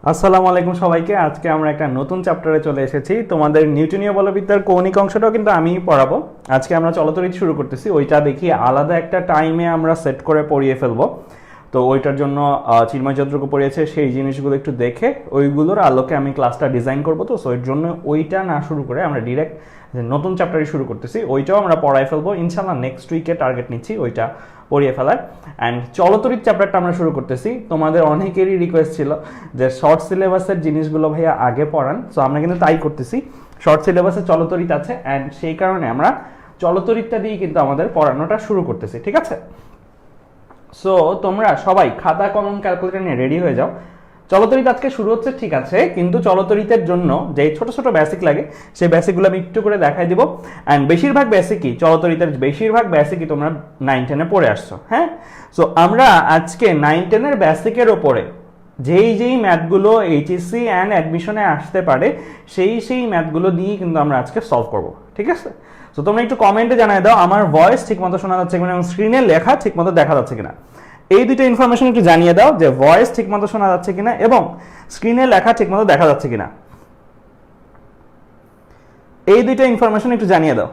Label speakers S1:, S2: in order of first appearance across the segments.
S1: আসসালামু আলাইকুম সবাইকে। আজকে আমরা একটা নতুন চ্যাপ্টারে চলে এসেছি। তোমাদের নিউটনীয় বলবিদ্যার কৌণিক অংশটাও কিন্তু আমিই পড়াবো। আজকে আমরা চলতরিৎ শুরু করতেছি। ওইটা দেখি আলাদা একটা টাইমে আমরা সেট করে পড়িয়ে ফেলবো। তো ওইটার জন্য চিন্ময় যতটুকু পড়িয়েছে সেই জিনিসগুলো একটু দেখে ওইগুলোর আলোকে আমি ক্লাসটা ডিজাইন করবো। তো এর জন্য ওইটা না শুরু করে আমরা ডিরেক্ট নতুন চ্যাপ্টারই শুরু করতেছি। ওইটাও আমরা পড়াই ফেলবো ইনশাল্লাহ। নেক্সট উইকে টার্গেট নিচ্ছি ওইটা পড়িয়ে ফেলার। অ্যান্ড চলতরিৎ চ্যাপ্টারটা আমরা শুরু করতেছি। তোমাদের অনেকেরই রিকোয়েস্ট ছিল যে শর্ট সিলেবাসের জিনিসগুলো ভাইয়া আগে পড়ান। সো আমরা কিন্তু তাই করতেছি। শর্ট সিলেবাসে চলতরিৎ আছে অ্যান্ড সেই কারণে আমরা চলতরিৎটা দিয়ে কিন্তু আমাদের পড়ানোটা শুরু করতেছি, ঠিক আছে? সো তোমরা সবাই খাতা কলম ক্যালকুলেটর নিয়ে রেডি হয়ে যাও। চলতরিৎ আজকে শুরু হচ্ছে, ঠিক আছে, কিন্তু চলতরিতের জন্য যে ছোট ছোট বেসিক লাগে সেই বেসিকগুলো আমি একটু করে দেখাই দিব। অ্যান্ড বেশিরভাগ বেসিকই চলতরিতের বেশিরভাগ বেসিকই তোমরা 9-10-এ পড়ে আসছো, হ্যাঁ? সো আমরা আজকে 9-10-এর বেসিকের ওপরে যেই ম্যাথগুলো এইচএসসি অ্যান্ড অ্যাডমিশনে আসতে পারে সেই ম্যাথগুলো নিয়েই কিন্তু আমরা আজকে সলভ করব, ঠিক আছে? তো তোমরা একটু কমেন্টে জানাই দাও আমার ভয়েস ঠিকমতো শোনা যাচ্ছে কিনা এবং স্ক্রিনে লেখা ঠিকমতো দেখা যাচ্ছে কিনা। এই দুটো ইনফরমেশন একটু জানিয়ে দাও যে ভয়েস ঠিকমতো শোনা যাচ্ছে কিনা এবং স্ক্রিনে লেখা ঠিকমতো দেখা যাচ্ছে কিনা। এই দুটো ইনফরমেশন একটু জানিয়ে দাও।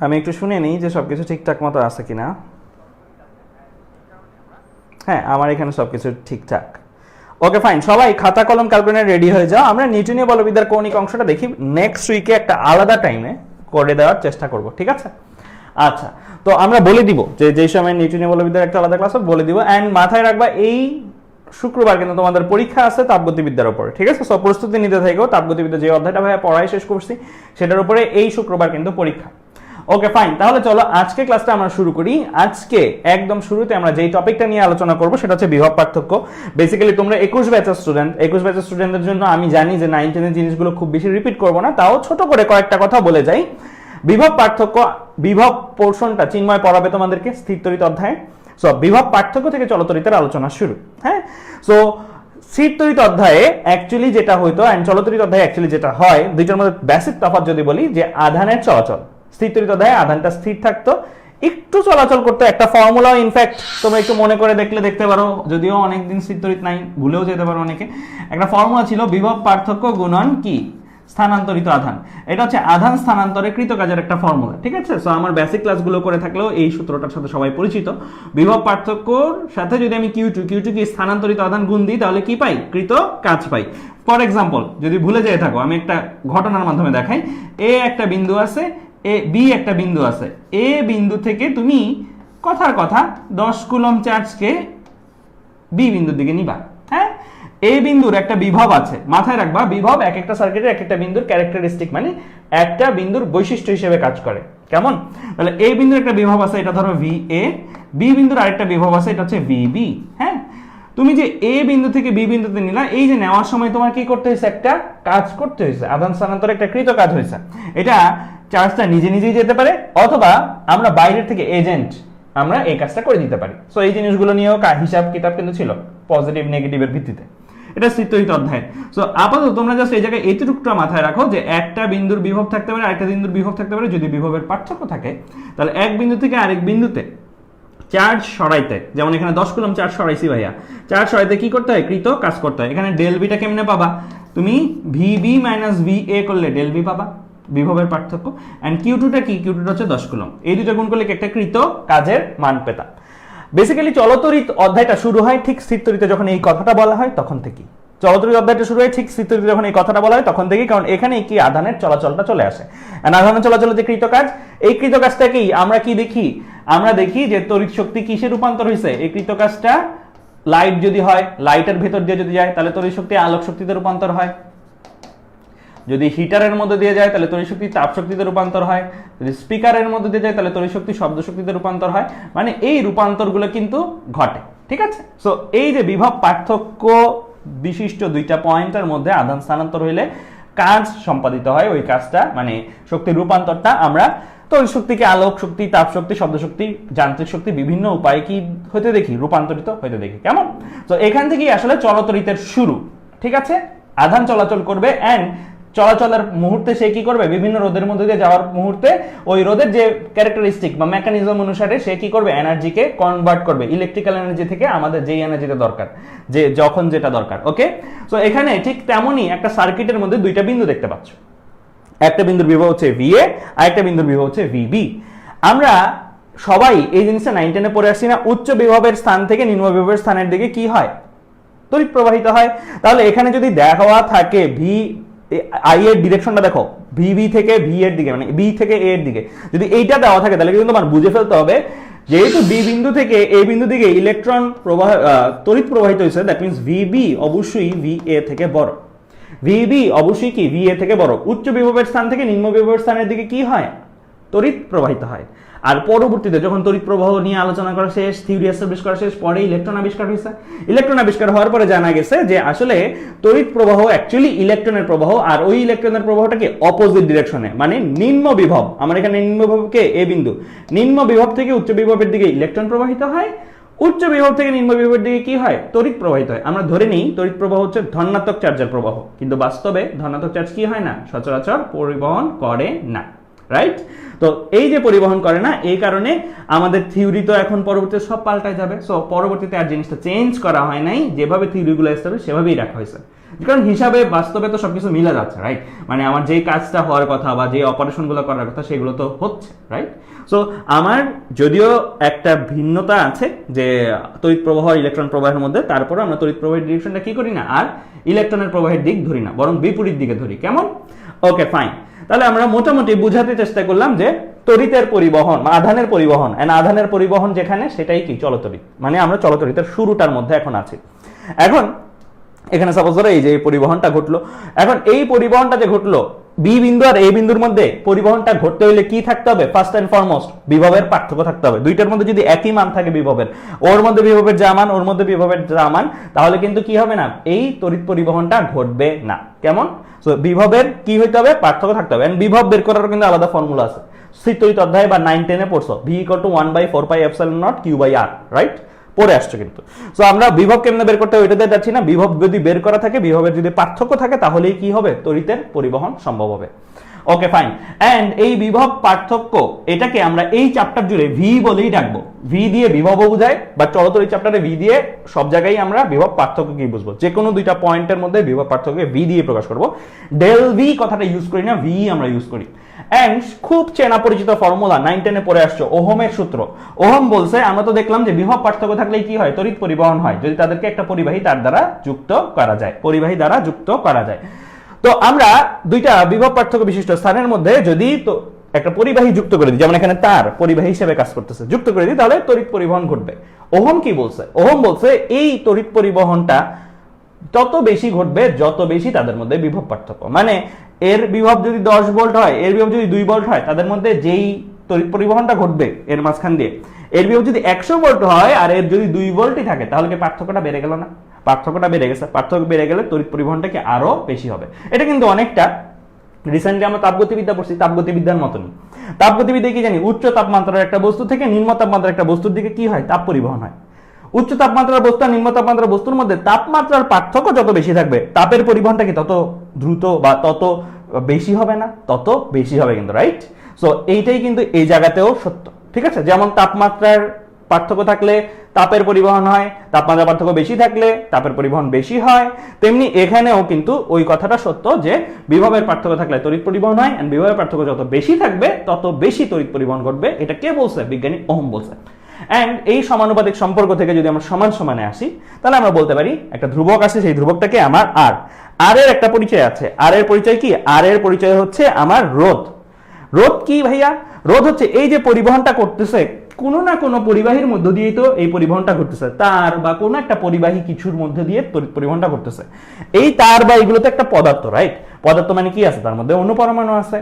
S1: আমি একটু শুনে নিই যে সবকিছু ঠিকঠাক মতো আছে কিনা। হ্যাঁ, আমার এখানে সবকিছু ঠিকঠাক। ওকে ফাইন, সবাই খাতা কলম ক্যালকুলেটর রেডি হয়ে যাও। আমরা নিউটনীয় বলবিদ্যার কৌণিক অংশটা দেখি নেক্সট উইকে একটা আলাদা টাইমে করে দেওয়ার চেষ্টা করব, ঠিক আছে? আচ্ছা, তো আমরা বলে দিব যে যেই সময় নিউটনীয় বলবিদ্যার একটা আলাদা ক্লাস বলে দিব। অ্যান্ড মাথায় রাখবা এই শুক্রবার কিন্তু তোমাদের পরীক্ষা আছে তাপগতিবিদ্যার উপরে, ঠিক আছে? সব প্রস্তুতি নিতে থাকো। তাপগতিবিদ্যা যে অধ্যায়টা ভাইয়া পড়াই শেষ করছি সেটার উপরে এই শুক্রবার কিন্তু পরীক্ষা। ওকে ফাইন, তাহলে চলো আজকে ক্লাসটা আমরা শুরু করি। আজকে একদম শুরুতে আমরা যেই টপিকটা নিয়ে আলোচনা করব সেটা হচ্ছে বিভব পার্থক্য। বেসিক্যালি তোমরা 21 ব্যাচের স্টুডেন্টদের জন্য আমি জানি যে 9-10 জিনিসগুলো খুব বেশি রিপিট করব না, তাও ছোট করে কয়েকটা কথা বলে যাই। বিভব পার্থক্য, বিভব পোর্শনটা চিন্ময় পড়াবে তোমাদেরকে স্থিরতরিৎ অধ্যায়ে। সো বিভব পার্থক্য থেকে চলতরিতের আলোচনা শুরু, হ্যাঁ? সো স্থিরতরিৎ অধ্যায়ে অ্যাকচুয়ালি যেটা হইতো এন্ড চলতরিৎ অধ্যায়ে অ্যাকচুয়ালি যেটা হয়, দুইটার মধ্যে বেসিক তফাৎ যদি বলি, যে আধানের চলাচল। স্থিরতরিৎ অধ্যায়ে আধানটা স্থির থাকতো, একটু চলাচল করতে। একটা ফর্মুলা ইনফ্যাক্ট তোমরা একটু মনে করে দেখলে দেখতে পারো, যদিও অনেকদিন স্থিরতরিৎ নাই, ভুলেও যেতে পারো অনেকে। একটা ফর্মুলা ছিল বিভব পার্থক্য গুণন কি স্থানান্তরিত আধান। এটা হচ্ছে আধান স্থানান্তরে কৃত কাজের একটা ফর্মুলা, ঠিক আছে? সো আমার বেসিক ক্লাসগুলো করে থাকলেও এই সূত্রটার সাথে সবাই পরিচিত। বিভব পার্থক্যর সাথে যদি আমি কিউ টু কি স্থানান্তরিত আধান গুণ দিই তাহলে কি পাই? কৃত কাজ পাই। ফর এক্সাম্পল, যদি ভুলে যেয়ে থাকো আমি একটা ঘটনার মাধ্যমে দেখাই। এ একটা বিন্দু আছে, এ বি একটা বিন্দু আছে। এ বিন্দু থেকে তুমি কথার কথা 10 কুলম্ব চার্জকে বি বিন্দুর দিকে নিবা, হ্যাঁ? এই বিন্দুর একটা বিভব আছে, মাথায় রাখবা বিভব এক একটা সার্কিটের এক একটা বিন্দুর ক্যারেক্টারিস্টিক, মানে একটা বিন্দুর বৈশিষ্ট্য হিসেবে কাজ করে। কেমন? তাহলে এই বিন্দুর একটা বিভব আছে, এটা ধরো ভি এ। বি বিন্দুর আরেকটা বিভব আছে, এটা হচ্ছে ভি বি, হ্যাঁ? তুমি যে এ বিন্দু থেকে বি বিন্দুতে নিলা, এই যে নেওয়ার সময় তোমার কি করতে হয়েছে? একটা কাজ করতে হয়েছে, আধান স্থানান্তরে একটা কৃত কাজ হয়েছে। এটা চার্জটা নিজে নিজেই যেতে পারে অথবা আমরা বাইরের থেকে এজেন্ট আমরা এই কাজটা করে দিতে পারি। সো এই জিনিসগুলো নিয়েও হিসাব কিতাব কিন্তু ছিল পজিটিভ নেগেটিভের ভিত্তিতে। এটা স্থিরতরিৎ অধ্যায়। সো আপাতত তোমরা জাস্ট এই জায়গায় এইটুকুটা মাথায় রাখো যে একটা বিন্দুর বিভব থাকতে পারে, আরেকটা বিন্দুর বিভব থাকতে পারে। যদি বিভবের পার্থক্য থাকে তাহলে এক বিন্দু থেকে আরেক বিন্দুতে চার্জ সরাইতে, যেমন এখানে 10 কুলম্ব চার্জ সরাইছি ভাইয়া, চার্জ সরাইতে কি করতে হয়? কৃত কাজ করতে হয়। এখানে ডেল বিটা কেমনে পাবা? তুমি ভিবি মাইনাস ভিএ করলে ডেল বি পাবা, বিভবের পার্থক্য। এন্ড কিউ2টা কি? কিউ2টা হচ্ছে 10 কুলম্ব। এই দুটো গুণ করলে একটা কৃত কাজের মান পেতাম। বেসিক্যালি চলতরিৎ অধ্যায়টা শুরু হয় ঠিক স্থিরতরিতে যখন এই কথাটা বলা হয় তখন থেকেই। চলতরিৎ অধ্যায়টা শুরু হয় ঠিক স্থিরতরিতে যখন এই কথাটা বলা হয় তখন থেকেই, কারণ এখানে কি আধানের চলাচলটা চলে আসে। আধানের চলাচলের যে কৃত কাজ, এই কৃত কাজটাকেই আমরা কি দেখি? আমরা দেখি যে তড়িৎ শক্তি কিসে রূপান্তর হয়েছে। এই কৃত কাজটা লাইট যদি হয়, লাইটের ভেতর দিয়ে যদি যায় তাহলে তড়িৎ শক্তি আলোক শক্তিতে রূপান্তর হয়। যদি হিটারের মধ্যে দিয়ে যায় তাহলে তড়িৎ শক্তি তাপ শক্তিতে রূপান্তর হয়। যদি স্পিকারের মধ্যে দিয়ে যায় তাহলে তড়িৎ শক্তি শব্দ শক্তিতে রূপান্তর হয়। মানে এই রূপান্তরগুলো কিন্তু ঘটে, ঠিক আছে? সো এই যে বিভব পার্থক্য বিশিষ্ট দুইটা পয়েন্টের মধ্যে আধান স্থানান্তর হইলে কাজ সম্পাদিত হয়, ওই কাজটা মানে শক্তির রূপান্তরটা আমরা তড়িৎ শক্তিকে আলোক শক্তি, তাপ শক্তি, শব্দ শক্তি, যান্ত্রিক শক্তি বিভিন্ন উপায়ে কি হতে দেখি? রূপান্তরিত হতে দেখি। কেমন? তো এখান থেকেই আসলে চলতরিতের শুরু, ঠিক আছে? আধান চলাচল করবে। এন্ড চলাচলের মুহূর্তে সে কি করবে, বিভিন্ন রোদের মধ্যে দিয়ে যাওয়ার মুহূর্তে ওই রোদের যে ক্যারেক্টারিস্টিক বা মেকানিজম অনুসারে সে কি করবে, এনার্জিকে কনভার্ট করবে ইলেকট্রিক্যাল এনার্জি থেকে আমাদের যেই এনার্জিটা দরকার, যে যখন যেটা দরকার। ওকে, সো এখানে ঠিক তেমনই একটা সার্কিটের মধ্যে দুইটা বিন্দু দেখতে পাচ্ছ, একটা বিন্দুর বিভব হচ্ছে VA আর একটা বিন্দুর বিভব হচ্ছে VB। আমরা সবাই এই জিনিসটা 9 10-এ পড়ে আসছি না, উচ্চ বিভবের স্থান থেকে নিম্ন বিভবের স্থানের দিকে কি হয়, তড়িৎ প্রবাহিত হয়। তাহলে এখানে যদি দেখাওয়া থাকে ভি আই এর ডিরেকশনটা দেখো, VB থেকে V এর দিকে, মানে B থেকে A এর দিকে, যদি এইটা দেওয়া থাকে তাহলে কিন্তু তোমার বুঝে ফেলতে হবে যেহেতু B বিন্দু থেকে A বিন্দু দিকে ইলেকট্রন প্রবাহ তড়িৎ প্রবাহিত হয়েছে, দ্যাট মিন্স VB অবশ্যই VA থেকে বড়, VB অবশ্যই কি VA থেকে বড়। উচ্চ বিভবের স্থান থেকে নিম্ন বিভবের স্থানের দিকে কি হয়, তড়িৎ প্রবাহিত হয়। আর পরবর্তীতে যখন তড়িৎ প্রবাহ নিয়ে আলোচনা করা শেষ, থিওরি এস্টাবলিশ করা শেষ, পরে ইলেকট্রন আবিষ্কার হয়েছে। ইলেকট্রন আবিষ্কার হওয়ার পরে জানা গেছে যে আসলে তড়িৎ প্রবাহ অ্যাকচুয়ালি ইলেকট্রনের প্রবাহ, আর ওই ইলেকট্রনের প্রবাহটাকে অপোজিট ডিরেকশনে, মানে নিম্ন বিভব, আমার এখানে নিম্ন বিভবকে A বিন্দু, নিম্ন বিভব থেকে উচ্চ বিভবের দিকে ইলেকট্রন প্রবাহিত হয়, উচ্চ বিভব থেকে নিম্ন বিভবের দিকে কি হয়, তড়িৎ প্রবাহিত হয়। আমরা ধরে নিই তড়িৎ প্রবাহ হচ্ছে ধনাত্মক চার্জের প্রবাহ, কিন্তু বাস্তবে ধনাত্মক চার্জ কি হয় না, সচরাচর পরিবহন করে না, রাইট? তো এই যে পরিবহন করে না, এই কারণে আমাদের থিওরি তো এখন পরবর্তীতে সব পাল্টায় যাবে। সো পরবর্তীতে আর জিনিসটা চেঞ্জ করা হয় নাই, যেভাবে থিওরিগুলো এস্টাবলিশ সেভাবেই রাখা হয়েছে, কারণ হিসাবে বাস্তবে তো সবকিছু মিলে যাচ্ছে, রাইট? মানে আমার যেই কাজটা হওয়ার কথা বা যে অপারেশনগুলো করার কথা সেগুলো তো হচ্ছে, রাইট? সো আমার যদিও একটা ভিন্নতা আছে যে তড়িৎ প্রবাহ আর ইলেকট্রন প্রবাহের মধ্যে, তারপরে আমরা তড়িৎ প্রবাহের ডিরেকশনটা কি করি না, আর ইলেকট্রনের প্রবাহের দিক ধরি না, বরং বিপরীত দিকে ধরি। কেমন? ওকে, ফাইন। তাহলে আমরা মোটামুটি বুঝাতে চেষ্টা করলাম যে তড়িতের পরিবহন, আধানের পরিবহন, আধানের পরিবহন যেখানে, সেটাই কি চলতড়িৎ। মানে আমরা চলতড়িতের শুরুটার মধ্যে এখন আছি। এখন এখানে সাপোজ ধরো এই যে পরিবহনটা ঘটলো, এখন এই পরিবহনটা যে ঘটলো বি বিন্দু আর A বিন্দুর মধ্যে, পরিবহনটা ঘটতে হলে কি থাকতে হবে, ফার্স্ট এন্ড ফরমোস্ট বিভবের পার্থক্য থাকতে হবে। দুইটার মধ্যে যদি একই মান থাকে বিভবের, ওর মধ্যে বিভবের যা মান, ওর মধ্যে বিভবের যা মান, তাহলে কিন্তু কি হবে না, এই তড়িৎ পরিবহনটা ঘটবে না। কেমন? সো বিভবের কি হইতে হবে, পার্থক্য থাকতে হবে। এন্ড বিভব বের করার কিন্তু আলাদা ফর্মুলা আছে, স্থিরতড়িৎ অধ্যায় বা 9 10-এ পড়ছো, V = 1/4πε0 Q/R, রাইট? পড়ে আসছো কিন্তু। সো আমরা বিভব কেমনে বের করতে হবে ওইটা দিয়ে যাচ্ছি না, বিভব যদি বের করা থাকে, বিভবের যদি পার্থক্য থাকে, তাহলেই কি হবে, তড়িতের পরিবহন সম্ভব হবে। ওকে, ফাইন। এন্ড এই বিভব পার্থক্য, এটাকে আমরা এই চ্যাপ্টার জুড়ে V বলেই ডাকবো। V দিয়ে বিভবও বোঝায়, বা চলতড়িৎ চ্যাপ্টারে V দিয়ে সব জায়গায় আমরা বিভব পার্থক্য কি বুঝবো, যে কোনো দুইটা পয়েন্টের মধ্যে বিভব পার্থক্যকে V দিয়ে প্রকাশ করব। ডেল V কথাটা ইউজ করি না, V আমরা ইউজ করি। এন্ড খুব চেনা পরিচিত ফর্মুলা 9 10-এ পড়ে আসছো, ওহমের সূত্র। ওহম বলছে, আমরা তো দেখলাম যে বিভব পার্থক্য থাকলেই কি হয়, তড়িৎ পরিবহন হয়, যদি তাদেরকে একটা পরিবাহী তার দ্বারা যুক্ত করা যায়, পরিবাহী দ্বারা যুক্ত করা যায়। তো আমরা দুইটা বিভব পার্থক্য বিশিষ্ট স্থানের মধ্যে যদি তো একটা পরিবাহী যুক্ত করে দিই, যেমন এখানে তার পরিবাহী হিসেবে কাজ করতেছে, যুক্ত করে দিই, তাহলে তড়িৎ পরিবহন ঘটবে। ওহম কি বলছে? ওহম বলছে এই তড়িৎ পরিবহনটা তত বেশি ঘটবে যত বেশি তাদের মধ্যে বিভব পার্থক্য। মানে এর বিভব যদি 10 ভোল্ট হয়, এর বিভব যদি 2 ভোল্ট হয়, তাদের মধ্যে যেই তড়িৎ পরিবহনটা ঘটবে এর মাঝখান দিয়ে, এর বিভব যদি 100 ভোল্ট হয় আর এর যদি 2 ভোল্টই থাকে, তাহলে কি পার্থক্যটা বেড়ে গেল না? পার্থক্যটা বেড়ে গেছে। পার্থক্য বেড়ে গেলে তড়িৎ পরিবহনটা কি আরো বেশি হবে। এটা কিন্তু অনেকটা রিসেন্টলি আমরা তাপগতিবিদ্যা পড়ছি, তাপগতিবিদ্যার মতনই। তাপগতিবিদ্যায় কি জানি, উচ্চ তাপমাত্রার একটা বস্তু থেকে নিম্ন তাপমাত্রার একটা বস্তুর দিকে কি হয়, তাপ পরিবহন হয়। উচ্চ তাপমাত্রার বস্তু আর নিম্ন তাপমাত্রার বস্তুর মধ্যে তাপমাত্রার পার্থক্য যত বেশি থাকবে, তাপের পরিবহনটা কি তত দ্রুত বা তত বেশি হবে না, তত বেশি হবে কিন্তু, রাইট? সো এইটাই কিন্তু এই জায়গাতেও সত্য, ঠিক আছে? যেমন তাপমাত্রার পার্থক্য থাকলে তাপের পরিবহন হয়, তাপমাত্রার পার্থক্য বেশি থাকলে তাপের পরিবহন বেশি হয়, তেমনি এখানেও কিন্তু ওই কথাটা সত্য যে বিভবের পার্থক্য থাকলে তড়িৎ পরিবহন হয়, এন্ড বিভবের পার্থক্য যত বেশি থাকবে তত বেশি তড়িৎ পরিবহন ঘটবে। এটা কে বলছে? বিজ্ঞানী ওহম বলছে। এন্ড এই সমানুপাতিক সম্পর্ক থেকে যদি আমরা সমান সমানে আসি, তাহলে আমরা বলতে পারি একটা ধ্রুবক আছে, সেই ধ্রুবকটাকে আমার আর, আর এর একটা পরিচয় আছে। আর এর পরিচয় কি? আর এর পরিচয় হচ্ছে আমার রোধ। রোধ কি ভাইয়া? রোধ হচ্ছে এই যে পরিবহনটা করতেছে, কোনো না কোনো পরিবাহীর মধ্য দিয়েই তো এই পরিবহনটা ঘটতেছে, তার বা কোনো একটা পরিবাহী কিছুর মধ্যে দিয়ে তড়িৎ পরিবহনটা ঘটতেছে। এই তার বা এগুলো তো একটা পদার্থ, রাইট? পদার্থ মানে কি আছে? তার মধ্যে অণু পরমাণু আছে।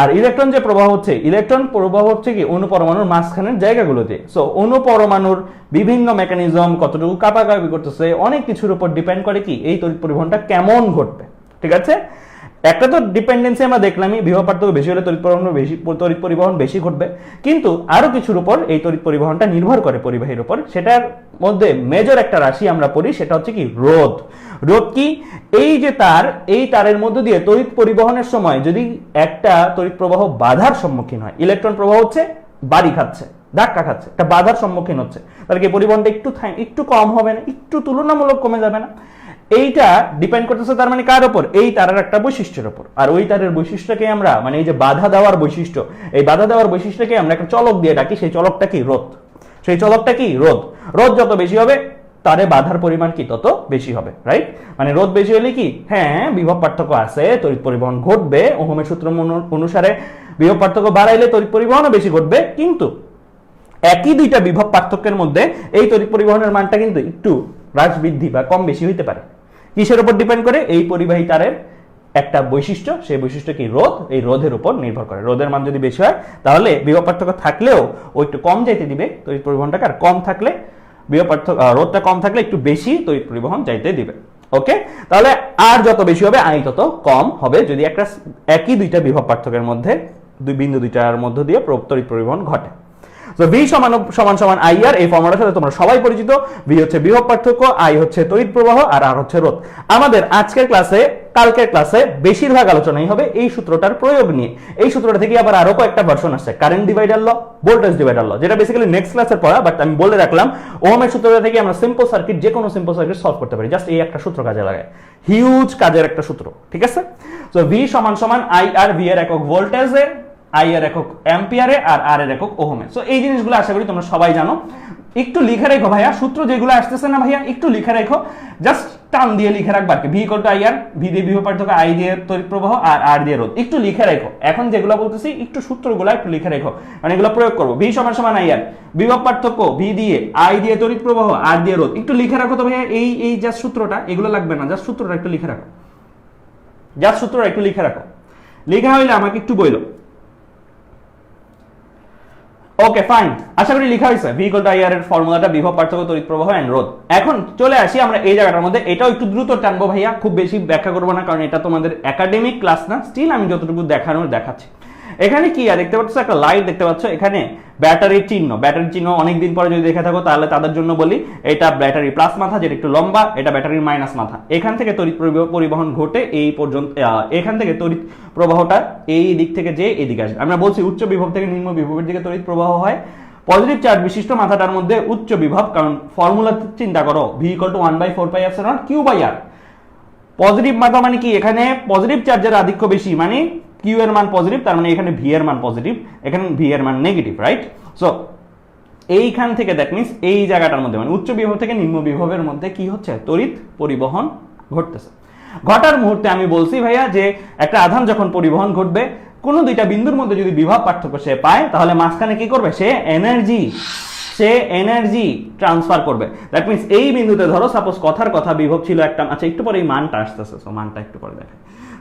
S1: আর ইলেকট্রন যে প্রবাহ হচ্ছে, ইলেকট্রন প্রবাহ হচ্ছে কি অণু পরমাণুর মাঝখানের জায়গাগুলোতে। সো অণু পরমাণুর বিভিন্ন মেকানিজম, কতটুকু কাঁপাকাঁপি করতেছে, অনেক কিছুর উপর ডিপেন্ড করে কি এই তড়িৎ পরিবহনটা কেমন ঘটবে, ঠিক আছে? একটা তো ডিপেন্ডেন্সি আমরা দেখলামই, বিভব পার্থক্য বেশি হলে তড়িৎ পরিবহন বেশি ঘটবে, কিন্তু আরো কিছুর উপর এই তড়িৎ পরিবহনটা নির্ভর করে পরিবাহীর উপর। সেটার মধ্যে মেজর একটা রাশি আমরা পড়ি, সেটা হচ্ছে কি রোধ। রোধ কি? এই যে তার, এই তারের মধ্যে দিয়ে তড়িৎ পরিবহনের সময় যদি একটা তড়িৎ প্রবাহ বাধার সম্মুখীন হয়, ইলেকট্রন প্রবাহ হচ্ছে বাড়ি খাচ্ছে, ধাক্কা খাচ্ছে, একটা বাধার সম্মুখীন হচ্ছে, তাহলে কি পরিবহনটা একটু কম হবে না, একটু তুলনামূলক কমে যাবে না? এইটা ডিপেন্ড করতেছে তার মানে কার উপর? এই তারের একটা বৈশিষ্ট্যের উপর। আর ওই তারের বৈশিষ্ট্যকে আমরা, মানে এই যে বাধা দেওয়ার বৈশিষ্ট্য, এই বাধা দেওয়ার বৈশিষ্ট্যকে আমরা একটা চলক দিয়ে ডাকি। সেই চলকটা কি? রোধ। সেই চলকটা কি? রোধ। রোধ যত বেশি হবে তারে বাধার পরিমাণ কি তত বেশি হবে, রাইট? মানে রোধ বেশি হলে কি, হ্যাঁ বিভব পার্থক্য আছে, তড়িৎ পরিবহন ঘটবে, ওহমের সূত্র অনুসারে বিভব পার্থক্য বাড়াইলে তড়িৎ পরিবহনও বেশি ঘটবে, কিন্তু একই দুইটা বিভব পার্থক্যের মধ্যে এই তড়িৎ পরিবহনের মানটা কিন্তু একটু হ্রাস বৃদ্ধি বা কম বেশি হইতে পারে। কিসের উপর ডিপেন্ড করে? এই পরিবাহী তারের একটা বৈশিষ্ট্য, সেই বৈশিষ্ট্য কি? রোধ। এই রোধের উপর নির্ভর করে। রোধের মান যদি বেশি হয় তাহলে বিভব পার্থক্য থাকলেও ও একটু কম যাইতে দিবে তড়িৎ পরিবহনটাকে, আর কম থাকলে বিভব পার্থক্য, রোধটা কম থাকলে একটু বেশি তড়িৎ পরিবহন যাইতে দিবে। ওকে, তাহলে আর যত বেশি হবে আই তত কম হবে যদি একটা একই দুইটা বিভব পার্থক্যের মধ্যে দুই বিন্দু দুইটার মধ্য দিয়ে তড়িৎ পরিবহন ঘটে। তো ভি সমান সমান আই আর, এই ফর্মুলার সাথে তোমরা সবাই পরিচিত। ভি হচ্ছে বিভব পার্থক্য, আই হচ্ছে তড়িৎ প্রবাহ, আর আর হচ্ছে রোধ। আমাদের আজকের ক্লাসে, কালকের ক্লাসে বেশিরভাগ আলোচনাই হবে এই সূত্রটার প্রয়োগ নিয়ে। এই সূত্রটা থেকে আবার আরো কয়েকটা ভার্সন আছে, কারেন্ট ডিভাইডার ল, ভোল্টেজ ডিভাইডার ল, যেটা বেসিক্যালি নেক্সট ক্লাসের পড়া, বাট আমি বলে রাখলাম ওহমের সূত্রটা থেকে আমরা সিম্পল সার্কিট, যে কোনো সিম্পল সার্কিট সলভ করতে পারি জাস্ট এই একটা সূত্র কাজে লাগায়। হিউজ কাজের একটা সূত্র, ঠিক আছে? তো ভি সমান সমান আই আর, ভি এর একক ভোল্টেজে, আই এর একক অ্যাম্পিয়ারে, আর আর এর একক ওহমে। সো এই জিনিসগুলো আশা করি তোমরা সবাই জানো। একটু লিখে রেখো ভাইয়া, সূত্র যেগুলো আসতেছে না ভাইয়া একটু লিখে রেখো, জাস্ট টান দিয়ে লিখে রাখবা কি, V equal to I R, V দিয়ে বিভব পার্থক্য, আই দিয়ে তড়িৎ প্রবাহ, আর আর দিয়ে রোধ। একটু লিখে রেখো, এখন যেগুলো বলতেছি একটু সূত্রগুলো একটু লিখে রেখো, মানে এগুলো প্রয়োগ করবো। ভি সমান সমান আই আর, বিভব পার্থক্য ভি দিয়ে, আই দিয়ে তড়িৎ প্রবাহ, আর দিয়ে রোধ। একটু লিখে রাখো তো ভাইয়া, এই জাস্ট সূত্রটা, এগুলো লাগবে না, জাস্ট সূত্রটা একটু লিখে রাখো, জাস্ট সূত্রটা একটু লিখে রাখো। লেখা হইলে আমাকে একটু বইলো। ওকে ফাইন, আশা করি লেখা হয়েছে। ভি ইকুয়াল টু আই আর এর ফর্মুলাটা বিভব পার্থক্য, তড়িৎ প্রবাহ এন্ড রোধ। এখন চলে আসি আমরা এই জায়গাটার মধ্যে, এটাও একটু দ্রুত টানবো ভাইয়া, খুব বেশি ব্যাখ্যা করবো না, কারণ এটা তোমাদের একাডেমিক ক্লাস না, স্টিল আমি যতটুকু দেখানোর দেখাচ্ছি। এখানে কি আর দেখতে পাচ্ছ, একটা লাইট দেখতে পাচ্ছ, এখানে ব্যাটারির চিহ্ন। ব্যাটারির চিহ্ন অনেকদিন পরে যদি দেখে থাকো তাহলে তাদের জন্য বলি, এটা ব্যাটারি প্লাস মাথা যেটা একটু লম্বা, এটা ব্যাটারির মাইনাস মাথা। এখান থেকে তড়িৎ পরিবহন ঘটে এই পর্যন্ত, এখান থেকে তড়িৎ প্রবাহটা এই দিক থেকে যে এদিকে আসবে। আমরা বলছি উচ্চ বিভব থেকে নিম্ন বিভবের দিকে তড়িৎ প্রবাহ হয়। পজিটিভ চার্জ বিশিষ্ট মাথাটার মধ্যে উচ্চ বিভব, কারণ ফর্মুলা চিন্তা করো, V equal to 1/4 epsilon Q by R. Positive মাথা মানে কি, এখানে পজিটিভ চার্জের আধিক্য বেশি, মানে কিউ এর মান পজিটিভ, তার মানে এখানে ভি এর মান পজিটিভ, এখানে ভি এর মান নেগেটিভ, রাইট? সো এইখান থেকে দ্যাট মিনস এই জায়গাটার মধ্যে, মানে উচ্চ বিভব থেকে নিম্ন বিভবের মধ্যে কি হচ্ছে, তড়িৎ পরিবহন ঘটতেছে। ঘটার মুহূর্তে আমি বলছি ভাইয়া যে একটা আধান যখন পরিবহন ঘটবে, কোন দুইটা বিন্দুর মধ্যে যদি বিভব পার্থক্য সে পায়, তাহলে মাঝখানে কি করবে, সে এনার্জি ট্রান্সফার করবে। দ্যাট মিনস এই বিন্দুতে ধরো সাপোজ কথার কথা বিভব ছিল একটা, আচ্ছা একটু পরে এই মানটা আসতেছে, সো মানটা একটু পরে দেখে,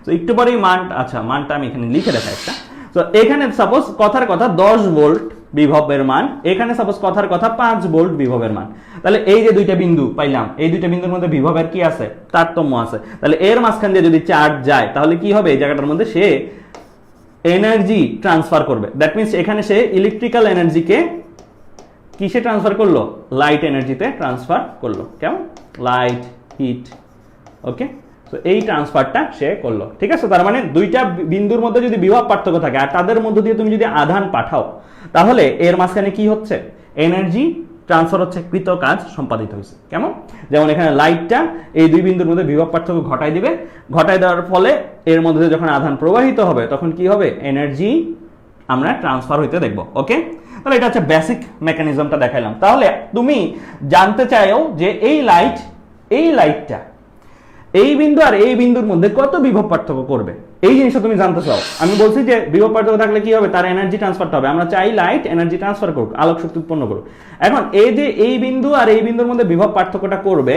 S1: তো একটু পরেই আচ্ছা মানটা আমি এখানে লিখে দেখা একটা। তো এখানে সাপোজ কথার কথা 10 ভোল্ট বিভবের মান, এখানে সাপোজ কথার কথা 5 ভোল্ট বিভবের মান। তাহলে এই যে দুইটা বিন্দু পাইলাম, এই দুইটা বিন্দুর মধ্যে বিভবের কি আছে, তারতম্য আছে। তাহলে এর মাঝখান দিয়ে যদি চার্জ যায় তাহলে কি হবে, এই জায়গাটার মধ্যে সে এনার্জি ট্রান্সফার করবে। দ্যাট মিনস এখানে সে ইলেকট্রিক্যাল এনার্জিকে কিসে ট্রান্সফার করলো, লাইট এনার্জিতে ট্রান্সফার করলো। কেমন, লাইট, হিট, ওকে। তো এই ট্রান্সফারটা সে করলো, ঠিক আছে? তার মানে দুইটা বিন্দুর মধ্যে যদি বিভব পার্থক্য থাকে আর তাদের মধ্যে দিয়ে তুমি যদি আধান পাঠাও, তাহলে এর মাঝখানে কি হচ্ছে, এনার্জি ট্রান্সফার হচ্ছে, কৃত কাজ সম্পাদিত হয়েছে। কেমন, যেমন এখানে লাইটটা এই দুই বিন্দুর মধ্যে বিভব পার্থক্য ঘটাই দিবে, ঘটাই দেওয়ার ফলে এর মধ্যে যখন আধান প্রবাহিত হবে তখন কি হবে, এনার্জি আমরা ট্রান্সফার হইতে দেখবো। ওকে, তাহলে এটা হচ্ছে বেসিক মেকানিজমটা দেখাইলাম। তাহলে তুমি জানতে চাইও যে এই লাইটটা এই বিন্দু আর এই বিন্দুর মধ্যে কত বিভব পার্থক্য করবে, এই জিনিসটা তুমি জানতে চাও। আমি বলছি যে বিভব পার্থক্য থাকলে কি হবে, তার এনার্জি ট্রান্সফারটা হবে। আমরা চাই লাইট এনার্জি ট্রান্সফার করুক, আলোক শক্তি উৎপন্ন করুক। এখন এই যে এই বিন্দু আর এই বিন্দুর মধ্যে বিভব পার্থক্যটা করবে,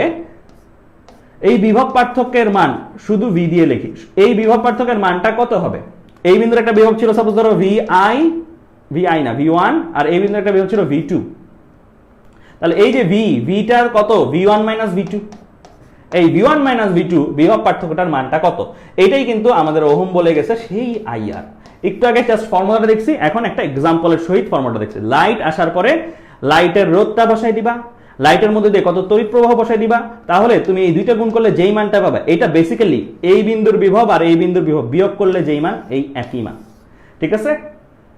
S1: এই বিভব পার্থক্যের মান শুধু ভি দিয়ে লিখি, এই বিভব পার্থক্যের মানটা কত হবে। এই বিন্দুর একটা বিভব ছিল সাপোজ ধরো ভিআই না V1, আর এই বিন্দুর একটা বিভব ছিল V2। তাহলে এই যে ভিটার কত, V1 মাইনাস V2, এই V1 মাইনাস V2 বিভব পার্থক্যটার মানটা কত, এটাই কিন্তু আমাদের ওহম বলে গেছে সেই আইআর। একটু আগে জাস্ট ফর্মুলাটা দেখছি, এখন একটা এক্সাম্পলের সহিত ফর্মুলাটা দেখছি। লাইট আসার পরে লাইটের রোধটা বসাই দিবা, লাইটের মধ্যে দিয়ে কত তড়িৎ প্রবাহ বসাই দিবা, তাহলে তুমি এই দুইটা গুণ করলে যেই মানটা পাবে, এটা বেসিক্যালি এই বিন্দুর বিভব আর এই বিন্দুর বিভব বিয়োগ করলে যেই মান, এই একই মান। ঠিক আছে,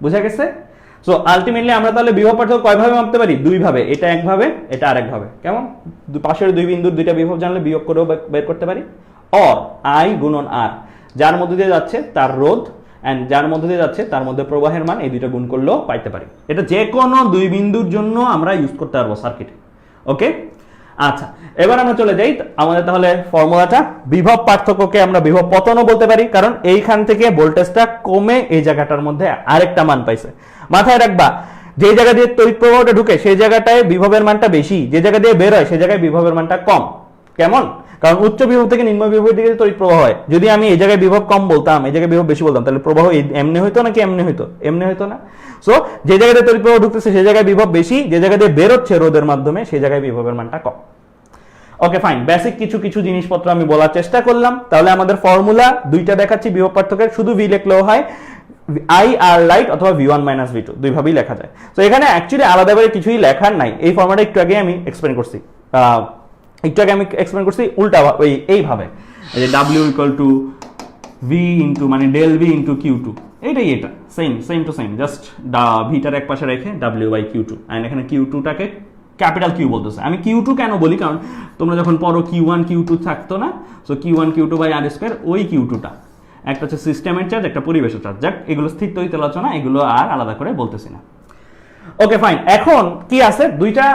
S1: বুঝা গেছে? সো আলটিমেটলি আমরা তাহলে বিভব পার্থক্য কয়ভাবে মাপতে পারি? দুই ভাবে, এটা একভাবে, এটা আরেক ভাবে। কেমন? পাশের দুই বিন্দুর দুইটা বিভব জানলে বিয়োগ করেও বের করতে পারি। অর আই গুণন আর, যার মধ্যে দিয়ে যাচ্ছে তার রোধ এন্ড যার মধ্যে দিয়ে যাচ্ছে তার মধ্যে প্রবাহের মান, এই দুইটা গুণ করলেও পাইতে পারি। এটা যে কোনো দুই বিন্দুর জন্য আমরা ইউজ করতে পারবো সার্কিটে। ওকে, আচ্ছা, এবার আমরা চলে যাই আমাদের তাহলে ফর্মুলাটা। বিভব পার্থক্যকে আমরা বিভব পতনও বলতে পারি, কারণ এইখান থেকে ভোল্টেজটা কমে এই জায়গাটার মধ্যে আরেকটা মান পাইছে। মাথায় রাখবা, যে জায়গা দিয়ে তড়িৎ প্রবাহটা ঢুকে সেই জায়গাটায় বিভবের মানটা বেশি, যে জায়গা দিয়ে বের হয় সেই জায়গায় বিভবের মানটা কম। কেমন? কারণ উচ্চ বিভব থেকে নিম্ন বিভবের দিকে তড়িৎ প্রবাহ হয়। যদি আমি এই জায়গায় বিভব কম বলতাম, এই জায়গায় বিভব বেশি বলতাম, তাহলে প্রবাহ এমনি হইতো নাকি এমনি হইতো? এমনি হইতো না। সো যে জায়গায় তড়িৎ প্রবাহ ঢুকতেছে সেই জায়গায় বিভব বেশি, যে জায়গা দিয়ে বের হচ্ছে রোধের মাধ্যমে সেই জায়গায় বিভবের মানটা কম। ওকে ফাইন, বেসিক কিছু কিছু জিনিসপত্র আমি বলার চেষ্টা করলাম। তাহলে আমাদের ফর্মুলা দুইটা দেখাচ্ছি বিভব পার্থক্যের, শুধু ভি লিখলেও হয়, আই আর লাইট অথবা V1 মাইনাস V2 দুইভাবেই লেখা যায়। তো এখানে অ্যাকচুয়ালি আলাদাভাবে কিছুই লেখার নাই, এই ফর্মুলাটা একটু আগে আমি এক্সপ্লেন করছি, উল্টা এইভাবে, যে W equal to V into মানে ডেল V ইন্টু Q2, এইটাই এটা সেম টু সেম, জাস্ট ভিটার এক পাশে রেখে W বাই Q2, এন্ড এখানে Q2টাকে ক্যাপিটাল কিউ বলতেছে। আমি Q2 কেন বলি, কারণ তোমরা যখন পড়ো Q1 Q2 থাকতো না, so Q1 Q2 by R square, ওই Q2টা একটা হচ্ছে সিস্টেমের চার্জ, একটা পরিবেশের চার্জ। যাক, এগুলো স্থির তড়িৎ আলোচনা, এগুলো আর আলাদা করে বলতেছি না। ওকে ফাইন, এখন কি আছে? দুইটা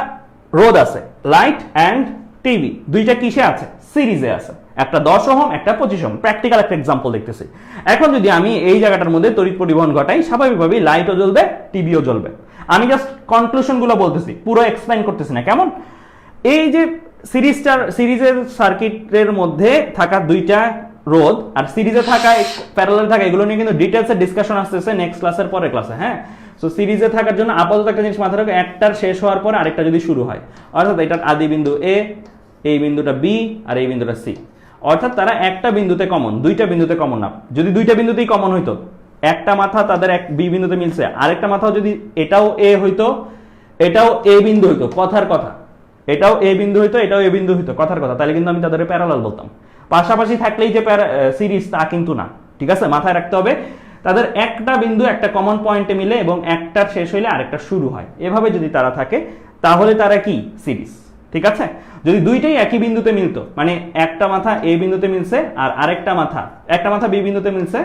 S1: রোধ আছে, লাইট এন্ড টিভি, দুইটা কিসে আছে? সিরিজে আছে, একটা 10 ওহম একটা 25 ওহম। প্র্যাকটিক্যাল একটা এক্সাম্পল দেখতেছি। এখন যদি আমি এই জায়গাটার মধ্যে তড়িৎ পরিবহন ঘটাই, স্বাভাবিকভাবেই লাইটও জ্বলবে, টিভিও জ্বলবে। আমি জাস্ট কনক্লুশন গুলো বলতেছি, পুরো এক্সপ্লেইন করতেছি না। কেমন? এই যে সিরিজের সার্কিটের মধ্যে থাকা দুইটা রোধ আর সিরিজে থাকা প্যারালাল থাকা, এগুলো নিয়ে কিন্তু ডিটেইলসে ডিসকাশন আসতেছে নেক্সট ক্লাসের পরে ক্লাসে। হ্যাঁ, সো সিরিজে থাকার জন্য আপাতত একটা জিনিস মাথায় রাখো, একটার শেষ হওয়ার পর আরেকটা যদি শুরু হয়, অর্থাৎ এটার আদি বিন্দু এ, এই বিন্দুটা বি আর এই বিন্দুটা সি, অর্থাৎ তারা একটা বিন্দুতে কমন, দুইটা বিন্দুতে কমন না। যদি দুইটা বিন্দুতেই কমন হইতো, একটা মাথা তাদের এক বি বিন্দুতে মিলছে, আরেকটা মাথাও যদি এটাও এ হইতো, এটাও এ বিন্দু হইতো, কথার কথা, এটাও এ বিন্দু হইতো, এটাও এ বিন্দু হইতো, কথার কথা, তাহলে কিন্তু আমি তাদের প্যারালাল বলতাম। পাশাপাশি থাকলেই যে সিরিজ, তা কিন্তু না। ঠিক আছে, মাথায় রাখতে হবে তাদের একটা বিন্দু একটা কমন পয়েন্টে মিলে এবং একটার শেষ হইলে আরেকটা শুরু হয়, এভাবে যদি তারা থাকে তাহলে তারা কি? সিরিজ। ঠিক আছে, যদি দুইটাই একই বিন্দুতে মিলতো, মানে একটা মাথা এ বিন্দুতে মিলছে আর আরেকটা মাথা, একটা মাথা বি বিন্দুতে মিলছে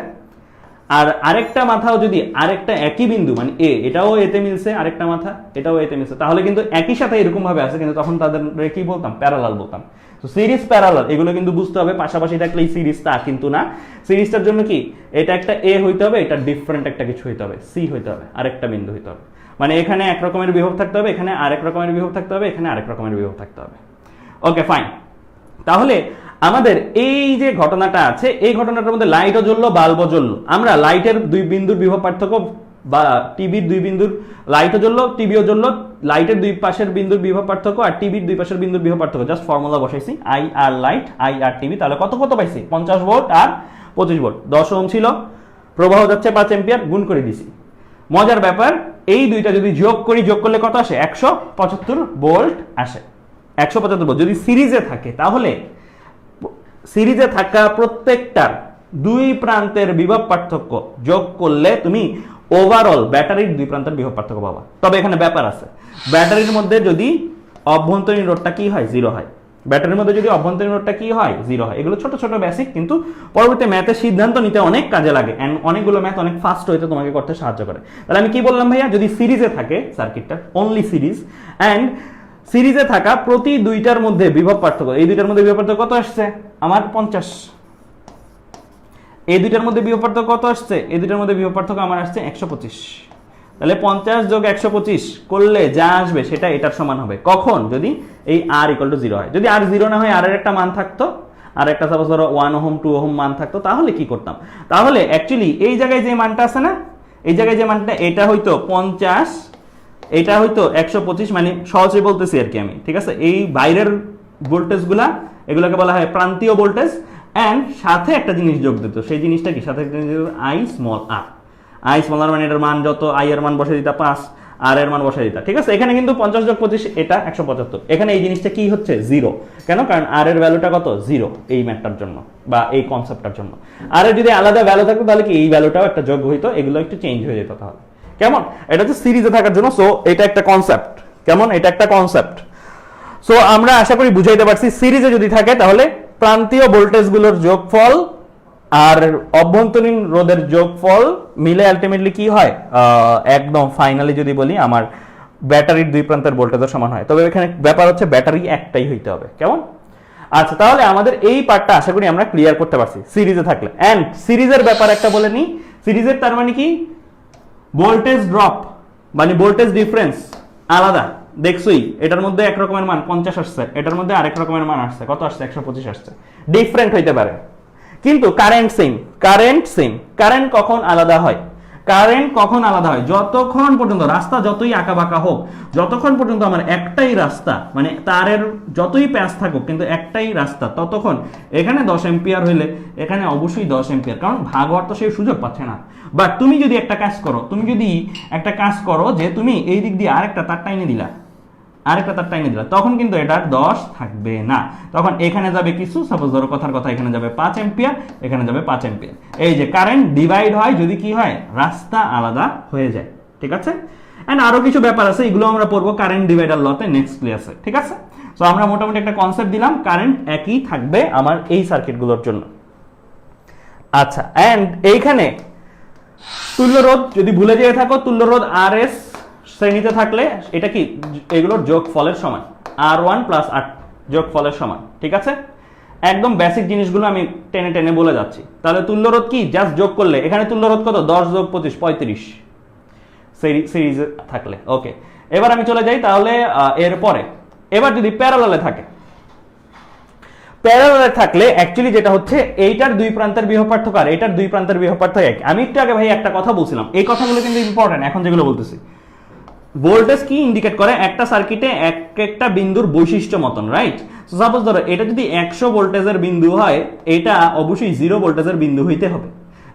S1: আর আরেকটা মাথাও যদি আরেকটা একই বিন্দু, মানে এ, এটাও এতে মিলছে, আরেকটা মাথা এটাও এতে মিলছে, তাহলে কিন্তু একই সাথে এরকম ভাবে আছে, কিন্তু তখন তাদের কি বলতাম? প্যারালাল বলতাম। তো সিরিজ প্যারালাল এগুলো কিন্তু বুঝতে হবে, পাশাপাশি থাকলে এই সিরিজ, তা কিন্তু না। সিরিজটার জন্য কি, এটা একটা এ হইতে হবে, এটা ডিফারেন্ট একটা কিছু হইতে হবে, সি হইতে হবে, আরেকটা বিন্দু হইতে হবে। মানে এখানে এক রকমের বিভব থাকতে হবে, এখানে আরেক রকমের বিভব থাকতে হবে, এখানে আরেক রকমের বিভব থাকতে হবে। ওকে ফাইন, তাহলে আমাদের এই যে ঘটনাটা আছে, এই ঘটনাটার মধ্যে লাইটও জ্বললো, বাল্বও জ্বললো। আমরা লাইটের দুই বিন্দুর বিভব পার্থক্য বা টিভির দুই বিন্দুর, লাইটও জ্বললো টিভিও জ্বললো, লাইটের দুই পাশের বিন্দুর বিভব পার্থক্য আর টিভির দুই পাশের বিন্দুর বিভব পার্থক্য, জাস্ট ফর্মুলা বসাইছি, I R light, I R TV. তাহলে কত কত পাইছি? 50 ভোল্ট আর 25 ভোল্ট। 10 ওহম ছিল, প্রবাহ যাচ্ছে 5 অ্যাম্পিয়ার, গুণ করে দিছি। মজার ব্যাপার, এই দুইটা যদি যোগ করি, যোগ করলে কত আসে? 175 ভোল্ট আসে। 175 ভোল্ট যদি সিরিজে থাকে, তাহলে সিরিজে থাকা প্রত্যেকটার দুই প্রান্তের বিভব পার্থক্য যোগ করলে তুমি ওভারঅল ব্যাটারির দুই প্রান্তের বিভব পার্থক্য পাবা। তবে এখানে ব্যাপার আছে, ব্যাটারির মধ্যে যদি অভ্যন্তরীণ রোধটা কি হয়? 0 হয়। ব্যাটারির মধ্যে যদি অভ্যন্তরীণ রোধটা কি হয়? 0 হয়। এগুলো ছোট ছোট বেসিক, কিন্তু পরবর্তী ম্যাথের সিদ্ধান্ত নিতে অনেক কাজে লাগে এন্ড অনেকগুলো ম্যাথ অনেক ফাস্ট হইতে তোমাকে করতে সাহায্য করে। তাহলে আমি কি বললাম ভাইয়া? যদি সিরিজে থাকে সার্কিটটা, অনলি সিরিজ, এন্ড সিরিজে থাকা প্রতি দুইটার মধ্যে বিভব পার্থক্য, এই দুইটার মধ্যে বিভব পার্থক্য কত আসছে? আমার 50। এই দুইটার মধ্যে বিভব পার্থক্য কত আসছে? এই দুইটার মধ্যে বিভব পার্থক্য আমার আসছে 125। তাহলে 50 যোগ 125 করলে যা আসবে সেটা এটার সমান হবে। কখন? যদি এই r = 0 হয়। যদি r 0 না হয়, r এর একটা মান থাকতো, আর একটা সাপোজ ধরো 1 ওহম 2 ওহম মান থাকতো, তাহলে কি করতাম? তাহলে অ্যাকচুয়ালি এই জায়গায় যে মানটা আছে না, এই জায়গায় যে মানটা, এটা হয়তো 50, এটা হয়তো 125, মানে সহজে বলতেছি আর কি আমি। ঠিক আছে, এই বাইরের ভোল্টেজগুলা এগুলোকে বলা হয় প্রান্তীয় ভোল্টেজ। অ্যান্ড সাথে একটা জিনিস যোগ দিত, সেই জিনিসটা কি, সাথে একটা জিনিস I small R. I small R মানে এটার মান যত, আই এর মান বসে দিতা 5, আর এর মান বসে দিতা, ঠিক আছে। এখানে কিন্তু 50 যোগ 25 এটা 175। এখানে এই জিনিসটা কি হচ্ছে, 0। কেন, কারণ আর এর ভ্যালুটা কত, 0 এই ম্যাথটার জন্য বা এই কনসেপ্টটার জন্য। আর এর যদি আলাদা ভ্যালু থাকতো তাহলে কি এই ভ্যালুটাও একটা যোগ হইতো, এগুলো একটু চেঞ্জ হয়ে যেত তাহলে। কেমন, এটা হচ্ছে সিরিজে থাকার জন্য। সো এটা একটা কনসেপ্ট, কেমন, এটা একটা কনসেপ্ট। সো আমরা আশা করি বুঝাইতে পারছি, সিরিজে যদি থাকে তাহলে প্রান্তীয় ভোল্টেজগুলোর যোগফল আর অভ্যন্তরীণ রোধের যোগফল মিলে আলটিমেটলি কি হয়, একদম ফাইনালি যদি বলি আমার ব্যাটারির দুই প্রান্তের ভোল্টেজের সমান হয়। তবে এখানে ব্যাপার হচ্ছে ব্যাটারি একটাই হইতে হবে, কেমন। আচ্ছা, তাহলে আমাদের এই পার্টটা আশা করি আমরা ক্লিয়ার করতে পারছি সিরিজে থাকলে। এন্ড সিরিজের ব্যাপার একটা বলে নি, সিরিজের তার মানে কি, ভোল্টেজ ড্রপ মানে ভোল্টেজ ডিফারেন্স আলাদা। দেখছই, এটার মধ্যে এক রকমের মান 50 আসছে, এটার মধ্যে আরেক রকমের মান আসছে, কত আসছে, 125 আসছে। ডিফারেন্ট হইতে পারে, কিন্তু কারেন্ট সেম। কারেন্ট কখন আলাদা হয়, কারেন্ট কখন আলাদা হয়, যতক্ষণ পর্যন্ত রাস্তা যতই আঁকা বাঁকা হোক, যতক্ষণ পর্যন্ত আমার একটাই রাস্তা, মানে তারের যতই প্যাচ থাকুক কিন্তু একটাই রাস্তা, ততক্ষণ এখানে 10 এম্পিয়ার হইলে এখানে অবশ্যই 10 এম্পিয়ার, কারণ ভাগ হওয়ার তো সেই সুযোগ পাচ্ছে না। বাট তুমি যদি একটা কাজ করো, যে তুমি এই দিক দিয়ে আরেকটা তার টাইনে দিলা, তখন কিন্তু এটার 10 থাকবে না, তখন এখানে যাবে কিছু, সাপোজ ধরো কথার কথা এখানে যাবে 5 এম্পিয়ার, এখানে যাবে 5 এম্পিয়ার। এই যে কারেন্ট ডিভাইড হয় যদি কি হয়, রাস্তা আলাদা হয়ে যায়, ঠিক আছে। এন্ড আরো কিছু ব্যাপার আছে, এগুলো আমরা পড়বো কারেন্ট ডিভাইডার লতে নেক্সট ক্লাসে, ঠিক আছে। সো আমরা মোটামুটি একটা কনসেপ্ট দিলাম, কারেন্ট একই থাকবে আমার এই সার্কিটগুলোর জন্য। আচ্ছা, এন্ড এইখানে তুল্যরোধ যদি ভুলে যেয়ে থাকো, তুল্যরোধ RS শ্রেণীতে থাকলে এটা কি, এগুলোর যোগফলের সমান, R1 প্লাস R যোগফলের সমান, ঠিক আছে। একদম বেসিক জিনিসগুলো আমি টেনে টেনে বলে যাচ্ছি। তাহলে তুল্যরোধ কি, জাস্ট যোগ করলে, এখানে তুল্যরোধ কত, 10 যোগ 25 35 সিরিজে থাকলে। ওকে, এবার আমি চলে যাই তাহলে এরপরে। এবার যদি প্যারালালে থাকে, প্যারালালে থাকলে অ্যাকচুয়ালি যেটা হচ্ছে, এইটার দুই প্রান্তের বিভব পার্থক্য আর এইটার দুই প্রান্তের বিভব পার্থক্য এক। আমি একটু আগে ভাই একটা কথা বলছিলাম, এই কথাগুলো কিন্তু ইম্পর্টেন্ট এখন যেগুলো বলতেছি। ভোল্টেজ কি ইন্ডিকেট করে, একটা সার্কিটে একটা বিন্দুর বৈশিষ্ট্য মতন, রাইট। সো সাপোজ ধরো এটা যদি 100 ভোল্টেজের বিন্দু হয়, এটা অবশ্যই 0 ভোল্টেজের বিন্দু হইতে হবে।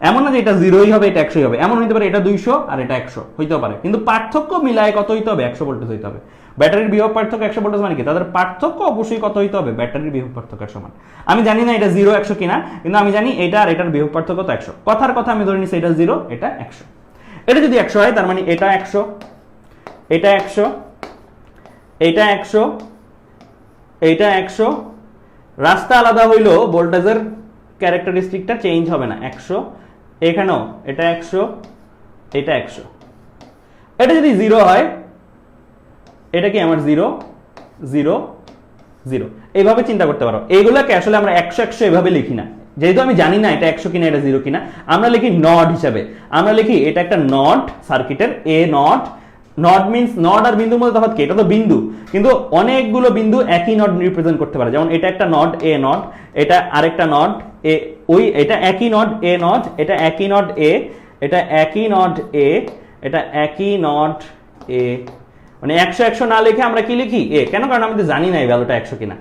S1: এমন না যে এটা 0ই হবে এটা 100ই হবে, এমন হইতে পারে এটা 200 আর এটা 100 হইতে পারে, কিন্তু পার্থক্য মিলায় কত হইতে হবে, 100 ভোল্টেজ হইতে হবে। ব্যাটারির বিভব পার্থক্য 100 ভোল্টেজ মানে কি, তাদের পার্থক্য অবশ্যই কত হইতে হবে, ব্যাটারির বিভব পার্থক্যের সমান। আমি জানি না এটা 0 100 কিনা, কিন্তু আমি জানি এটা আর এটার বিভব পার্থক্য তো 100। কথার কথা আমি ধরে নিছি এটা 0 এটা 100। এটা যদি 100 হয় তার মানে এটা 100, এটা 100, এটা 100, এটা 100। রাস্তা আলাদা হইলেও ভোল্টেজের ক্যারেক্টারিস্টিকটা চেঞ্জ হবে না, 100। এখানেও এটা 100, এটা 100। এটা যদি 0 হয়, এটা কি আমার 0 0 0, এইভাবে চিন্তা করতে পারো। এইগুলোকে আসলে আমরা 100 100 এভাবে লিখি না, যেহেতু আমি জানি না এটা 100 কিনা এটা 0 কিনা, আমরা লিখি নড হিসাবে। আমরা লিখি এটা একটা নড সার্কিটের, এ নড। নড মিন্স, নড আর বিন্দুর মধ্যে তফাৎ কি, এটা তো বিন্দু, কিন্তু অনেকগুলো বিন্দু একই নড রিপ্রেজেন্ট করতে পারে। যেমন এটা একটা নড, এ নড, এটা আরেকটা নড, এ, ওই এটা একই নড, এ নড, এটা একই নড, এ, এটা একই নড, এ, এটা একই নড, এ। মানে 100 100 না লিখে আমরা কি লিখি, এ। কেন, কারণ আমি তো জানি না এই ভ্যালুটা 100 কিনা,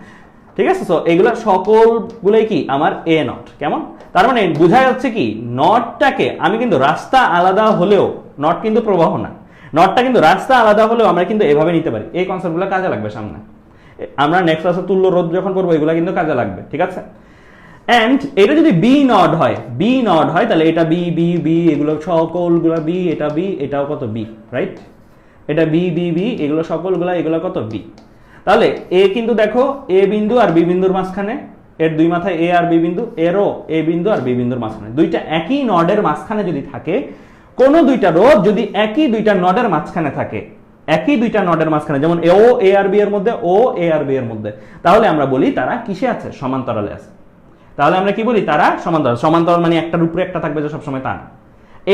S1: ঠিক আছে। সো এগুলো সকলগুলোই কি আমার এ নট, কেমন। তার মানে বোঝা যাচ্ছে কি, নটটাকে আমি কিন্তু রাস্তা আলাদা হলেও, নট কিন্তু প্রবাহ না, নটটা কিন্তু রাস্তা আলাদা হলেও আমরা কিন্তু এভাবে নিতে পারি। এই কনসেপ্টগুলো কাজে লাগবে সামনে, আমরা নেক্সট ক্লাসে তুল্য রোধ যখন পড়বো এগুলো কিন্তু কাজে লাগবে, ঠিক আছে। এন্ড এটা যদি বি নড হয়, বি নড হয়, তাহলে এটা বি বি বি, এগুলো সকলগুলো বি, এটা বি, এটাও কত বি, রাইট। এটা বি বি বি, এগুলো সকলগুলো, এগুলো কত বি। তাহলে এ কিন্তু দেখো, এ বিন্দু আর বি বিন্দুর মাঝখানে, এর দুই মাথায় এ আর বি বিন্দু, এরও এ বিন্দু আর বি বিন্দুর মাঝখানে, দুইটা একই নডের মাঝখানে যদি থাকে, কোন দুইটা রোধ যদি একই দুইটা নডের মাঝখানে থাকে, একই দুইটা নডের মাঝখানে, যেমন ও এ আর বি এর মধ্যে, ও এ আর বি এর মধ্যে, তাহলে আমরা বলি তারা কিসে আছে, সমান্তরালে আছে। তাহলে আমরা কি বলি, তারা সমান্তরাল। সমান্তরাল মানে একটার উপরে একটা থাকবে যে সবসময়, তা না।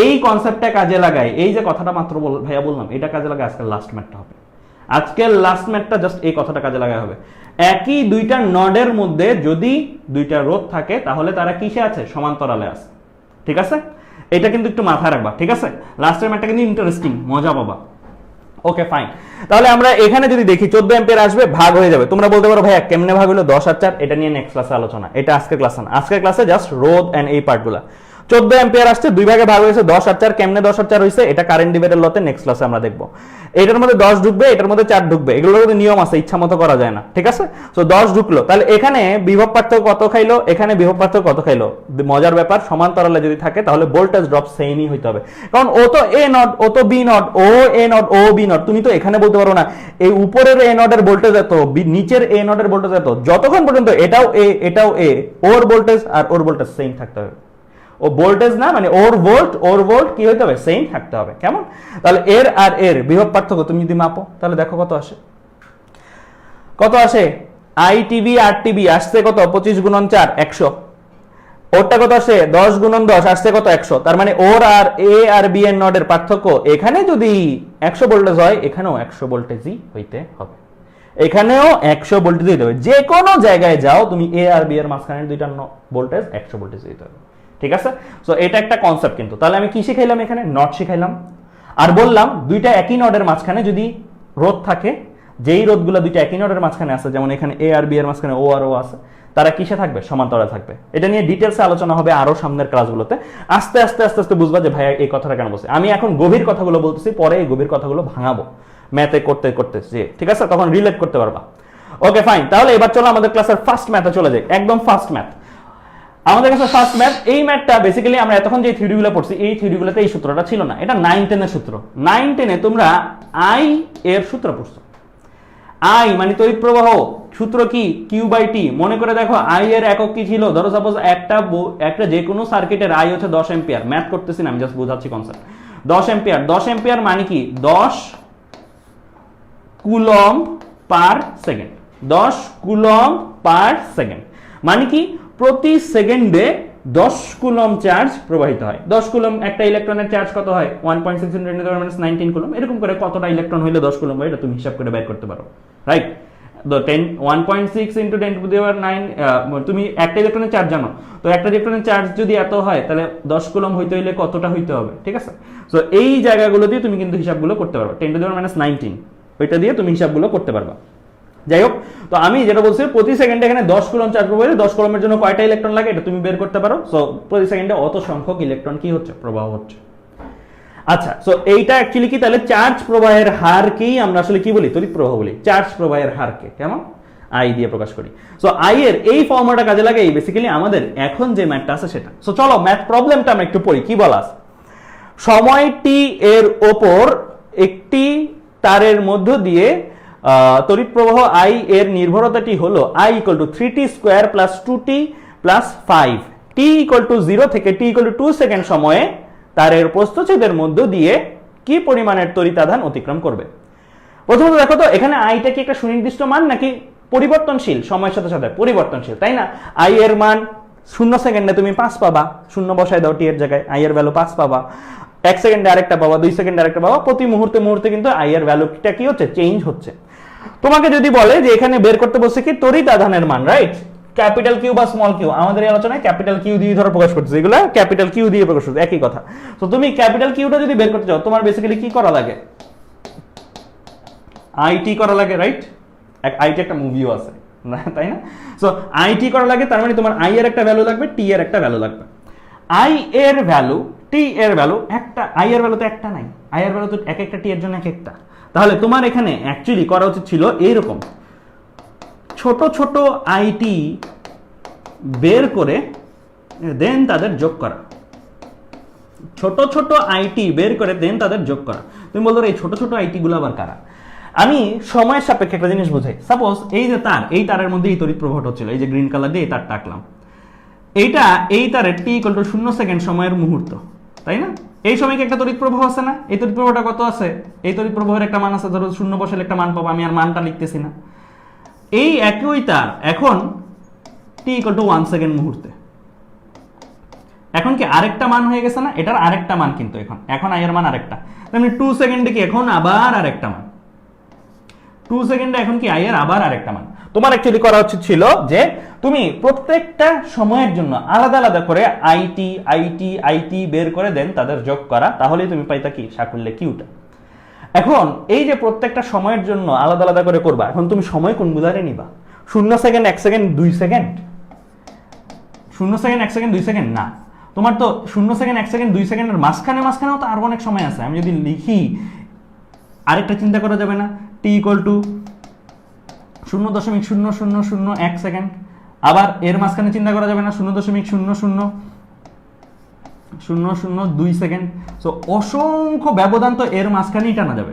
S1: এই কনসেপ্টটা কাজে লাগাই, এই যে কথাটা মাত্র ভাইয়া বললাম, এটা কাজে লাগাই আজকের লাস্ট ম্যাথটা হবে। আজকের লাস্ট ম্যাথটা জাস্ট এই কথাটা কাজে লাগাই হবে। একই দুইটা নডের মধ্যে যদি দুইটা রোধ থাকে, তাহলে তারা কিসে আছে, সমান্তরালে আছে, ঠিক আছে। এটা কিন্তু একটু মাথায় রাখবা, ঠিক আছে। লাস্টের ম্যাথটা কিন্তু ইন্টারেস্টিং, মজা পাবা। ওকে ফাইন, তাহলে আমরা এখানে যদি দেখি 14 অ্যাম্পিয়ার আসবে, ভাগ হয়ে যাবে। তোমরা বলতে পারো ভাইয়া কেমনে ভাগ হলো 10 আর 4, এটা নিয়ে নেক্সট ক্লাসে আলোচনা, এটা আজকের ক্লাসে না। আজকের ক্লাসে জাস্ট রোধ এন্ড এই পার্টগুলো। 14 অ্যাম্পিয়ার আসছে, দুই ভাগে ভাগ হয়েছে 10 আর 4, কেমনে 10 আর 4 হইছে এটা কারেন্ট ডিভাইডার লতে নেক্সট ক্লাসে আমরা দেখব। এটার মধ্যে 10 ঢুকবে, এটার মধ্যে 4 ঢুকবে, এগুলোর মধ্যে নিয়ম আছে, ইচ্ছা মতো করা যায় না, ঠিক আছে? সো 10 ঢুকলো, তাহলে এখানে বিভব পার্থক্য কত খাইলো, এখানে বিভব পার্থক্য কত খাইলো। মজার ব্যাপার, সমান্তরালে যদি থাকে তাহলে ভোল্টেজ ড্রপ সেমই হইতে হবে, কারণ ও তো এ নট, ও তো বি নট, ও এ নট, ও বি নট। তুমি তো এখানে বলতে পারো না এই উপরের এ নটের ভোল্টেজ এত, নিচের এ নটের ভোল্টেজ এত, যতক্ষণ পর্যন্ত এটাও এ এটাও এ, ওর ভোল্টেজ আর ওর ভোল্টেজ সেম থাকতে হবে। ও ভোল্টেজ না, মানে ওর ভোল্ট কি হইতে হবে, সেম থাকতে হবে। কেমন? তাহলে এর আর এর বিভব পার্থক্য তুমি যদি মাপো তাহলে দেখো কত আসে, কত আসে। আই টিভি আর টিভি আসছে কত, 25 গুণন 4 100। ওরটা কত আসে, 10 গুণন 10 আসছে কত, 100। তার মানে ওর আর এ আর বি এর নডের পার্থক্য এখানে যদি 100 ভোল্টেজ হয়, এখানেও 100 ভোল্টেজই হইতে হবে, এখানেও 100 ভোল্টেজ হইতে হবে। যে কোনো জায়গায় যাও তুমি এ আর বি এর মাঝখানে দুইটা ভোল্টেজ 100 ভোল্টেজ হইতে হবে, ঠিক আছে? সো এটা একটা কনসেপ্ট কিন্তু। তাহলে আমি কি শিখাইলাম এখানে, নট শিখাইলাম, আর বললাম দুইটা একই নডের মাঝখানে যদি রোধ থাকে, যেই রোধগুলো দুইটা একই নডের মাঝখানে আছে, যেমন এখানে এ আর বি এর মাঝখানে ও আর ও আছে, তারা কিসে থাকবে, সমান্তরালে থাকবে। এটা নিয়ে ডিটেলসে আলোচনা হবে আরো সামনের ক্লাসগুলোতে। আস্তে আস্তে আস্তে আস্তে বুঝবা যে ভাইয়া এই কথাটা কেন বলছে। আমি এখন গভীর কথাগুলো বলতেছি, পরে এই গভীর কথাগুলো ভাঙাবো ম্যাথে করতে করতে, যে ঠিক আছে, তখন রিলেট করতে পারবা। ওকে ফাইন, তাহলে এবার চলো আমাদের ক্লাসের ফার্স্ট ম্যাথে চলে যাই, একদম ফার্স্ট ম্যাথ। আমাদের কাছে ফার্স্ট ম্যাথ, এই ম্যাথটা বেসিক্যালি আমরা এতক্ষণ যে থিওরিগুলো পড়ছি, এই থিওরিগুলোতে এই সূত্রটা ছিল না, এটা 9-10 এর সূত্র। 9-10 এ তোমরা আই এর সূত্র পড়ছো। আই মানে তড়িৎ প্রবাহ, সূত্র কি, কিউ বাই টি। মনে করে দেখো আই এর একক কি ছিল, ধরো সাপোজ একটা যে কোনো সার্কিটের আই হচ্ছে 10 অ্যাম্পিয়ার। ম্যাথ করতেছি না, আমি জাস্ট বোঝাচ্ছি কনসেপ্ট। 10 অ্যাম্পিয়ার, 10 অ্যাম্পিয়ার মানে কি 10 coulomb per second. 10 coulomb per second মানে কি প্রতি সেকেন্ডে 10 কুলম্ব চার্জ প্রবাহিত হয়। 10 কুলম্ব একটা ইলেকট্রনের চার্জ কত হয়, 1.6 × 10⁻⁹ কুলম্ব। এরকম করে কতটা ইলেকট্রন হইলে 10 কুলম্ব হয়, এটা তুমি হিসাব করে বের করতে পারো, রাইট? 1.6 × 10⁹ তুমি একটা ইলেকট্রনের চার্জ জানো, তো একটা ইলেকট্রনের চার্জ যদি এত হয়, তাহলে 10 কুলম্ব হইতে হইলে কতটা হইতে হবে, ঠিক আছে? সো এই জায়গাগুলো দিয়ে তুমি কিন্তু হিসাবগুলো করতে পারো, 10⁻⁹ ওইটা দিয়ে তুমি হিসাবগুলো করতে পারবা। যাই হোক, তো আমি যেটা বলছি, প্রতি সেকেন্ডে এখানে 10 কুলম্ব চার্জ প্রবাহ হলে 10 কুলম্বের জন্য কয়টা ইলেকট্রন লাগে এটা তুমি বের করতে পারো। সো প্রতি সেকেন্ডে অত সংখ্যক ইলেকট্রন কি হচ্ছে, প্রবাহ হচ্ছে। আচ্ছা, সো এইটা অ্যাকচুয়ালি কি, তাহলে চার্জ প্রবাহের হারকেই আমরা আসলে কি বলি, তড়িৎ প্রবাহ বলি। চার্জ প্রবাহের হারকে কেমন, আই দিয়ে প্রকাশ করি। সো আই এর এই ফর্মুলাটা কাজে লাগাই বেসিক্যালি আমাদের এখন যে ম্যাথটা আছে সেটা। সো চলো ম্যাথ প্রবলেমটা আমরা একটু পড়ি, কি বলা আছে। সময় টি এর ওপর একটি তারের মধ্য দিয়ে তড়িৎ প্রবাহ আই এর নির্ভরতাটি হলো I = 3t² + 2t + 5। t = 0 থেকে t = 2 সেকেন্ড সময়ে তারের প্রস্থচ্ছেদের মধ্য দিয়ে কি পরিমাণের তড়িতাধান অতিক্রম করবে। প্রথমত দেখো তো এখানে আইটা কি একটা সুনির্দিষ্ট মান নাকি পরিবর্তনশীল, সময়ের সাথে সাথে পরিবর্তনশীল, তাই না? আই এর মান 0 সেকেন্ডে তুমি 5 পাবা, 0 বসায় দাও টি এর জায়গায়, আই এর ভ্যালু 5 পাবা। 1 সেকেন্ডে আরেকটা পাবা, 2 সেকেন্ডে আরেকটা পাবা, প্রতি মুহূর্তে মুহূর্তে কিন্তু আই এর ভ্যালুটা কি হচ্ছে, চেঞ্জ হচ্ছে। তোমাকে যদি বলে যে এখানে বের করতে বলছে কি তড়িৎ আধানের মান, রাইট? ক্যাপিটাল কিউ বা স্মল কিউ, আমাদের এই আলোচনায় ক্যাপিটাল কিউ দিয়ে ধরো প্রকাশ করতেছে, এগুলা ক্যাপিটাল কিউ দিয়ে প্রকাশ করতেছে, একই কথা। তো তুমি ক্যাপিটাল কিউটা যদি বের করতে চাও, তোমার বেসিক্যালি কি করা লাগে, আইটি করা লাগে, রাইট? আইটি একটা মুভিও আছে না, তাই না? সো আইটি করা লাগে, তার মানে তোমার আই এর একটা ভ্যালু লাগবে, টি এর একটা ভ্যালু লাগবে। আই এর ভ্যালু, টি এর ভ্যালু একটা, আই এর ভ্যালু তো একটা নাই, আই এর ভ্যালু তো এক একটা, টি এর জন্য এক একটা। তাহলে তোমার এখানে অ্যাকচুয়ালি করা উচিত ছিল এইরকম, ছোট ছোট আইটি বের করে দেন তাদের যোগ করা, ছোট ছোট আইটি বের করে দেন তাদের যোগ করা। তুমি বলতো এই ছোট ছোট আইটি গুলো আবার কারা? আমি সময়ের সাপেক্ষে একটা জিনিস বোঝাই। সাপোজ এই যে তার, এই তারের মধ্যে এই তড়িৎ প্রবাহটা হচ্ছিল, এই যে গ্রিন কালার দিয়ে এই তারটা আঁকলাম, এইটা এই তারের t = 0 সেকেন্ড সময়ের মুহূর্ত, তাই না? এই সময়কে একটা তড়িৎ প্রবাহ আছে না, এই তড়িৎ প্রবাহটা কত আছে, এই তড়িৎ প্রবাহের একটা মান আছে, ধরো 0 বসালে একটা মান পাবো, আমি আর মানটা লিখতেছি না। এই একই তার এখন t = 1 সেকেন্ড মুহূর্তে, এখন কি আরেকটা মান হয়ে গেছে না, এটার আরেকটা মান কিন্তু এখন আই এর মান আরেকটা, মানে 2 সেকেন্ডে কি এখন আবার আরেকটা মান, 2 সেকেন্ডে এখন কি আই এর আবার আরেকটা মান। তোমার অ্যাকচুয়ালি করা উচিত ছিল যে তুমি প্রত্যেকটা সময়ের জন্য আলাদা আলাদা করে আইটি বের করে দেন তাদের যোগ করা, তাহলেই তুমি পাইতা কি সাকুল্যে কিউটা। এখন এই যে প্রত্যেকটা সময়ের জন্য আলাদা আলাদা করে করবা, এখন তুমি সময় কোনগুলারে নিবা? 0 second, 1 second, 2 second? 0 second, 1 second, 2 second না, তোমার তো 0 সেকেন্ড, 1 সেকেন্ড, 2 সেকেন্ডের মাঝখানেও তো আরো অনেক সময় আছে। আমি যদি লিখি, আরেকটা চিন্তা করা যাবে না, টি ইকুয়াল টু 0.0001 সেকেন্ড, আবার এর মাঝখানে চিন্তা করা যাবে না 0.000002 সেকেন্ড। সো অসংখ্য ব্যবধান তো এর মাঝখানেই টানা যাবে,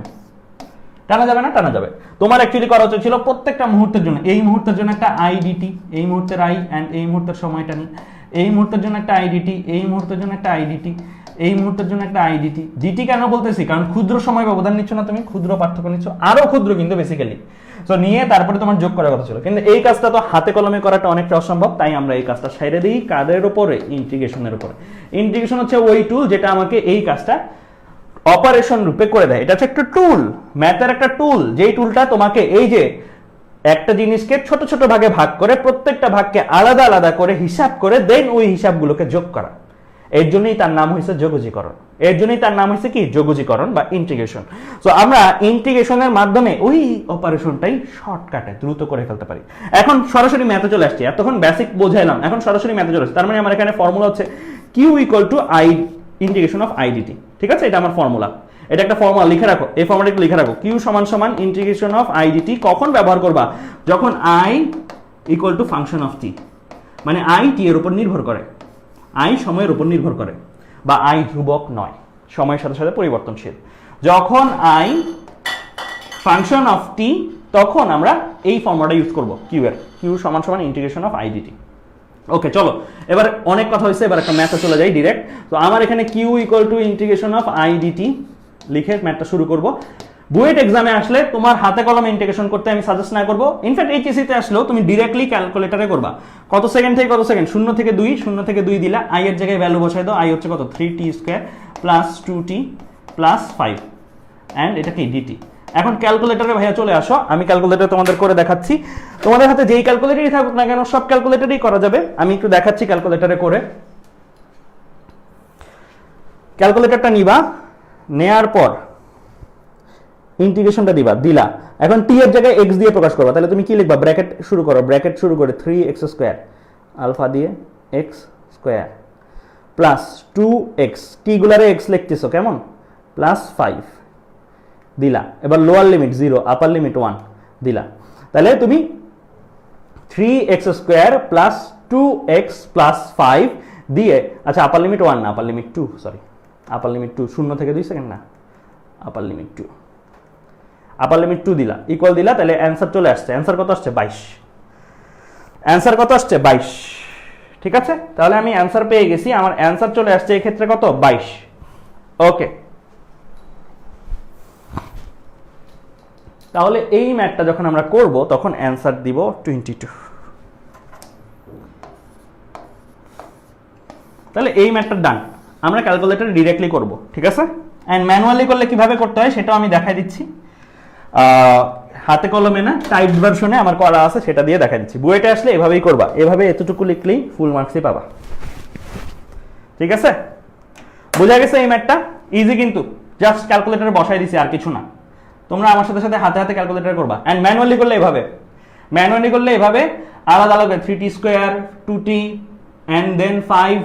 S1: টানা যাবে না? টানা যাবে। তোমার অ্যাকচুয়ালি করা উচিত ছিল প্রত্যেকটা মুহূর্তের জন্য, এই মুহূর্তের জন্য একটা আইডিটি, এই মুহূর্তের আই অ্যান্ড এই মুহূর্তের সময়টা নিই, এই মুহূর্তের জন্য একটা আইডিটি, এই মুহূর্তের জন্য একটা আইডিটি, এই মুহূর্তের জন্য একটা আইডিটি। জিটি কেন বলতেছি? কারণ ক্ষুদ্র সময় ব্যবধান নিচ্ছ না তুমি, ক্ষুদ্র পার্থক্য নিচ্ছ, আরো ক্ষুদ্র কিন্তু বেসিক্যালি। সো নিয়ে তারপরে তোমার যোগ করার কথা ছিল, কিন্তু এই কাজটা তো হাতে কলমে করাটা অনেকটা অসম্ভব, তাই আমরা এই কাজটা সাইডে দিই কাদের উপরে? ইন্টিগ্রেশনের উপরে। ইন্টিগ্রেশন হচ্ছে ওই টুল যেটা আমাকে এই কাজটা অপারেশন রূপে করে দেয়। এটা হচ্ছে একটা টুল, ম্যাথের একটা টুল, যেই টুলটা তোমাকে এই যে একটা জিনিসকে ছোট ছোট ভাগে ভাগ করে প্রত্যেকটা ভাগকে আলাদা আলাদা করে হিসাব করে দেন ওই হিসাবগুলোকে যোগ করা। এর জন্যই তার নাম হয়েছে যোগজীকরণ। এর জন্যই তার নাম হয়েছে কি? যোগজীকরণ বা ইন্টিগ্রেশন। সো আমরা ইন্টিগ্রেশনের মাধ্যমে ওই অপারেশনটাই শর্টকাটে দ্রুত করে ফেলতে পারি। এখন সরাসরি ম্যাথে চলে আসছি, এতক্ষণ বেসিক বোঝাইলাম, এখন সরাসরি ম্যাথে চলে আসছে। তার মানে আমার এখানে ফর্মুলা হচ্ছে Q equal to I integration of IDT. ঠিক আছে, এটা আমার ফর্মুলা, এটা একটা ফর্মুলা লিখে রাখো, এই ফর্মুলাটা একটু লিখে রাখো। কিউ সমান সমান ইন্টিগ্রেশন অফ আইডিটি কখন ব্যবহার করবা? যখন I equal to function of T, মানে আই টি এর উপর নির্ভর করে, আই সময়ের উপর নির্ভর করে, বা আই ধ্রুবক নয়, সময়ের সাথে সাথে পরিবর্তনশীল। যখন আই ফাংশন অফ টি, তখন আমরা এই ফর্মুলাটা ইউজ করব কিউ এর, কিউ সমান সমান ইন্টিগ্রেশন অফ আইডিটি। ওকে, চলো এবার অনেক কথা হয়েছে, এবার একটা ম্যাথে চলে যাই ডিরেক্ট। তো আমার এখানে Q equal to integration of IDT লিখে ম্যাথটা শুরু করব। বুয়েট এক্সামে আসলে তোমার হাতে কলমে ইন্টিগ্রেশন করতে আমি সাজেস্ট না করবো। ইনফ্যাক্ট এইচএসসি আসলেও তুমি ডিরেক্টলি ক্যালকুলেটরে করবা। কত সেকেন্ড থেকে কত সেকেন্ড? 0 থেকে 2, 0 থেকে 2 দিলা, আই এর জায়গায় ভ্যালু বসাই দাও। আই হচ্ছে কত? 3t² plus 2t plus 5 and এটা কি? ডিটি। এখন ক্যালকুলেটরে ভাইয়া চলে আসো, আমি ক্যালকুলেটর তোমাদের করে দেখাচ্ছি। তোমাদের হাতে যেই ক্যালকুলেটরই থাকুক না কেন, সব ক্যালকুলেটরই করা যাবে। আমি একটু দেখাচ্ছি ক্যালকুলেটরে করে। ক্যালকুলেটরটা নিবা, নেয়ার পর ইন্টিগ্রেশনটা দিলা। এখন টি এর জায়গায় এক্স দিয়ে প্রকাশ করবা, তাহলে তুমি কি লিখবা? ব্র্যাকেট শুরু করো, ব্র্যাকেট শুরু করে 3x² আলফা দিয়ে x² প্লাস 2x, টি গুলারে x লিখতেছো কেমন? প্লাস 5 দিলা। এবার লোয়ার লিমিট 0, আপার লিমিট 1 দিলা। তাহলে তুমি 3x² প্লাস 2x প্লাস 5 দিয়ে, আচ্ছা আপার লিমিট 1 না, আপার লিমিট 2, সরি আপার লিমিট 2, 0 থেকে 2 সেকেন্ড না, আপার লিমিট 2, আপার লিমিট 2 দিলা, ইকুয়াল দিলা। তাহলে অ্যান্সার চলে আসছে। অ্যান্সার কত আসছে? 22। অ্যান্সার কত আসছে? 22। ঠিক আছে, তাহলে আমি অ্যান্সার পেয়ে গেছি। আমার অ্যান্সার চলে আসছে এই ক্ষেত্রে কত? 22। ওকে, তাহলে এই ম্যাথটা যখন আমরা করব তখন অ্যান্সার দিব 22। তাহলে এই ম্যাথটা ডান, আমরা ক্যালকুলেটরে ডিরেক্টলি করব। ঠিক আছে, অ্যান্ড ম্যানুয়ালি করলে কিভাবে করতে হয় সেটাও আমি দেখাই দিচ্ছি। হাতে কলমে না, টাইপ ভার্সনে আমার করা আছে, সেটা দিয়ে দেখা দিচ্ছি। বুয়েটে আসলে এভাবেই করবা, এভাবে এতটুকু লিখলেই ফুল মার্কসই পাবা। ঠিক আছে, বোঝা গেছে? এই ম্যাথটা ইজি, কিন্তু জাস্ট ক্যালকুলেটরে বসাই দিছি, আর কিছু না। তোমরা আমার সাথে সাথে হাতে হাতে ক্যালকুলেটর করবা। অ্যান্ড ম্যানুয়ালি করলে এভাবে, ম্যানুয়ালি করলে এভাবে আলাদা আলাদা 3t², 2t অ্যান্ড দেন 5,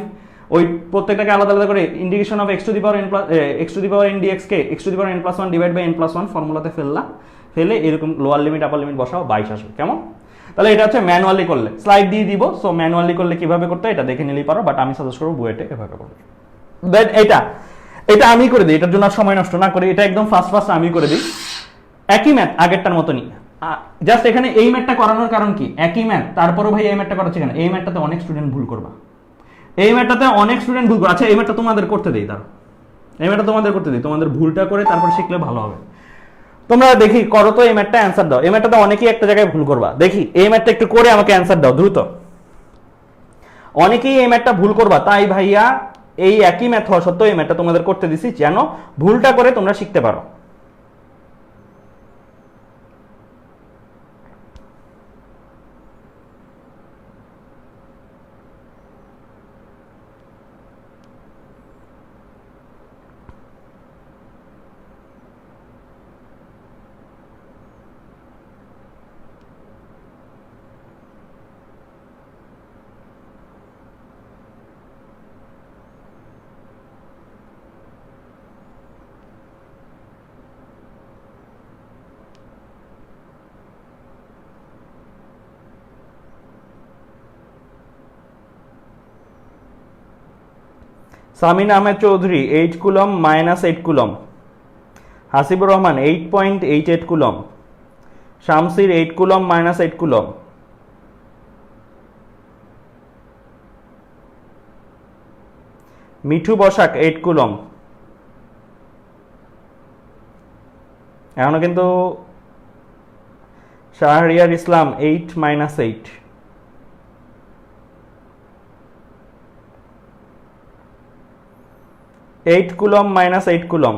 S1: ওই প্রত্যেকটাকে আলাদা আলাদা করে integration of x to the power n dx কে x to the power n+1 divide by n+1 ফর্মুলাতে ফেলে এরকম লোয়ার লিমিট আপার লিমিট বসাও, 22 আসবে। কেমন? তাহলে এটা হচ্ছে ম্যানুয়ালি করলে, স্লাইড দিয়ে দিব। সো ম্যানুয়ালি করলে কিভাবে করতে হয় এটা দেখে নিলেই পারো, বাট আমি সাজেস্ট করবো বুয়েটে এভাবে করবে। দেন এটা আমি করে দিই, এটার জন্য সময় নষ্ট না করি, এটা একদম ফার্স্ট আমি করে দিই। একই ম্যাথ আগেরটার মতনই, জাস্ট এখানে এই ম্যাথটা করানোর কারণ কি? একই ম্যাথ, তারপরও ভাই এই ম্যাথটা করাচ্ছি কেন? এই ম্যাথটাতে অনেক স্টুডেন্ট ভুল করবা, এই ম্যাথটাতে অনেক স্টুডেন্ট ভুল করবে। আচ্ছা, এই ম্যাথটা তোমাদের করতে দেই, তার এই ম্যাথটা তোমাদের করতে দিই, তোমাদের ভুলটা করে তারপর শিখলে ভালো হবে। তোমরা দেখি করো তো এই ম্যাথটা, অ্যান্সার দাও। এই ম্যাথটাতে অনেকেই একটা জায়গায় ভুল করবা, দেখি এই ম্যাথটা একটু করে আমাকে অ্যান্সার দাও দ্রুত। অনেকেই এই ম্যাথটা ভুল করবা, তাই ভাইয়া এই একই ম্যাথ হওয়া সত্ত্বেও এই ম্যাথটা তোমাদের করতে দিছি, যেন ভুলটা করে তোমরা শিখতে পারো। Samin Ahmed Chowdhury 8 coulomb minus 8 coulomb, Hasibur Rahman 8.88 coulomb, Shamsir 8 coulomb minus 8 coulomb, Mithu Basak 8 coulomb. এখনো কিন্তু Shahriar Islam 8 minus 8, eight coulomb minus 8 coulomb,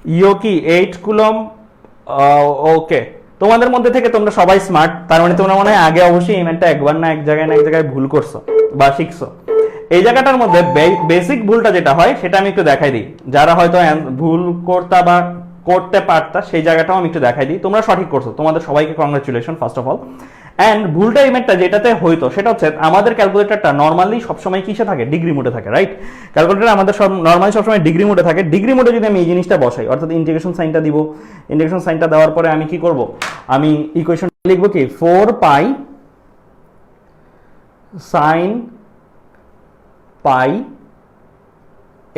S1: Yoki 8 coulomb. Okay, তোমাদের মধ্যে থেকে তোমরা সবাই স্মার্ট, তার মানে তোমরা মনে হয় আগে অবশ্যই এই ম্যাথটা একবার না এক জায়গায় ভুল করছো বা শিখছো। এই জায়গাটার মধ্যে বেসিক ভুলটা যেটা হয় সেটা আমি একটু দেখাই দিই, যারা হয়তো ভুল করতা বা করতে পারতা সেই জায়গাটাও আমি একটু দেখাই দিই। তোমরা সঠিক করছো, তোমাদের সবাইকে congratulation first of all. And ভুলটা এই ম্যাথটা যেটাতে হইতো সেটা হচ্ছে আমাদের ক্যালকুলেটরটা নর্মালি সবসময় কিসে থাকে, ডিগ্রি মোডে থাকে, রাইট? ক্যালকুলেটর আমাদের সব নর্মালি সবসময় ডিগ্রি মোডে থাকে। ডিগ্রি মোডে যদি আমি এই জিনিসটা বসাই, অর্থাৎ ইন্টিগ্রেশন সাইনটা দিব, ইন্টিগ্রেশন সাইনটা দেওয়ার পরে আমি কি করব, আমি ইকুয়েশন লিখবো কি 4 pi sine pi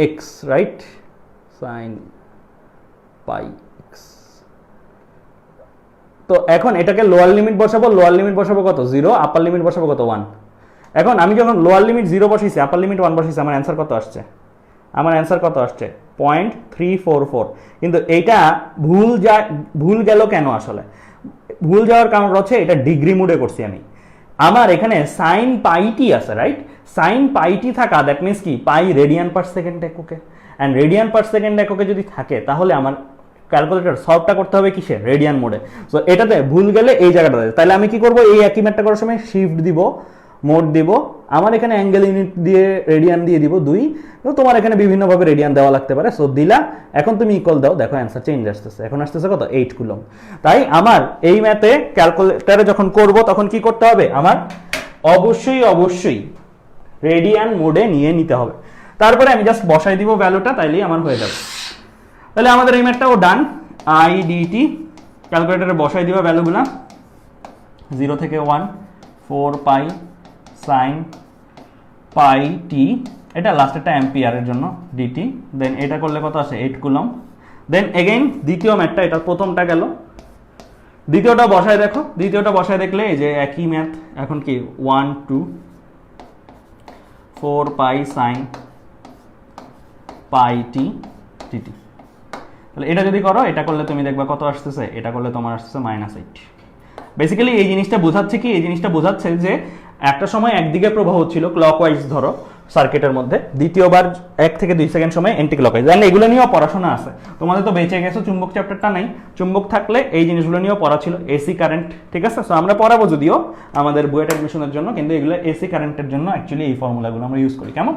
S1: X, right? Sine pi X. তো এখন এটাকে লোয়ার লিমিট বসাবো, লোয়ার লিমিট বসাবো কত 0, আপার লিমিট বসাবো কত 1। এখন আমি যখন লোয়ার লিমিট 0 বসাইছি, আপার লিমিট 1 বসাইছি, আমার অ্যান্সার কত আসছে? আমার অ্যান্সার কত আসছে? 0.344। কিন্তু এইটা ভুল গেল কেন? আসলে ভুল যাওয়ার কারণ হচ্ছে এটা ডিগ্রি মোডে করছি আমি। আমার এখানে সাইন পাইটি আছে, রাইট? সাইন পাইটি থাকা দ্যাট মিনস কি পাই রেডিয়ান পার সেকেন্ড এককে, অ্যান্ড রেডিয়ান পার সেকেন্ড এককে যদি থাকে তাহলে আমার ক্যালকুলেটর সলভটা করতে হবে কিসে? রেডিয়ান মোডে। সো এটাতে ভুল গেলে এই জায়গাটাতে, তাহলে আমি কি করব, এই একই ম্যাথটা করার সময় শিফট দিব, মোড দিব, আমার এখানে অ্যাঙ্গেল ইউনিট দিয়ে রেডিয়ান দিয়ে দিব 2, তো তোমার এখানে বিভিন্নভাবে রেডিয়ান দেওয়া লাগতে পারে। সো দিলা, এখন তুমি ইকুয়াল দাও, দেখো অ্যান্সার চেঞ্জ আসতেছে, এখন আসতেছে কত 8 কুলম। তাই আমার এই ম্যাথে ক্যালকুলেটরে যখন করব তখন কি করতে হবে, আমার অবশ্যই রেডিয়ান মোডে নিয়ে নিতে হবে। তারপরে আমি জাস্ট বসাই দিব ভ্যালুটা, তাইলেই আমার হয়ে যাবে। তাহলে আমাদের এই ম্যাথটাও ডান। আইডিটি ক্যালকুলেটরে বসাই দিবা ভ্যালুগুলা, 0 থেকে 1, 4 পাই সাইন পাই টি, এটা লাস্টেরটা অ্যাম্পিয়ারের জন্য ডিটি, দেন এটা করলে কত আসে 8 কুলম। দেন এগেইন দ্বিতীয় ম্যাথটা, এটা প্রথমটা গেল, দ্বিতীয়টা বসায় দেখো, দ্বিতীয়টা বসায় দেখলে এই যে একই ম্যাথ। এখন কি 1 2 4 পাই সাইন পাই টি টিটি। তাহলে এটা যদি করো, এটা করলে তুমি দেখবা কত আসতেছে, এটা করলে তোমার আসতেছে -8। বেসিক্যালি এই জিনিসটা বোঝাচ্ছে কি, এই জিনিসটা বোঝাচ্ছে যে একটা সময় একদিকে প্রবাহ ছিল ক্লকওয়াইজ ধরো সার্কিটের মধ্যে, দ্বিতীয়বার 1 থেকে 2 সেকেন্ড সময় এন্টি ক্লকওয়াইজ। জানেন এগুলো নিয়েও পড়াশোনা আছে, তোমাদের তো বেঁচে গেছো, চুম্বক চ্যাপ্টারটা নাই, চুম্বক থাকলে এই জিনিসগুলো নিয়েও পড়া ছিল, এসি কারেন্ট, ঠিক আছে? সো আমরা পড়াবো যদিও আমাদের বুয়েট অ্যাডমিশনের জন্য, কিন্তু এগুলো এসি কারেন্টের জন্য অ্যাকচুয়ালি এই ফর্মুলাগুলো আমরা ইউজ করি, কেমন?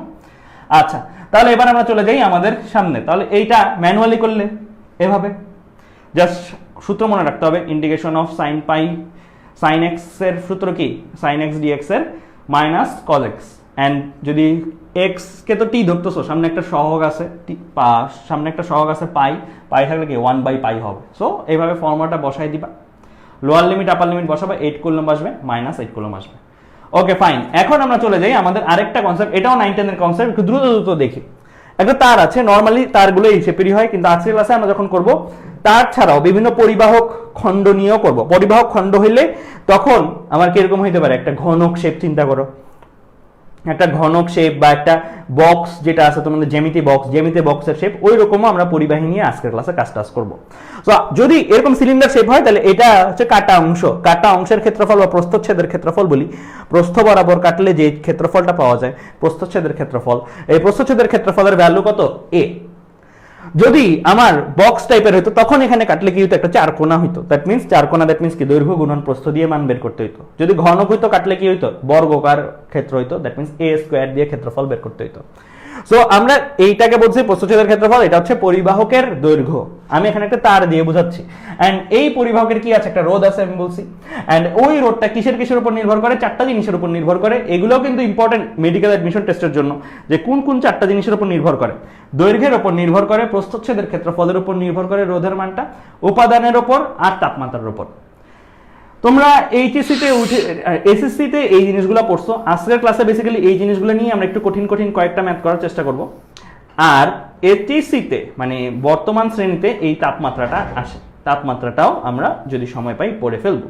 S1: আচ্ছা, তাহলে এবার আমরা চলে যাই আমাদের সামনে। তাহলে এইটা ম্যানুয়ালি করলে এভাবে জাস্ট সূত্র মনে রাখতে হবে, integration of sine pi sine X এর সূত্র কি, সাইন এক্স ডিএক্স এর মাইনাস কজ এক্স, অ্যান্ড যদি এক্স কে তো টি ধরতেছো, সামনে একটা সহগ আছে সামনে একটা সহগ আছে পাই থাকলে কি 1/পাই হবে। সো এইভাবে ফর্মুলাটা বসাই দিবা, লোয়ার লিমিট আপার লিমিট বসাবে, 8 কুলম আসবে, -8 কুলম আসবে। ওকে ফাইন, এখন আমরা চলে যাই আমাদের আরেকটা কনসেপ্ট, এটাও 9-10 এর কনসেপ্ট, একটু দ্রুত দেখি। একটা তার আছে, নর্মালি তারগুলো এই শেপেরই হয়, কিন্তু আজকের ক্লাসে আমরা যখন করব তার ছাড়াও বিভিন্ন পরিবাহক খণ্ড নিয়েও করব। পরিবাহক খণ্ড হইলে তখন আমার কিরকম হইতে পারে, একটা ঘনক শেপ চিন্তা করো, একটা ঘনক শেপ বা একটা বক্স যেটা আছে তোমাদের জ্যামিতি বক্সের শেপ, ওই রকমও আমরা পরিবাহী নিয়ে আজকের ক্লাসে কাজ করব। তো যদি এরকম সিলিন্ডার শেপ হয় তাহলে এটা হচ্ছে কাটা অংশের ক্ষেত্রফল বা প্রস্থচ্ছেদের ক্ষেত্রফল বলি। প্রস্থ বরাবর কাটলে যে ক্ষেত্রফলটা পাওয়া যায় প্রস্থচ্ছেদের ক্ষেত্রফল, এই প্রস্থচ্ছেদের ক্ষেত্রফলের ভ্যালু কত? a। যদি আমার বক্স টাইপের হইতো তখন এখানে কাটলে কি হইতো, একটা চারকোনা হইতো, দ্যাট মিন্স কি দৈর্ঘ্য গুণন প্রস্থ দিয়ে মান বের করতে হইতো। যদি ঘনক হইতো কাটলে কি হইতো, বর্গকার ক্ষেত্র হইতো, দ্যাট মিন্স a স্কয়ার দিয়ে ক্ষেত্রফল বের করতে হইতো। সো আমরা এইটাকে বলছি প্রস্থচ্ছেদের ক্ষেত্রফল, এটা হচ্ছে পরিবাহকের দৈর্ঘ্য। আমি এখানে একটা তার দিয়ে বোঝাচ্ছি, এন্ড এই পরিবাহকের কি আছে, একটা রোধ আছে আমি বলছি, এন্ড ওই রোধটা কিসের কিসের উপর নির্ভর করে, চারটা জিনিসের উপর নির্ভর করে। এগুলোও কিন্তু ইম্পর্টেন্ট মেডিকেল অ্যাডমিশন টেস্টের জন্য, যে কোন কোন চারটা জিনিসের উপর নির্ভর করে। দৈর্ঘ্যের উপর নির্ভর করে, প্রস্থচ্ছেদের ক্ষেত্রফলের উপর নির্ভর করে রোধের মানটা, উপাদানের উপর, আর তাপমাত্রার উপর। তোমরা এইচএসসিতে উঠে এসএসসিতে এই জিনিসগুলো পড়ছো। আজকের ক্লাসে বেসিক্যালি এই জিনিসগুলো নিয়ে আমরা একটু কঠিন কঠিন কয়েকটা ম্যাথ করার চেষ্টা করব। আর এইচএসসিতে মানে বর্তমান শ্রেণীতে এই তাপমাত্রাটা আসে, তাপমাত্রাটাও আমরা যদি সময় পাই পড়ে ফেলবো।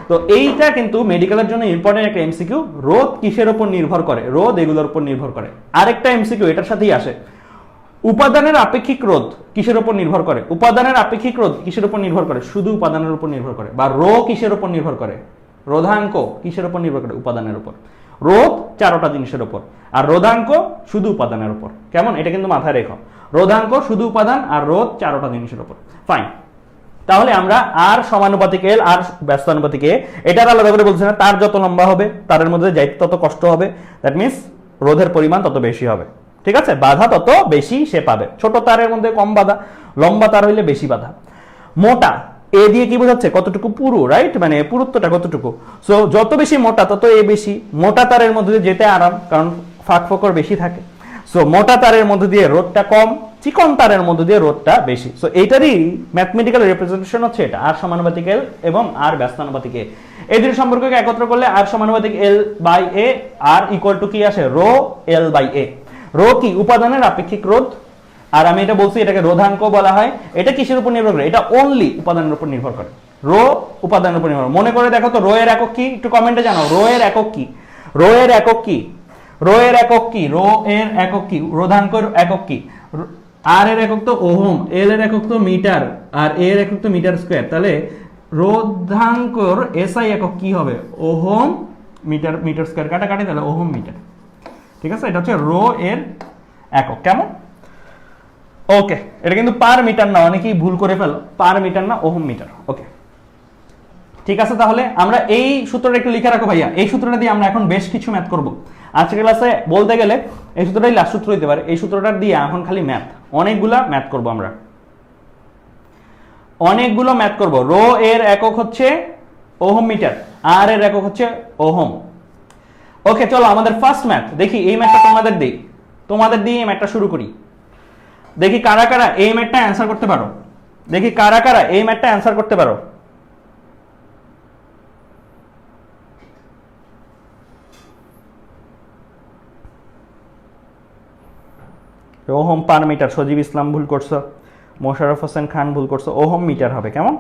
S1: তো এইটা কিন্তু মেডিকেলের জন্য ইম্পর্টেন্ট একটা এমসিকিউ। রোধ কিসের উপর নির্ভর করে, রোধ এগুলোর উপর নির্ভর করে। আরেকটা এমসিকিউ এটার সাথেই আসে, উপাদানের আপেক্ষিক রোধ কিসের উপর নির্ভর করে, উপাদানের আপেক্ষিক রোধ কিসের উপর নির্ভর করে, শুধু উপাদানের উপর নির্ভর করে। বা রো কিসের উপর নির্ভর করে, রোধাঙ্ক কিসের উপর নির্ভর করে, উপাদানের উপর। রোধ চারটা জিনিসের উপর, আর রোধাঙ্ক শুধু উপাদানের উপর। কেমন, এটা কিন্তু মাথায় রেখো, রোধাঙ্ক শুধু উপাদান, আর রোধ চারটা জিনিসের উপর। ফাইন, তাহলে আমরা আর সমানুপাতিক এল আর ব্যস্তানুপাতিক এ, এটার আলাদা করে বলছি না। তার যত লম্বা হবে তারের মধ্যে যাইতে তত কষ্ট হবে, দ্যাট মিনস রোধের পরিমাণ তত বেশি হবে। ঠিক আছে, বাধা তত বেশি সে পাবে। ছোট তারের মধ্যে কম বাধা, লম্বা তার হইলে বেশি বাধা। মোটা এ দিয়ে কি বোঝাচ্ছে, কতটুকু পুরু, রাইট, মানে পুরুত্বটা কতটুকু। সো যত বেশি মোটা তত এ বেশি। মোটা তারের মধ্যে যেতে আরাম, কারণ ফাঁক ফোকর বেশি থাকে। সো মোটা তারের মধ্যে দিয়ে রোধটা কম, চিকন তারের মধ্যে দিয়ে রোধটা বেশি। সো এইটারই ম্যাথমেটিক্যাল রিপ্রেজেন্টেশন হচ্ছে এটা, আর সমানুপাতিক এল এবং আর ব্যস্তানুপাতিক এ। এই দুই সম্পর্ককে একত্র করলে আর সমানুপাতিক L by A, R equal to কি আসে, rho L by A. Rho কি, উপাদানের আপেক্ষিক রোধ, আর আমি এটা বলছি এটাকে রোধাঙ্ক বলা হয়। এটা কিসের উপর নির্ভর করে, এটা অনলি উপাদানের উপর নির্ভর করে। রো উপাদানের উপর নির্ভর। মনে করে দেখো তো, রো এর একক কি, একটু কমেন্টে জানাও। রো এর একক কি, রো এর একক কি, রো এর একক কি, রো এর একক কি, রোধাঙ্কের একক কি। আর এর একক তো ওহম, এল এর একক তো মিটার, আর এ এর একক তো মিটার স্কয়ার। তাহলে রোধাঙ্কর এসআই একক কি হবে, ওহম মিটার, মিটার স্কয়ার কাটাকাটি, তাহলে ওহম মিটার। ঠিক আছে, এটা হচ্ছে রো এর একক। কেমন, ওকে। এটা কিন্তু পার মিটার না, অনেকেই ভুল করে ফেলো, পার মিটার না, ওহম মিটার। ওকে, ঠিক আছে। তাহলে আমরা এই সূত্রটা একটু লিখে রাখো ভাইয়া। এই সূত্রটা দিয়ে আমরা এখন বেশ কিছু ম্যাথ করব আজকের ক্লাসে। বলতে গেলে এই সূত্রটাই লাস্ট সূত্র হতে পারে। এই সূত্রটা দিয়ে এখন খালি ম্যাথ, অনেকগুলা ম্যাথ করব আমরা, অনেকগুলো ম্যাথ করব। রো এর একক হচ্ছে ওহম মিটার, আর এর একক হচ্ছে ওহম। ওকে, চলো আমাদের ফার্স্ট ম্যাথ দেখি। এই ম্যাথটা তোমাদের দিয়ে এই ম্যাথটা শুরু করি। দেখি কারা কারা এই ম্যাথটা অ্যান্সার করতে পারো, দেখি কারা কারা এই ম্যাথটা অ্যান্সার করতে পারো। ওহম পার মিটার, সজীব ইসলাম ভুল করছো, মোশাররফ হোসেন খান ভুল করছো। ওহম মিটার হবে। কেমন,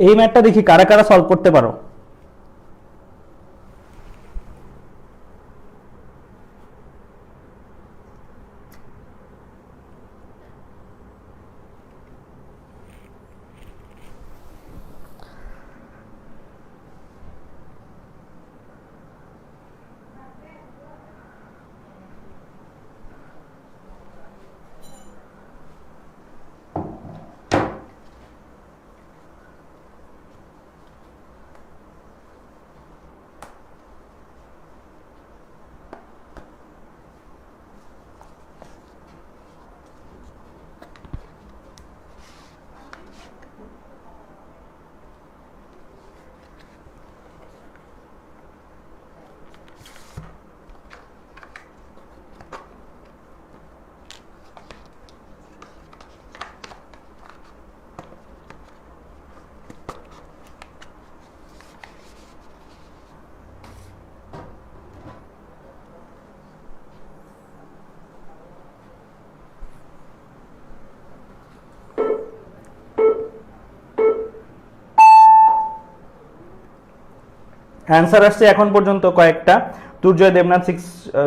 S1: এই ম্যাথটা দেখি কারা কারা সলভ করতে পারো। অ্যান্সার আসছে এখন পর্যন্ত কয়েকটা। দুর্জয় দেবনাথ 6।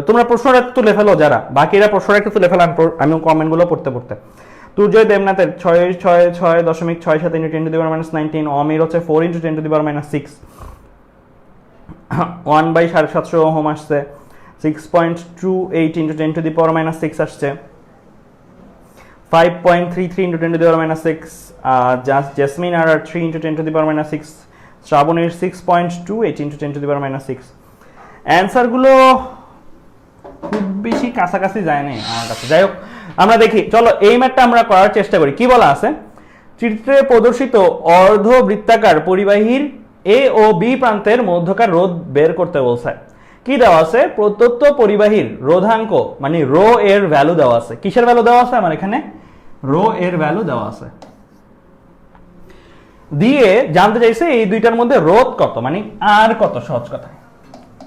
S1: তোমরা প্রশ্নটা একটু তুলে ফেলো, যারা বাকিরা প্রশ্নটা একটু তুলে ফেলো, আমি কমেন্টগুলো পড়তে পড়তে। তুর্জয় দেবনাথের 6.6.67 ইন্টু 10 টু দি পাওয়ার -19, অমির হচ্ছে 4 into 10 to the power -6, 1/750 ohm আসছে, 6.28 ইন্টু 10 টু দি পাওয়ার -6 আসছে, 5.33 into 10 to the power -6, Jesmin আর 3 ইন্টু 10 টু দি পাওয়ার -6, শ্রাবণের 6.28 ইন্টু 10 টু দি পাওয়ার -6। অ্যান্সারগুলো খুব বেশি কাছাকাছি যায় না আমার কাছে। যাই হোক, আমরা দেখি, চলো এই ম্যাথটা আমরা করার চেষ্টা করি। কি বলা আছে, চিত্রে প্রদর্শিত অর্ধবৃত্তাকার পরিবাহীর এ ও বি প্রান্তের মধ্যকার রোধ বের করতে বলছে। কি দেওয়া আছে, প্রদত্ত পরিবাহীর রোধাঙ্ক মানে রো এর ভ্যালু দেওয়া আছে। কিসের ভ্যালু দেওয়া আছে, আমার এখানে রো এর ভ্যালু দেওয়া আছে, দিয়ে জানতে চাইছে এই দুইটার মধ্যে রোধ কত, মানে আর কত, সহজ কথা।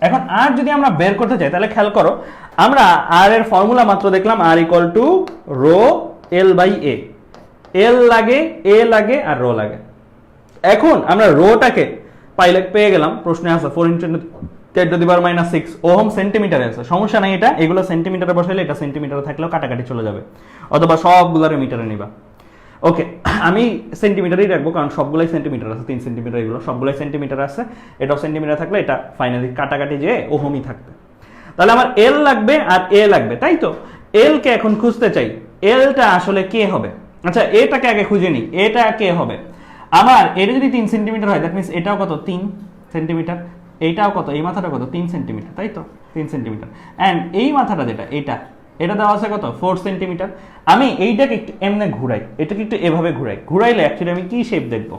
S1: এখন আর যদি আমরা বের করতে চাই তাহলে খেয়াল করো, আমরা আর এর ফর্মুলা মাত্র দেখলাম, R equal to rho L by A. L লাগে, এ লাগে আর রো লাগে। এখন আমরা রোটাকে পেয়ে গেলাম, প্রশ্নে আছে 4 into 10 to the power -6 ohm সেন্টিমিটারে আছে। সমস্যা নাই, এটা এগুলো সেন্টিমিটারে বসাইলে এটা সেন্টিমিটারে থাকলেও কাটাকাটি চলে যাবে, অথবা সবগুলোর মিটারে নিবা। ওকে, আমি সেন্টিমিটারই রাখবো, কারণ সবগুলাই সেন্টিমিটার আছে, 3 সেন্টিমিটার, এগুলো সবগুলাই সেন্টিমিটার আছে। এটাও সেন্টিমিটার থাকলে এটা ফাইনালি কাটাকাটি যে ওহমই থাকবে। তাহলে আমার এল লাগবে আর এ লাগবে, তাই তো? এল কে এখন খুঁজতে চাই, এলটা আসলে কে হবে? আচ্ছা, এটাকে আগে খুঁজে নিই, এটা কে হবে? আমার এটা যদি 3 সেন্টিমিটার হয়, দ্যাট মিনস এটাও কত, 3 সেন্টিমিটার, এইটাও কত, এই মাথাটা কত, 3 সেন্টিমিটার, তাই তো? 3 সেন্টিমিটার। অ্যান্ড এই মাথাটা যেটা, এটা দেওয়া আছে কত, 4 সেন্টিমিটার। আমি এইটাকে একটু এমনি ঘুরাই, এটাকে একটু এভাবে ঘুরাইলে অ্যাকচুয়ালি আমি কি শেপ দেখব?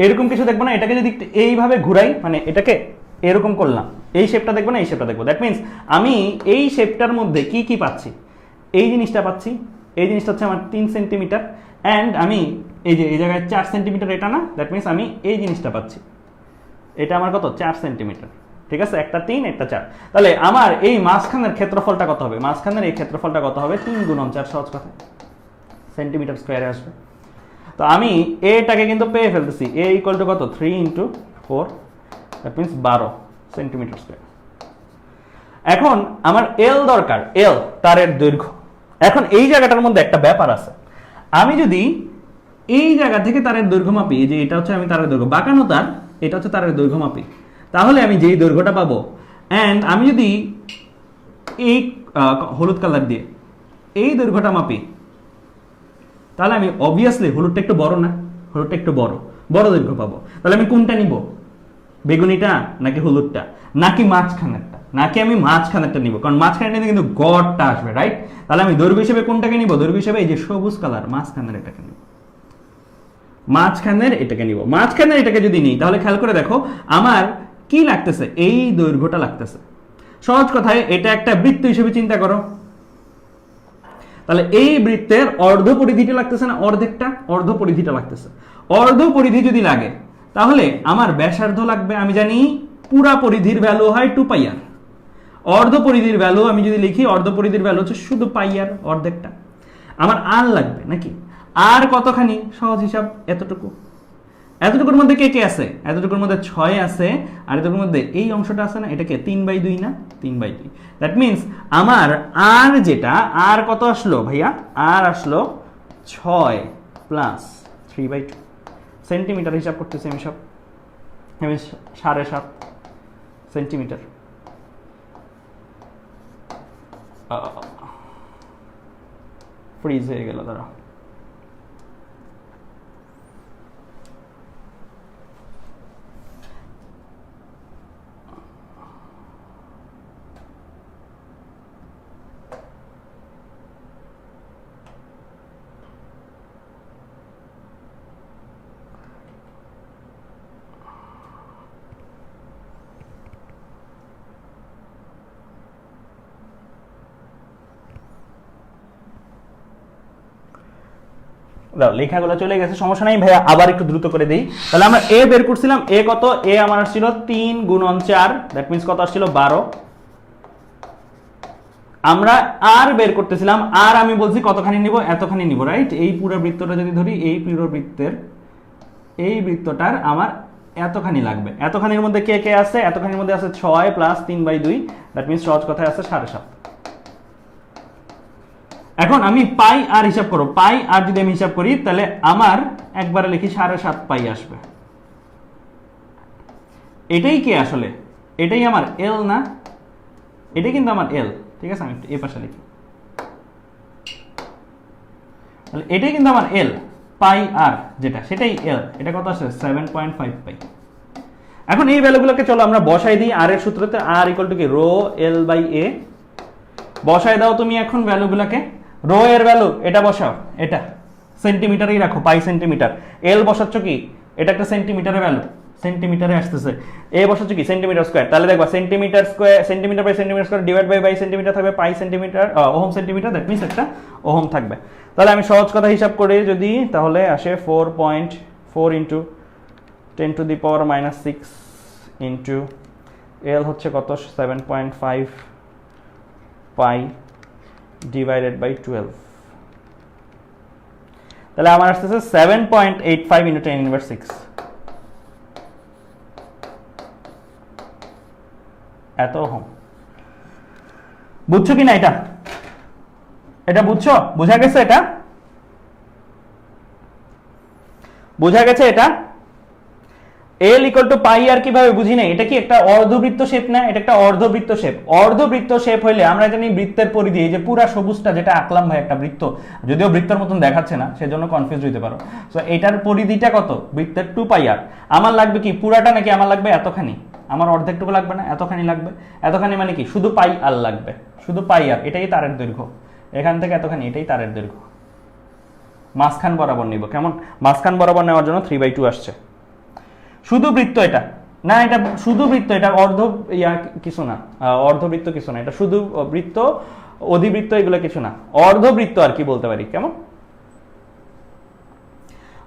S1: এরকম কিছু দেখবো না। এটাকে যদি একটু এইভাবে ঘুরাই, মানে এটাকে এরকম করলাম, এই শেপটা দেখবো না, এই শেপটা দেখবো। দ্যাট মিনস আমি এই শেপটার মধ্যে কি কি পাচ্ছি? এই জিনিসটা পাচ্ছি, এই জিনিসটা হচ্ছে আমার 3 সেন্টিমিটার, অ্যান্ড আমি এই যে এই জায়গায় 4 সেন্টিমিটার, এটা না, দ্যাট মিনস আমি এই জিনিসটা পাচ্ছি, এটা আমার কত, 4 সেন্টিমিটার। ঠিক আছে, একটা 3 একটা 4। তাহলে আমার এই মাঝখানের ক্ষেত্রফলটা কত হবে? মাঝখানের এই ক্ষেত্রফলটা কত হবে? 3 গুণন 4, সহজ কথা, সেন্টিমিটার স্কোয়ারে আসবে। তো আমি এটাকে কিন্তু পেয়ে ফেলতেছি, এ ইকুয়াল টু কত, 3 into 4, that means 12 centimetre square. এখন আমার এল দরকার, এল তারের দৈর্ঘ্য। এখন এই জায়গাটার মধ্যে একটা ব্যাপার আছে, আমি যদি এই জায়গা থেকে তারের দৈর্ঘ্য মাপি, যে এটা হচ্ছে আমি তারের দৈর্ঘ্য, বাঁকানো তার, এটা হচ্ছে তারের দৈর্ঘ্য মাপি, তাহলে আমি যেই দৈর্ঘ্যটা পাবো, অ্যান্ড আমি যদি এই হলুদ কালার দিয়ে এই দৈর্ঘ্যটা মাপি, তাহলে আমি অবভিয়াসলি, হলুদটা একটু বড় না, হলুদটা একটু বড় দৈর্ঘ্য পাবো। তাহলে আমি কোনটা নিব, বেগুনিটা নাকি হলুদটা, নাকি মাঝখানেরটা? নাকি আমি মাঝখানেরটা নিব, কারণ মাঝখানেরটা কিন্তু গড়টা আসবে, রাইট? তাহলে আমি দৈর্ঘ্য হিসেবে কোনটাকে নিব? দৈর্ঘ্য হিসেবে এই যে সবুজ কালার, মাঝখানের এটাকে নিব, মাঝখানের এটাকে নিব। মাঝখানের এটাকে যদি নিই, তাহলে খেয়াল করে দেখো আমার কি লাগতেছে, এই দৈর্ঘ্যটা লাগতেছে। সহজ কথায় এটা একটা বৃত্ত হিসেবে চিন্তা করো, তাহলে এই বৃত্তের অর্ধ পরিধিটা লাগতেছে না, অর্ধ পরিধিটা লাগতেছে। অর্ধ পরিধি যদি লাগে, তাহলে আমার ব্যাসার্ধ লাগবে। আমি জানি পুরা পরিধির ভ্যালু হয় 2 পাই আর। অর্ধ পরিধির ভ্যালু আমি যদি লিখি, অর্ধ পরিধির ভ্যালু হচ্ছে শুধু পাই আর, অর্ধেকটা। আমার আর লাগবে নাকি, আর কতখানি? সহজ হিসাব, এতটুকুর মধ্যে কে কে আছে? এতটুকুর মধ্যে 6 আছে, আর এতটুকুর মধ্যে এই অংশটা আছে না, এটাকে 3/2 না, 3/2। দ্যাট মিনস আমার আর যেটা, আর কত আসলো ভাইয়া? আর আসলো 6 প্লাস 3/2 সেন্টিমিটার। হিসাব করতেছি আমি সব, আমি 7.5 সেন্টিমিটার। ফ্রিজ হয়ে গেল, দাঁড়া। লেখাগুলো চলে গেছে, সমস্যা নাই ভাইয়া, আবার একটু দ্রুত করে দেই। তাহলে আমরা এ বের করছিলাম, এ কত? এ আমার আসছিল 3 গুণন 4, দ্যাট মিনস কত আসছিল? 12। আমরা আর বের করতেছিলাম, আর আমি বলছি কতখানি নিব? এতখানি নিব, রাইট? এই পুরো বৃত্তটা যদি ধরি, এই পুরো বৃত্তের, এই বৃত্তটার আমার এতখানি লাগবে। এতখানির মধ্যে কে কে আছে? এতখানির মধ্যে আছে 6 প্লাস 3/2, দ্যাট মিনস সহজ কথায় আছে 7.5। এখন আমি পাই আর হিসাব করব, পাই আর যদি আমি হিসাব করি তাহলে আমার একবারে লিখি 7.5 পাই আসবে। এটাই কি আসলে? এটাই আমার এল না? এটাই কিন্তু আমার এল, ঠিক আছে? আমি একটু এই পাশে লিখি, তাহলে এটাই কিন্তু আমার এল, পাই আর যেটা সেটাই এল। এটা কত আসে? 7.5 পাই। এখন এই ভ্যালুগুলোকে চলো আমরা বসাই দিই আর এর সূত্রতে, আর ইকুয়াল টু কি রো এল বাই এ। বসাই দাও তুমি এখন ভ্যালুগুলোকে। রো এর ভ্যালু এটা বসাও, এটা সেন্টিমিটারেই রাখো, পাই সেন্টিমিটার। এল বসাচ্ছ কি? এটা একটা সেন্টিমিটারের ভ্যালু, সেন্টিমিটারে আসতেছে। এ বসাচ্ছ কি? Centimetre square. তাহলে দেখবা centimetre square, centimetre by centimetre square divide by centimetre থাকবে, পাই centimetre ohm centimetre, that means একটা ওহম থাকবে। তাহলে আমি সহজ কথা হিসাব করে যদি, তাহলে আসে 4.4 into 10 to the power -6 into L হচ্ছে কত? 7.5 পাই ডিভাইডেড বাই 12। তাহলে আমার আসতেছে 7.85 ইন্টু 10⁻⁶। এত ওহম। বুঝছো কি না এটা? এটা বুঝছো? বোঝা গেছে? এটা বোঝা গেছে? এটা এল ইকুয়াল টু পাই আর কিভাবে বুঝি নাই? এটা কি একটা অর্ধবৃত্ত শেপ না? এটা একটা অর্ধবৃত্ত শেপ। অর্ধবৃত্ত শেপ হইলে আমরা জানি বৃত্তের পরিধি, এই যে পুরা সবুজটা যেটা আঁকলাম ভাই একটা বৃত্ত, যদিও বৃত্তের মতন দেখাচ্ছে না সেজন্য কনফিউজ হইতে পারো। সো এটার পরিধিটা কত? বৃত্তের 2 পাই আর। আমার লাগবে কি পুরাটা নাকি আমার লাগবে এতখানি? আমার অর্ধেকটুকু লাগবে না, এতখানি লাগবে। এতখানি মানে কি? শুধু পাই আর লাগবে, শুধু পাই আর। এটাই তারের দৈর্ঘ্য, এখান থেকে এতখানি, এটাই তারের দৈর্ঘ্য। মাঝখান বরাবর নিব, কেমন? মাঝখান বরাবর নেওয়ার জন্য 3/2 আসছে। শুধু বৃত্ত এটা না, এটা শুধু বৃত্ত, এটা অর্ধ কিছু না, অর্ধবৃত্ত কিছু না, এটা শুধু বৃত্ত, অধিবৃত্ত এগুলো কিছু না, অর্ধবৃত্ত আর কি বলতে পারি, কেমন?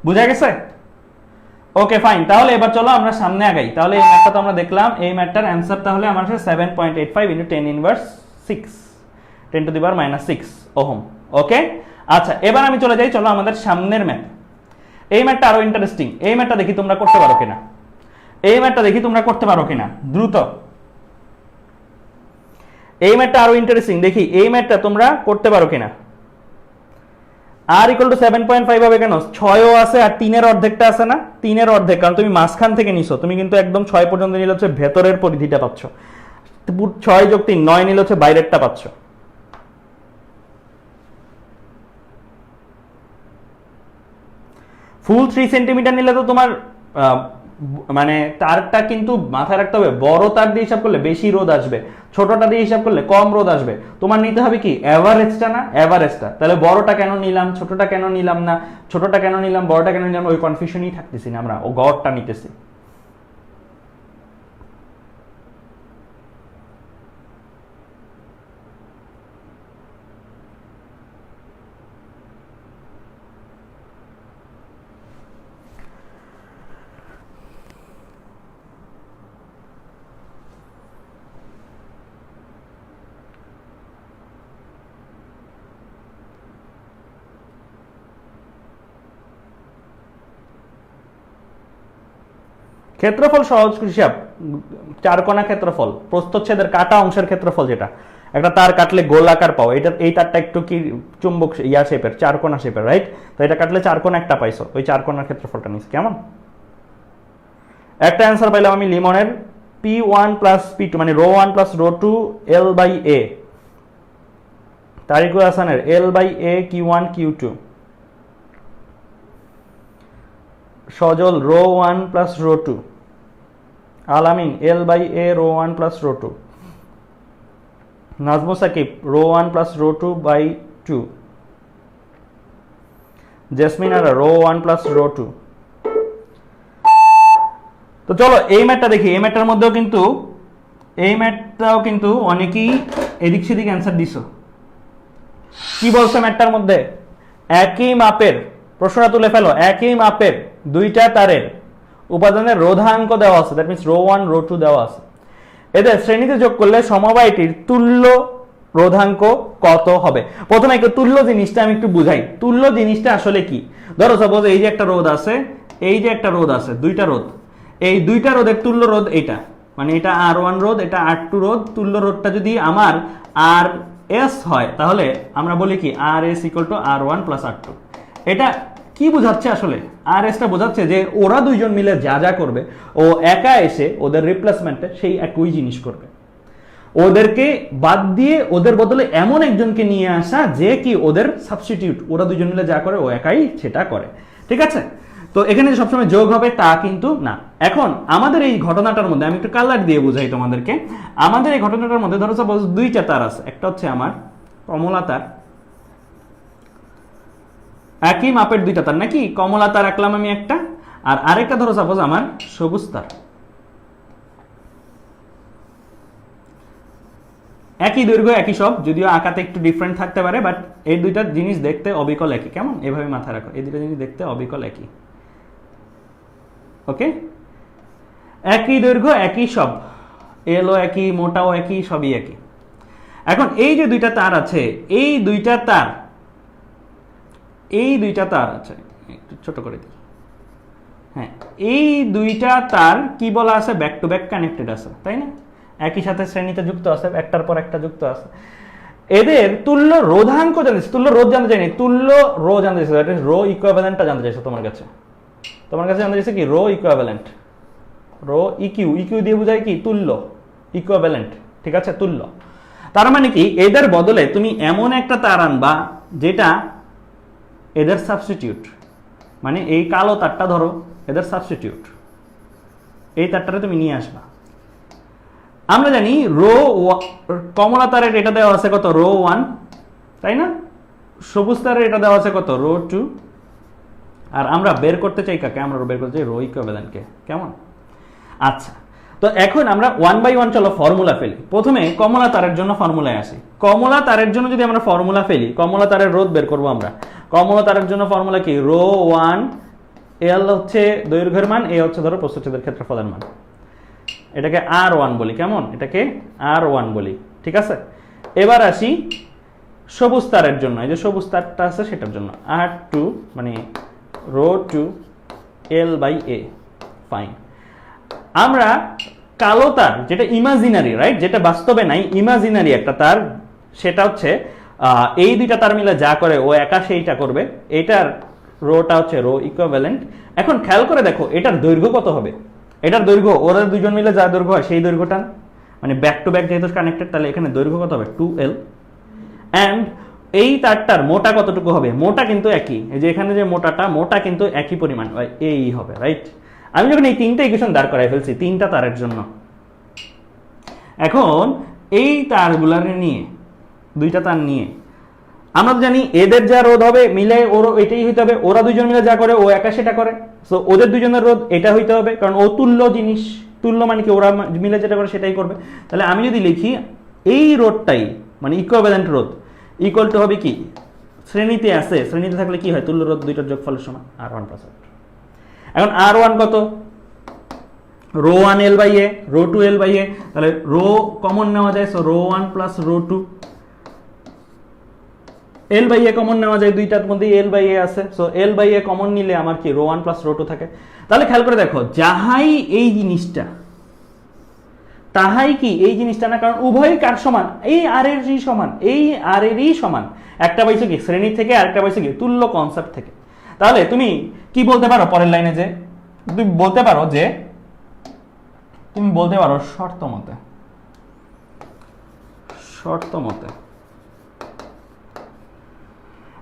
S1: বুঝা গেছে? Okay fine. তাহলে এবার চলো আমরা সামনে আগাই। তাহলে এই ম্যাথটা তো আমরা দেখলাম, এই ম্যাথটার অ্যান্সার তাহলে আমার আছে 7.85 into 10⁻6, 10 to the power -6 ohm. Okay আচ্ছা, এবার আমি চলে যাই, চলো আমাদের সামনের ম্যাথ। এই ম্যাথটা আরো ইন্টারেস্টিং। এই ম্যাথটা দেখি তোমরা করতে পারো কিনা, এই ম্যাথটা দেখি তোমরা করতে পারো কিনা, দ্রুত। এই ম্যাথটা আরো ইন্টারেস্টিং, দেখি এই ম্যাথটা তোমরা করতে পারো কিনা। আর ইকুয়াল টু 7.5 হবে কেন? 6ও আছে আর 3-এর অর্ধেকটা আছে না? 3-এর অর্ধেক, কারণ তুমি মাঝখান থেকে নিছো, তুমি কিন্তু একদম 6 পর্যন্ত নিলে হচ্ছে ভেতরের পরিধিটা পাচ্ছ। 6 যোগ 3 9 নিলে হচ্ছে বাইরেরটা পাচ্ছ। ফুল 3 সেন্টিমিটার নিলে তো তোমার মানে তারটা কিন্তু মাথায় রাখতে হবে, বড় তার দিয়ে হিসাব করলে বেশি রোদ আসবে, ছোটটা দিয়ে হিসাব করলে কম রোদ আসবে। তোমার নিতে হবে কি? এভারেজটা না, এভারেজটা। তাহলে বড়টা কেন নিলাম, ছোটটা কেন নিলাম না, ছোটটা কেন নিলাম, বড়টা কেন নিলাম, ওই কনফিউশনই থাকতেছি না আমরা, ও গড়টা নিতেছি। ক্ষেত্রফল সহজ হিসাব, চারকোনা ক্ষেত্রফল, প্রস্থচ্ছেদের কাটা অংশের ক্ষেত্রফল, যেটা একটা তার কাটলে গোলাকার পাও, এটা এই তারটা একটু কি চুম্বক ইয়া শেপের, চারকোনা শেপের, রাইট? তো এটা কাটলে চারকোনা একটা পাইছো, ওই চারকোনার ক্ষেত্রফলটা নিস, কেমন? একটা অ্যান্সার পাইলাম আমি লিমনের P1 প্লাস P2 মানে rho 1 plus rho 2 L by A, Tariqul হাসানের L by A Q1 Q2, Sajal rho 1 plus rho 2, Alamin L by A rho 1 plus rho 2, Najmu Sakib rho 1 plus rho 2 by 2, Jesmin Ara rho 1 plus rho 2। তো চলো এই ম্যাথটা দেখি। এই ম্যাথটার মধ্যেও কিন্তু, এই ম্যাথটাও কিন্তু অনেকেই এদিক সেদিক অ্যান্সার দিছো। কি বলছে ম্যাথটার মধ্যে? একই মাপের, প্রশ্নটা তুলে ফেলো, একই মাপের দুইটা তারের উপাদানের রোধাঙ্ক দেওয়া আছে, দ্যাট মিনস রো 1 রো 2 দেওয়া আছে। এদের শ্রেণীতে যোগ করলে সমবায়টির তুল্য রোধাঙ্ক কত হবে? প্রথমে একটু তুল্য জিনিসটা আমি একটু বুঝাই। তুল্য জিনিসটা আসলে কি? ধরো সাপোজ এই যে একটা রোধ আছে, এই যে একটা রোধ আছে, দুইটা রোধ, এই দুইটা রোধের তুল্য রোধ এটা, মানে এটা R1 রোধ, এটা R2 রোধ, তুল্য রোধটা যদি আমার RS হয় তাহলে আমরা বলি কি RS = R1 + R2। এটা কি বোঝাচ্ছে আসলে? RS-টা বোঝাচ্ছে যে ওরা দুইজন মিলে যা যা করবে ও একা এসে ওদের রিপ্লেসমেন্টে সেই একই জিনিস করবে, ওদেরকে বাদ দিয়ে ওদের বদলে এমন একজনকে নিয়ে আসা যে কি ওদের সাবস্টিটিউট, ওরা দুজন মিলে যা করে ও একাই সেটা করে, ঠিক আছে? তো এখানে সবসময় যোগ হবে তা কিন্তু না। এখন আমাদের এই ঘটনাটার মধ্যে আমি একটু কালার দিয়ে বুঝাই তোমাদেরকে। আমাদের এই ঘটনাটার মধ্যে ধরো সাপোজ দুইটা তার আছে, একটা হচ্ছে আমার কমলা তার, একই মাপের দুইটা তার নাকি, কমলা তার রাখলাম আমি একটা, আর আরেকটা ধরো সাপোজ আমার সবুজ তার, একই দৈর্ঘ্য একই সব, যদিও আঁকাতে একটু ডিফারেন্ট থাকতে পারে, বাট এই দুইটা জিনিস দেখতে অবিকল একই। কেমন? এভাবে মাথায় রাখো, এই দুইটা জিনিস দেখতে অবিকল একই। ওকে, একই দৈর্ঘ্য একই সব, এলও একই, মোটাও একই, সবই একই। এখন এই যে দুইটা তার আছে, এই দুইটা তার আছে, একটু ছোট করে দিই, হ্যাঁ, এই দুইটা তার কি বলা আছে? ব্যাক টু ব্যাক কানেক্টেড আছে, তাই না? একই সাথে শ্রেণীতে যুক্ত আছে, একটার পর একটা যুক্ত আছে। এদের তুল্য রোধাঙ্ক জানতে, তুল্য রোধ জানতে চাইনি, তুল্য রো জানতে চাইছে, দ্যাট ইজ রো ইকুইভ্যালেন্টটা জানতে চাইছে তোমার কাছে জানতে চাইছে কি রো ইকুইভ্যালেন্ট, রো ইকিউ দিয়ে বোঝায় কি তুল্য, ইকুইভ্যালেন্ট, ঠিক আছে, তুল্য। তার মানে কি এদের বদলে তুমি এমন একটা তার আনবা যেটা এদের সাবস্টিটিউট, মানে এই কালো তারটা ধরো এদের সাবস্টিটিউট, এই তারটারে তুমি নিয়ে আসবা। আমরা জানি রো কমলা তারের এটা দেওয়া আছে কত? রো 1, তাই না? সবুজ তারের এটা দেওয়া আছে কত? রো 2। আর আমরা বের করতে চাই কাকে? আমরা বের করতে চাই রো ইকুইভ্যালেন্টকে। কেমন? আচ্ছা, তো এখন আমরা 1 বাই 1 চলো ফর্মুলা ফেলি। প্রথমে কমলা তারের জন্য ফর্মুলায় আসি। কমলা তারের জন্য যদি আমরা ফর্মুলা ফেলি, কমলা তারের রোধ বের করবো আমরা। কমলা তারের জন্য ফর্মুলা কি? রো 1, এল হচ্ছে দৈর্ঘ্যের মান, এ হচ্ছে ধরো প্রস্থচ্ছেদের ক্ষেত্রফলের মান। এটাকে R1 বলি, কেমন? এটাকে R1 বলি, ঠিক আছে? এবার আসি সবুজ তারের জন্য, এই যে সবুজ তারটা আছে সেটার জন্য R2, মানে রো 2 L/A। ফাইন। আমরা কালো তার, যেটা ইমাজিনারি, রাইট, যেটা বাস্তবে নাই, ইমাজিনারি একটা তার, সেটা হচ্ছে এই দুইটা তার মিলে যা করে ও একা সেইটা করবে। এটার রোটা হচ্ছে রো ইকুইভ্যালেন্ট। এখন খেয়াল করে দেখো এটার দৈর্ঘ্য কত হবে? এটার দৈর্ঘ্য ওরা দুজন মিলে যা দৈর্ঘ্য হয় সেই দৈর্ঘ্যটা, মানে ব্যাক টু ব্যাক যেহেতু কানেক্টেড, তাহলে এখানে দৈর্ঘ্য কত হবে? 2L। অ্যান্ড এই তারটার মোটা কতটুকু হবে? মোটা কিন্তু একই, এই যে এখানে যে মোটা কিন্তু একই পরিমাণ, এই হবে, রাইট? আমি যখন এই তিনটা ইকুয়েশন দাঁড় করাই ফেলছি তিনটা তারের জন্য, এখন এই তারগুলার নিয়ে, দুইটা তার নিয়ে আমরা তো জানি এদের যা রোধ হবে মিলে ওর এটাই হইতে হবে, ওরা দুজন মিলে যা করে ও একা সেটা করে, সো ওদের দুজনের রোধ এটা হইতে হবে, কারণ ও তুল্য জিনিস, তুল্য মানে কি ওরা মিলে যেটা করে সেটাই করবে। তাহলে আমি যদি লিখি এই রোধটাই, মানে ইকুইভ্যালেন্ট রোধ, ইকুয়াল টু হবে কি? শ্রেণীতে আছে, শ্রেণীতে থাকলে কি হয়? তুল্য রোধ দুইটার যোগফলের সমান, R1 + R2। এখন R1 কত? রো 1 L/A, রো 2 L/A, তাহলে রো কমন নেওয়া যায়, so rho 1 + rho 2, L/A common নেওয়া যায়, দুইটার মধ্যে L/A আছে, সো L/A কমন নিলে আমার কি রো 1 + রো 2 থাকে। তাহলে খেয়াল করে দেখো, যাহাই এই জিনিসটা তাহাই কি এই জিনিসটা না, কারণ উভয়ই কার সমান? এই আর এরই সমান, এই আর এরই সমান। একটা পাইছো কি শ্রেণী থেকে, আরেকটা পাইছো কি তুল্য কনসেপ্ট থেকে। তাহলে তুমি কি বলতে পারো পরের লাইনে? যে তুমি বলতে পারো শর্ত মতে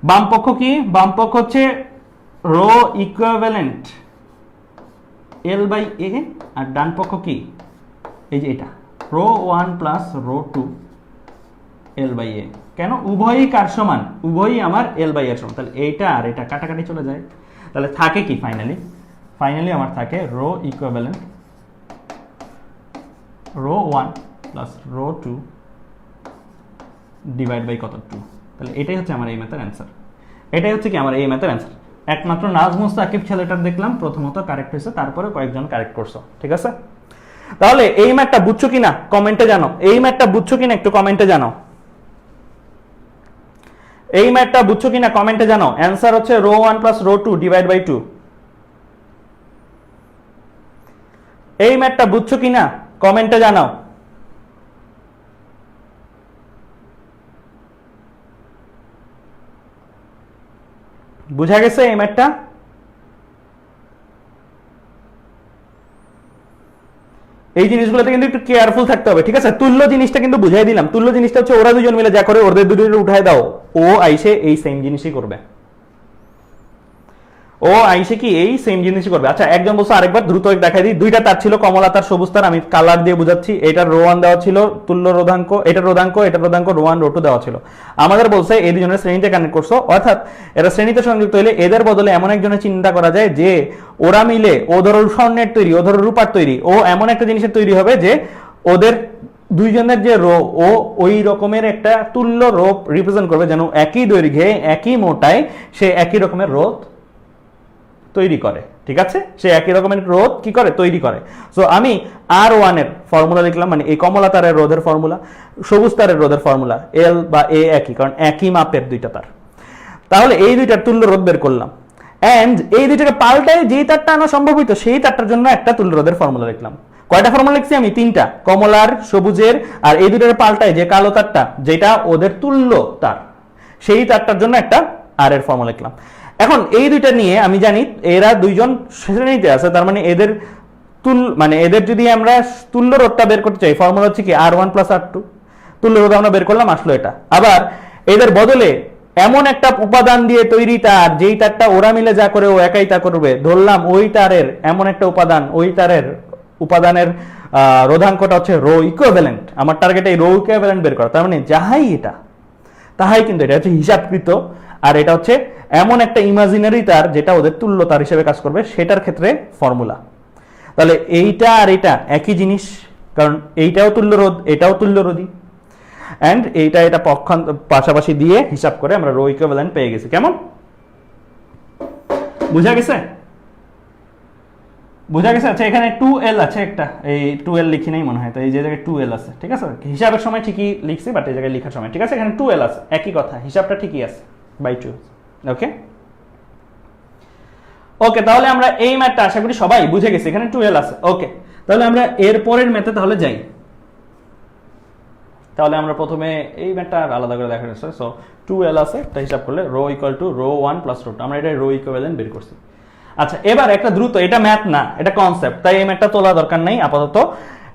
S1: বাম পক্ষ কি? বাম পক্ষ হচ্ছে রো ইকুইভ্যালেন্ট L/A, আর ডান পক্ষ কি? এই যে এটা রো 1 + রো 2 L/A। কেন? উভয়ই কার সমান? উভয়ই আমার L/A এর সমান। তাহলে এইটা আর এটা কাটাকাটি চলে যায়, তাহলে থাকে কি ফাইনালি আমার থাকে rho equivalent rho 1 + rho 2 divide by কত? 2। তাহলে এটাই হচ্ছে আমার এই ম্যাথের অ্যান্সার। এটাই হচ্ছে কি আমার এই ম্যাথের অ্যান্সার। একমাত্র নাজমুস সাকিব ছেলেটার দেখলাম প্রথমত কারেক্ট হয়েছে, তারপরে কয়েকজন কারেক্ট করছো, ঠিক আছে? তাহলে এই ম্যাথটা বুঝছো কিনা কমেন্টে জানাও। এই ম্যাথটা বুঝছো কিনা একটু কমেন্টে জানাও। এই ম্যাথটা বুঝছো কিনা কমেন্টে জানাও। অ্যান্সার হচ্ছে রো 1 + রো 2 ডিভাইড বাই 2। এই ম্যাথটা বুঝছো কিনা কমেন্টে জানাও। বুঝা গেছে এই ম্যাথটা? এই জিনিসগুলোতে কিন্তু একটু কেয়ারফুল থাকতে হবে, ঠিক আছে? তুল্য জিনিসটা কিন্তু বুঝাই দিলাম। তুল্য জিনিসটা হচ্ছে ওরা দুজন মিলে যা করে ওদের দুটোর উঠায় দাও, ও আইসে এই সেম জিনিসই করবে। ও আইসে কি এই সেম জিনিসই করবে। আচ্ছা একজন বলছে আরেকবার দ্রুত দেখাই দিই। দুইটা তার ছিল, কমলা তার, সবুজ তার। আমি কালার দিয়ে বুঝাচ্ছি। এটার রো 1 দেওয়া ছিল তুল্য রোধাঙ্ক, এটার রোধাঙ্ক, এটার রোধাঙ্ক রো 1 রো 2 দেওয়া ছিল। আমাদের বলছে এই দুজনের শ্রেণীতে কানেক্ট করছো, অর্থাৎ এরা শ্রেণীতে সংযুক্ত হলে এদের বদলে এমন একজনের চিন্তা করা যায় যে ওরা মিলে, ও ধরো স্বর্ণের তৈরি, ও ধরো রূপার তৈরি, ও এমন একটা জিনিসের তৈরি হবে যে ওদের দুইজনের যে রো, ও ওই রকমের একটা তুল্য রো রিপ্রেজেন্ট করবে, যেন একই দৈর্ঘ্যে একই মোটায় সে একই রকমের রোধ তৈরি করে, ঠিক আছে? সে একই রকমের রোধ কি করে, তৈরি করে। সো আমি R1 এর ফর্মুলা লিখলাম, মানে এই কমলা তারের রোধের ফর্মুলা, সবুজ তারের রোধের ফর্মুলা, এল বা এ একই, কারণ একই মাপের দুইটা তার। তাহলে এই দুইটার তুল্য রোধ বের করলাম, এন্ড এই দুইটাকে পাল্টায় যেই তারটা আনা সম্ভব হইতো সেই তারটার জন্য একটা তুল্য রোধের ফর্মুলা লিখলাম। কয়টা ফর্মুলা লিখছি আমি? 3টা, কমলার, সবুজের, আর এই দুইটার পাল্টায় যে কালো তারটা, যেটা ওদের তুল্য তার, সেই তারটার জন্য একটা আর এর ফর্মুলা লিখলাম। এখন এই দুইটা নিয়ে আমি জানি এরা দুইজন শ্রেণীতে আছে, তার মানে এদের মানে এদের যদি আমরা তুল্য রোধটা বের করতে চাই, ফর্মুলা হচ্ছে কি R1 প্লাস R2। তুল্য রোধ আমরা বের করলাম, আসলো এটা। আবার এদের বদলে এমন একটা উপাদান দিয়ে তৈরি তার, যেই তারটা ওরা মিলে যা করে ও একাই তা করবে, ধরলাম ওই তারের এমন একটা উপাদান, ওই তারের উপাদানের রোধাঙ্কটা হচ্ছে রো ইকুইভ্যালেন্ট। আমার টার্গেট এই রো ইকুইভ্যালেন্ট বের করা, তার মানে যাহাই এটা তাহাই কিন্তু এটা হচ্ছে হিসাবকৃত, আর এটা হচ্ছে এমন একটা ইমাজিনারি তার যেটা ওদের তুল্য তার হিসেবে কাজ করবে, সেটার ক্ষেত্রে ফর্মুলা। তাহলে এইটা আর এটা একই জিনিস, কারণ এইটাও তুল্য রোধ, এটাও তুল্য রোধী, এন্ড এইটা এটা পক্ষান্ত পাশাপাশি দিয়ে হিসাব করে আমরা রো ইকুইভ্যালেন্ট পেয়ে গেছি। কেমন বুঝা গেছে? বুঝা গেছে? আচ্ছা এখানে 2L আছে একটা, এই 2L লিখি নাই মনে হয়, তো এই যে জায়গায় 2L আছে, ঠিক আছে? হিসাবের সময় ঠিকই লিখছি, বাট এই জায়গায় লেখার সময় ঠিক আছে, এখানে 2L আছে, একই কথা, হিসাবটা ঠিকই আছে, বাই 2। ওকে ওকে, তাহলে আমরা এই ম্যাথটা আশা করি সবাই বুঝে গেছি, এখানে 2L আছে। ওকে, তাহলে আমরা এর পরের ম্যাথে তাহলে যাই। তাহলে আমরা প্রথমে এই ম্যাথটা আলাদা করে দেখা যাচ্ছে। সো 2L আছে, এটা হিসাব করলে rho equal to rho 1 plus rho 2, আমরা এটা রো ইকুইভ্যালেন্ট বের করছি। আচ্ছা এবার একটা দ্রুত, এটা ম্যাথ না, এটা কনসেপ্ট, তাই এই ম্যাথটা তোলা দরকার নাই আপাতত।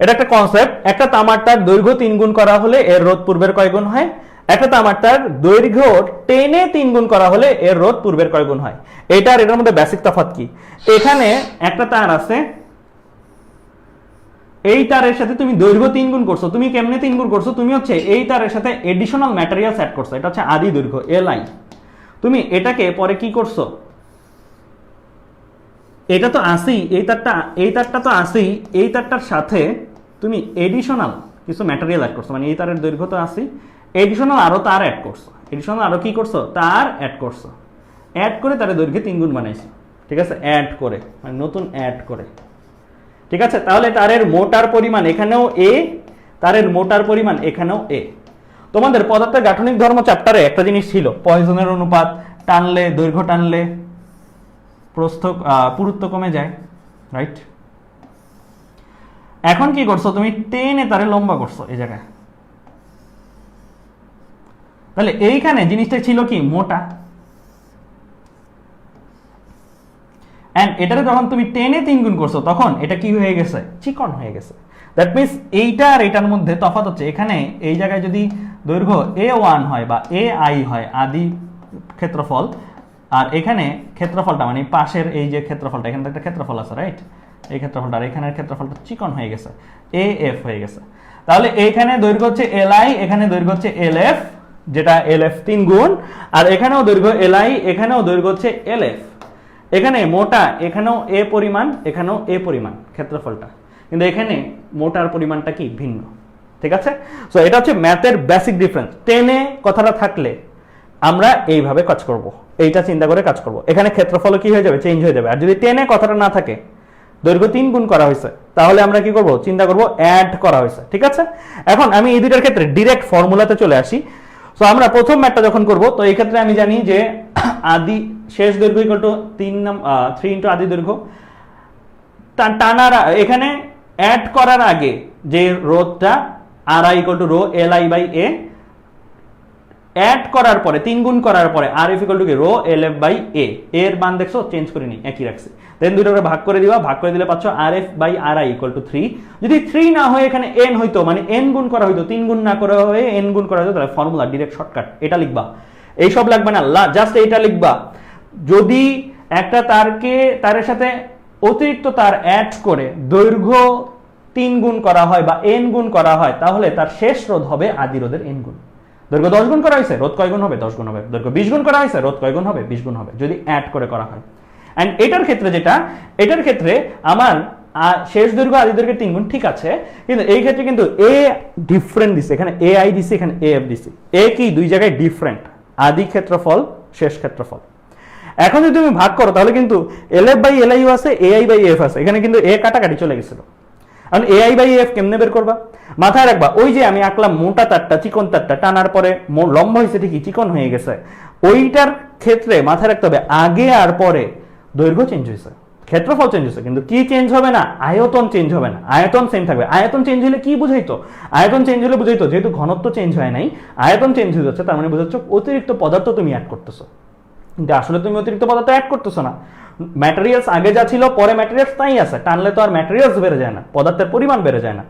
S1: এটা একটা কনসেপ্ট। একটা তামারটার দৈর্ঘ্য 3 গুণ করা হলে এর রোধ পূর্বের কয় গুণ হয়? একটা তামারটার দৈর্ঘ্য টেনে 3 গুণ করা হলে এর রোধ পূর্বের কয় গুণ হয়? এটার এটার মধ্যে বেসিক তফাৎ কি? এখানে একটা তার আছে, এই তারের সাথে তুমি দৈর্ঘ্য 3 গুণ করছো। তুমি কেমনে 3 গুণ করছো? তুমি হচ্ছে এই তারের সাথে এডিশনাল ম্যাটেরিয়ালস অ্যাড করছো, এটা হচ্ছে আদি দৈর্ঘ্য Li। তুমি এটাকে পরে কি করছো? এটা তো আসেই, এই তারটা তো আসেই, এই তারটার সাথে তুমি এডিশনাল কিছু ম্যাটেরিয়াল অ্যাড করছো, মানে এই তারের দৈর্ঘ্য তো আসেই, এডিশনাল আরো তার অ্যাড করছো, এডিশনাল আরো কি করছো? তার অ্যাড করছো, অ্যাড করে তারের দৈর্ঘ্যে 3 গুণ বানাইছো, ঠিক আছে? অ্যাড করে, মানে নতুন অ্যাড করে, ঠিক আছে? তাহলে তারের মোটার পরিমাণ এখানেও এ, তারের মোটার পরিমাণ এখানেও এ। তোমাদের পদার্থের গাঠনিক ধর্ম চ্যাপ্টারে একটা জিনিস ছিল, পয়সনের অনুপাত, টানলে দৈর্ঘ্য টানলে প্রস্থ পুরুত্ব কমে যায়, রাইট? এখন কি করছো? তুমি টেনে তারে লম্বা করছো এই জায়গায়। তাহলে এইখানে জিনিসটা ছিল কি? মোটা। এন্ড এটারে যখন তুমি টেনে 3 গুণ করছো তখন এটা কি হয়ে গেছে? চিকন হয়ে গেছে। দ্যাট মিনস এইটা আর এটার মধ্যে তফাৎ হচ্ছে, এখানে এই জায়গায় যদি দৈর্ঘ্য A1 হয় বা AI হয়, আদি ক্ষেত্রফল, আর এখানে ক্ষেত্রফলটা মানে পাশের এই যে ক্ষেত্রফলটা, এখানে একটা ক্ষেত্রফল আছে, রাইট? এই ক্ষেত্রফলটা আর এখানের ক্ষেত্রফলটা চিকন হয়ে গেছে, AF হয়ে গেছে। তাহলে এইখানে দৈর্ঘ্য হচ্ছে Li, এখানে দৈর্ঘ্য হচ্ছে LF, যেটা LF 3 গুণ, আর এখানেও দৈর্ঘ্য Li, এখানেও দৈর্ঘ্য হচ্ছে LF। এখানে মোটা, এখানেও এ পরিমাণ, এখানেও এ পরিমাণ ক্ষেত্রফলটা, কিন্তু এখানে মোটার পরিমাণটা কি? ভিন্ন, ঠিক আছে? সো এটা হচ্ছে ম্যাথের বেসিক ডিফারেন্স। টেনে কথাটা থাকলে আমরা এইভাবে কাজ করব, এইটা চিন্তা করে কাজ করব। এখানে ক্ষেত্রফল কি হয়ে যাবে? চেঞ্জ হয়ে যাবে। আর যদি টেনে কথাটা না থাকে, দৈর্ঘ্য 3 গুণ করা হয়েছে, তাহলে আমরা কি করব? চিন্তা করব অ্যাড করা হয়েছে, ঠিক আছে? এখন আমি এই দুইটার ক্ষেত্রে ডিরেক্ট ফর্মুলাতে চলে আসি। সো আমরা প্রথম ম্যাথটা যখন করব, তো এই ক্ষেত্রে আমি জানি যে আদি শেষ দৈর্ঘ্য ইকুয়াল টু 3 ইনটু আদি দৈর্ঘ্য। টানার এখানে অ্যাড করার আগে যে রোধটা R I equal to rho L I by A, add করার পরে 3 গুণ করার পরে আর এফ ইকুয়াল টু কি rho L F by A, এর মান দেখছো চেঞ্জ করিনি, একই রাখছি। দেন দুটো করে ভাগ করে দিবা, ভাগ করে দিলে পাচ্ছ R F by R I equal to 3। যদি 3 না হয়ে এখানে এন হইতো, মানে এন গুণ করা হইতো, 3 গুণ না করা হয়ে এন গুণ করা হইতো, তাহলে ফর্মুলা ডিরেক্ট শর্টকাট এটা লিখবা, এইসব লাগবে না, জাস্ট এইটা লিখবা। যদি একটা তারের সাথে অতিরিক্ত তার অ্যাড করে দৈর্ঘ্য 3 গুণ করা হয় বা এন গুণ করা হয়, তাহলে তার শেষ রোধ হবে আদি রোধের এন গুণ। দৈর্ঘ্য 10 গুণ করা হয়েছে, রোধ কয় গুণ হবে? 10 গুণ হবে। দৈর্ঘ্য 20 গুণ করা হয়েছে, রোধ কয় গুণ হবে? 20 গুণ হবে, যদি অ্যাড করে করা হয়। এন্ড এটার ক্ষেত্রে আমার শেষ দৈর্ঘ্য আদি দৈর্ঘ্যের 3 গুণ, ঠিক আছে, কিন্তু এই ক্ষেত্রে কিন্তু এ ডিফারেন্ট দিছে, এখানে এ আই দিছে, এখানে এ এফ দিছে। এ কি দুই জায়গায় ডিফারেন্ট, আদি ক্ষেত্রফল শেষ ক্ষেত্রফল। এখন যদি তুমি ভাগ করো তাহলে কিন্তু L F by L I আছে, এ আই বাই এফ আছে, এখানে কিন্তু এ কাটাকাটি চলে গেছিল। এখন এ আই বাই এফ কেমনে বের করবা? মাথায় রাখবা, ওই যে আমি আঁকলাম মোটা তারটা, চিকন তারটা টানার পরে লম্বা হয়েছে ঠিকই, চিকন হয়ে গেছে, ওইটার ক্ষেত্রে মাথায় রাখতে হবে আগে আর পরে দৈর্ঘ্য চেঞ্জ হয়েছে, ক্ষেত্রফল চেঞ্জ হয়েছে, কিন্তু কি চেঞ্জ হবে না? আয়তন চেঞ্জ হবে না, আয়তন সেম থাকবে। আয়তন চেঞ্জ হলে কি বুঝাইতো? আয়তন চেঞ্জ হলে বুঝাইতো যেহেতু ঘনত্ব চেঞ্জ হয় নাই, আয়তন চেঞ্জ হয়ে যাচ্ছে, তার মানে বুঝাচ্ছ অতিরিক্ত পদার্থ তুমি অ্যাড করতেছো, কিন্তু আসলে তুমি অতিরিক্ত পদার্থ অ্যাড করতেছো না। ম্যাটেরিয়ালস আগে যা ছিল পরে ম্যাটেরিয়ালস তাই আছে, টানলে তো আর ম্যাটেরিয়ালস বেড়ে যায় না, পদার্থের পরিমাণ বেড়ে যায় না।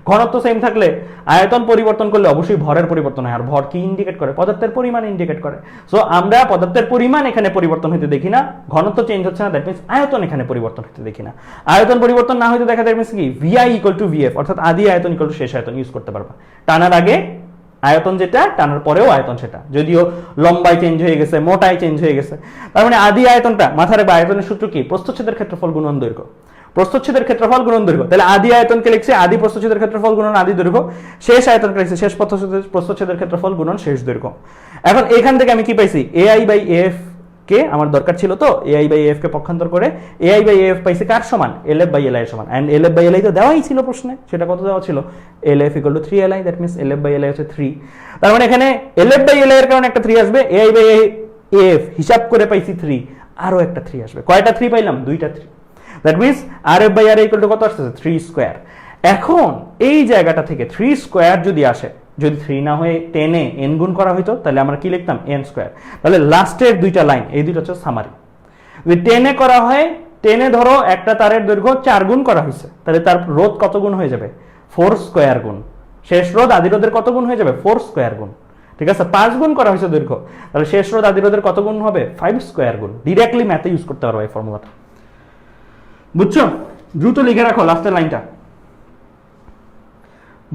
S1: ঘনত্ব সেম থাকলে আয়তন পরিবর্তন করলে অবশ্যই ভরের পরিবর্তন হয়, আর ভর কি ইন্ডিকেট করে? পদার্থের পরিমাণ ইন্ডিকেট করে। সো আমরা পদার্থের পরিমাণ এখানে পরিবর্তন হতে দেখি না, ঘনত্ব চেঞ্জ হচ্ছে না, দ্যাট মিন্স আয়তন এখানে পরিবর্তন হতে দেখি না। আয়তন পরিবর্তন না হতে দেখা, দ্যাট মিন্স কি ভিআই ইকুয়াল টু ভিএফ, অর্থাৎ আদি আয়তন ইকুয়াল টু শেষ আয়তন ইউজ করতে পারবা। টানার আগে আয়তন যেটা, টানার পরেও আয়তন সেটা, যদিও লম্বায় চেঞ্জ হয়ে গেছে, মোটায় চেঞ্জ হয়ে গেছে, তার মানে আদি আয়তনটা মাথায় রাখবে। আয়তনের সূত্র কি? প্রস্থচ্ছেদের ক্ষেত্রফল গুণন দৈর্ঘ্য, প্রস্থচ্ছেদের ক্ষেত্রফল গুণন দৈর্ঘ্য। তাহলে আদি আয়তনকে লিখছে আদি প্রস্থচ্ছেদের ক্ষেত্রফল গুণন আদি দৈর্ঘ্য, শেষ আয়তনকে লিখছে শেষ প্রস্থচ্ছেদের ক্ষেত্রফল গুণন শেষ দৈর্ঘ্য। এখন এখান থেকে আমি কি পাইছি? এ আই বাই এফ কে আমার দরকার ছিল, তো এ আই বাই এফ কে পক্ষান্তর করে এ আই বাই এফ পাইছে কার সমান? L F by L I এর সমান। And L F by L I তো দেওয়াই ছিল প্রশ্নে, সেটা কত দেওয়া ছিল? L F equal to 3 L I, that means L F by L I হচ্ছে 3। তার মানে এখানে L F by L I এর কারণে একটা 3 আসবে, এ আই বাই এফ হিসাব করে পাইছি 3, আরো একটা 3 আসবে। কয়টা 3 পাইলাম? দুইটা 3। That means R F by R equal to কত আসছে? 3 স্কয়ার। এখন এই জায়গাটা থেকে 3 স্কয়ার যদি আসে, যদি 3 না হয়ে 10 এ n গুণ করা হইতো, তাহলে আমরা কি লিখতাম? n square. তাহলে লাস্টের দুইটা লাইন, এই দুইটা হচ্ছে সামারি। যদি 10 এ করা হয়, 10 এ ধরো একটা তারের দৈর্ঘ্য 4 গুণ করা হয়েছে, তাহলে তার রোধ কত গুণ হয়ে যাবে? 4 স্কয়ার গুণ। শেষ রোধ আদি রোধের কত গুণ হয়ে যাবে? 4 স্কয়ার গুণ। ঠিক আছে, 5 গুণ করা হয়েছে দৈর্ঘ্য, তাহলে শেষ রোধ আদি রোধের কত গুণ হবে? 5 স্কয়ার গুণ। ডিরেক্টলি ম্যাথে ইউজ করতে পারবো এই ফর্মুলাটা, বুঝছো? দ্রুত লিখে রাখো লাস্টের লাইনটা,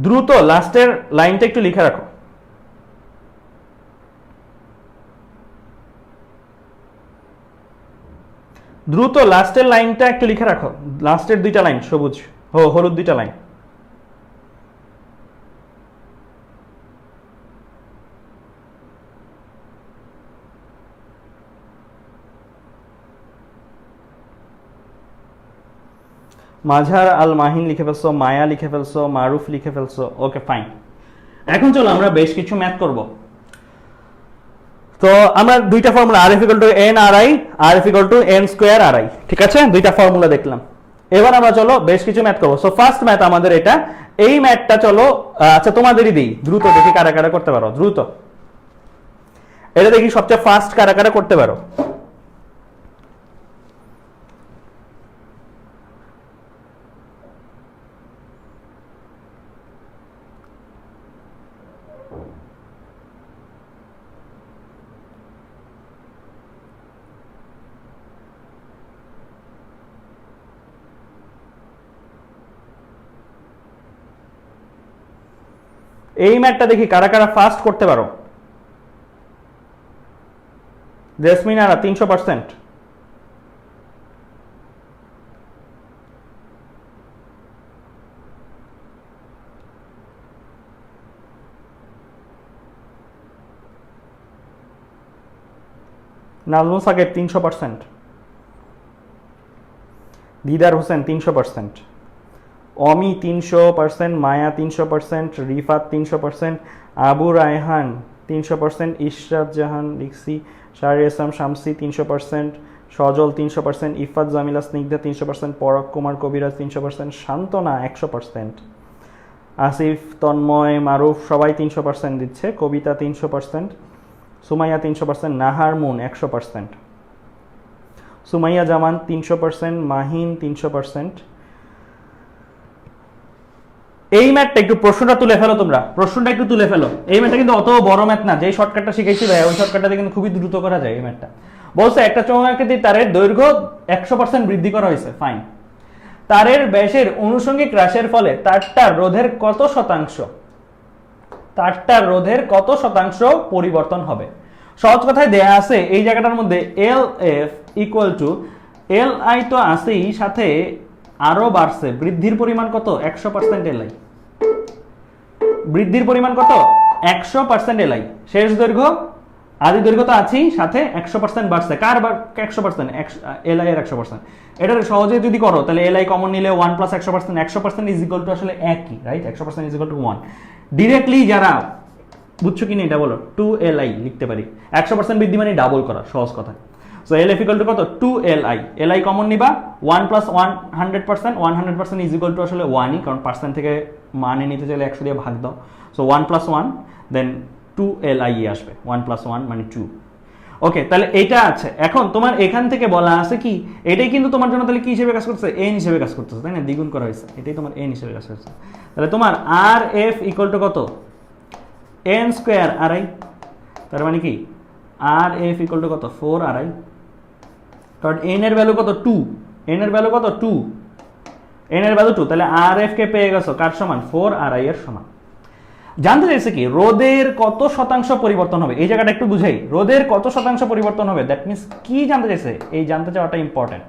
S1: দ্রুত লাস্টের লাইনটা একটু লিখে রাখো। দ্রুত লাস্টের লাইনটা একটু লিখে রাখো, লাস্টের দুইটা লাইন, সবুজ হলুদ দুইটা লাইন। মাঝার আল মাহিন লিখে ফেলছো, মায়া লিখে ফেলছো, মারুফ লিখে ফেলছো, ওকে ফাইন। এখন চলো আমরা বেশ কিছু ম্যাথ করব। তো আমরা দুইটা formula, R F equal to N R I, R F equal to N square R I, ঠিক আছে, দুইটা ফর্মুলা দেখলাম। এবার আমরা চলো বেশ কিছু ম্যাথ করবো। সো ফার্স্ট ম্যাথ আমাদের এটা, এই ম্যাথটা চলো আচ্ছা তোমাদেরই দিই, দ্রুত দেখি কারা কারা করতে পারো, দ্রুত এটা দেখি সবচেয়ে ফাস্ট কারা কারা করতে পারো। এই ম্যাথটা দেখি কারা কারা ফাস্ট করতে পারো। জেসমিনারা 300%। নাজমুল সাকিব 300%। দিদার হোসেন 300%। অমি 300%, মায়া 300%, রিফাত 300%, আবু রায়হান 300%, ইশরাত জাহান লিখছি, শাহরি ইসলাম শামসি 300%, সজল 300%, ইফাত জামিলা স্নিগ্ধা 300%, পরাগ কুমার কবিরাজ 300%, শান্তনা 100%, আসিফ তন্ময় মারুফ সবাই 300% দিচ্ছে, কবিতা 300%, সুমাইয়া 300%, নাহার মুন 100%, সুমাইয়া জামান 300%, মাহিন 300%। এই ম্যাথটা একটু প্রশ্নটা তুলে ফেলো, তোমরা প্রশ্নটা একটু তুলে ফেলো। এই ম্যাথটা কিন্তু অত বড় ম্যাথ না, যেই শর্টকাটটা শিখেছি ভাই ওই শর্টকাটটাতে কিন্তু খুবই দ্রুত করা যায় এই ম্যাথটা। বলছে একটা চৌম্বকাকৃতির তারের দৈর্ঘ্য 100% বৃদ্ধি করা হয়েছে, ফাইন। তারের ব্যাসের অনুষঙ্গিক হ্রাসের ফলে তারটার রোধের কত শতাংশ, তারটার রোধের কত শতাংশ পরিবর্তন হবে? সহজ কথায় দেয়া আছে এই জায়গাটার মধ্যে এল F equal two L I তো আছেই, সাথে আরো বাড়ছে বৃদ্ধির পরিমাণ কত 100% এল আই, বৃদ্ধির পরিমাণ কত 100% এল আই। শেষ দৈর্ঘ্য আদি দৈর্ঘ্য তো আছেই, সাথে 100% বাড়ছে। কার 100%? এল আই এর 100%। এটা সহজে যদি করো তাহলে এল আই কমন নিলে 1 প্লাস 100%, 100% ইজ ইকুয়াল টু আসলে একই, right? 100% is equal to 1। Directly যারা বুঝছো কিনা এটা বলো, 2li লিখতে পারি। 100% বৃদ্ধি মানে ডাবল করা, সহজ কথা। So L F equal to কত 2li, li কমন নিবা 1 প্লাস 100%, 100% ইজ ইকুয়াল টু আসলে 1ই, কারণ পার্সেন্ট থেকে মানে নিতে চাইলে 100 দিয়ে ভাগ দাও। সো 1 প্লাস 1 দেন 2li আসবে, 1 প্লাস 1 মানে 2। ওকে, তাহলে এটা আছে। এখন তোমার এখান থেকে বলা আছে কি, এটাই কিন্তু তোমার জন্য তাহলে কি হিসেবে কাজ করতেছে, n হিসেবে কাজ করতেছে, তাই না? দ্বিগুণ করা হয়েছে, এটাই তোমার n হিসেবে কাজ করছে। তাহলে তোমার আর এফ ইকুয়াল টু কত n স্কয়ার আর আই, তার মানে কি আর এফ ইকুয়াল টু কত 4 আর আই, কারণ n এর ভ্যালু কত 2, n এর ভ্যালু কত 2, n এর ভ্যালু 2। তাহলে আর এফ কে পেয়ে গেছো কার সমান 4 আর আই এর সমান। জানতে চাইছে কি রোদের কত শতাংশ পরিবর্তন হবে, এই জায়গাটা একটু বুঝাই। রোদের কত শতাংশ পরিবর্তন হবে, দ্যাট মিন্স কি জানতে চাইছে, এই জানতে চাওয়াটা ইম্পর্টেন্ট।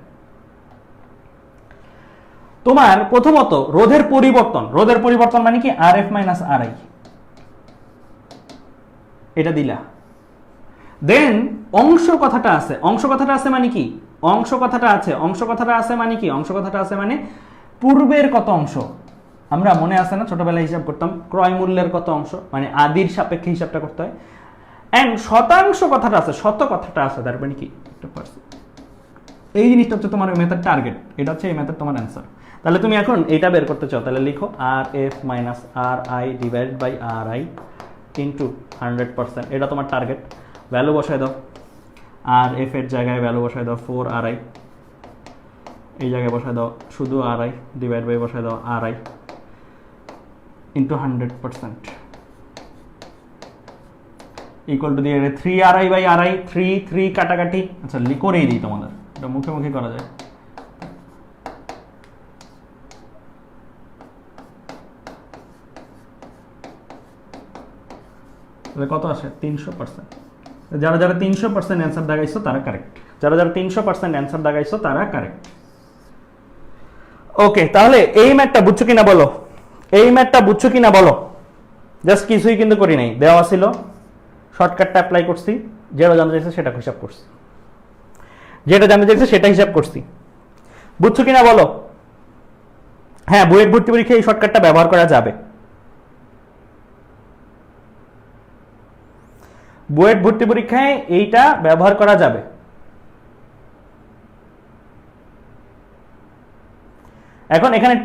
S1: তোমার প্রথমত রোধের পরিবর্তন, রোধের পরিবর্তন মানে কি আর এফ মাইনাস আর আই, এটা দিলা। দেন অংশ কথাটা আছে, অংশ কথাটা আছে মানে কি, অংশ কথাটা আছে, অংশ কথাটা আছে মানে কি, অংশ কথাটা আছে মানে পূর্বের কত অংশ। আমরা মনে আছে না ছোটবেলায় হিসাব করতাম ক্রয় মূল্যের কত অংশ, মানে আদির সাপেক্ষে হিসাবটা করতে হয়। এন্ড শতাংশ কথাটা আছে, শত কথাটা আছে, তার মানে কি এই জিনিসটা হচ্ছে তোমার মেথড টার্গেট, এটা হচ্ছে এই মেথড তোমার অ্যান্সার। তাহলে তুমি এখন এটা বের করতে চাও, তাহলে লিখো R F minus R I divide by R I into 100%, এটা তোমার টার্গেট। ভ্যালু বসায় দাও, আর এফ এর জায়গায় ভ্যালু বসায় দাও 4 আর আই, এই জায়গায় বসায় দাও শুধু আর আই, ডিভাইড বাই বসায় দাও আর আই ইন্টু 100% ইকুয়াল টু দিয়ে 3 আর আই বাই আর আই, 3 কাটাকাটি। আচ্ছা করেই দিই তোমাদের, এটা মুখে মুখে করা যায়। কত আসে 300%। যারা যারা 300% অ্যান্সার দাগাইছো তারা কারেক্ট, যারা যারা 300% অ্যান্সার দাগাইছো তারা কারেক্ট। ওকে, তাহলে এই ম্যাথটা বুঝছো কিনা বলো, এই ম্যাথটা বুঝছো কিনা বলো। জাস্ট কিছুই কিন্তু করি নাই, দেওয়া ছিল শর্টকাটটা অ্যাপ্লাই করছি, যেটা জানতে চাইছে সেটা হিসাব করছি, যেটা জানতে চাইছে সেটা হিসাব করছি। বুঝছো কিনা বলো। হ্যাঁ, বুয়েট ভর্তি পরীক্ষায় এই শর্টকাটটা ব্যবহার করা যাবে, বুয়েট ভর্তি পরীক্ষায় এইটা ব্যবহার করা যাবে। এখন এখানে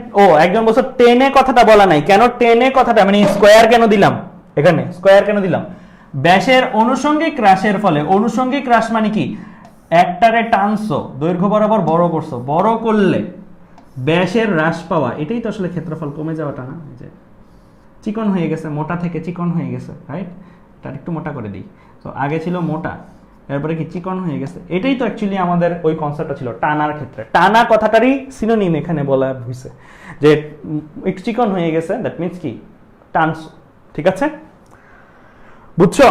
S1: একজন বলছো 10 কথাটা বলা নাই, কেন 10 কথাটা মানে স্কয়ার কেন দিলাম, এখানে স্কয়ার কেন দিলাম? ব্যাসের অনুষঙ্গিক হ্রাসের ফলে, অনুষঙ্গিক হ্রাস মানে কি একটারে টানছো দৈর্ঘ্য বরাবর বড় করছো, বড় করলে ব্যাসের হ্রাস পাওয়া, এটাই তো আসলে ক্ষেত্রফল কমে যাওয়াটা না, যে চিকন হয়ে গেছে, মোটা থেকে চিকন হয়ে গেছে, রাইট? তার একটু মোটা করে দিই। তো আগে ছিল মোটা, এরপরে কি চিকন হয়ে গেছে, এটাই তো অ্যাকচুয়ালি আমাদের ওই কনসেপ্টটা ছিল টানার ক্ষেত্রে। টানা কথাটারই সিনোনিম এখানে বলা হয়েছে, যে চিকন হয়ে গেছে, দ্যাট মিন্স কি টানস। ঠিক আছে, বুঝছো?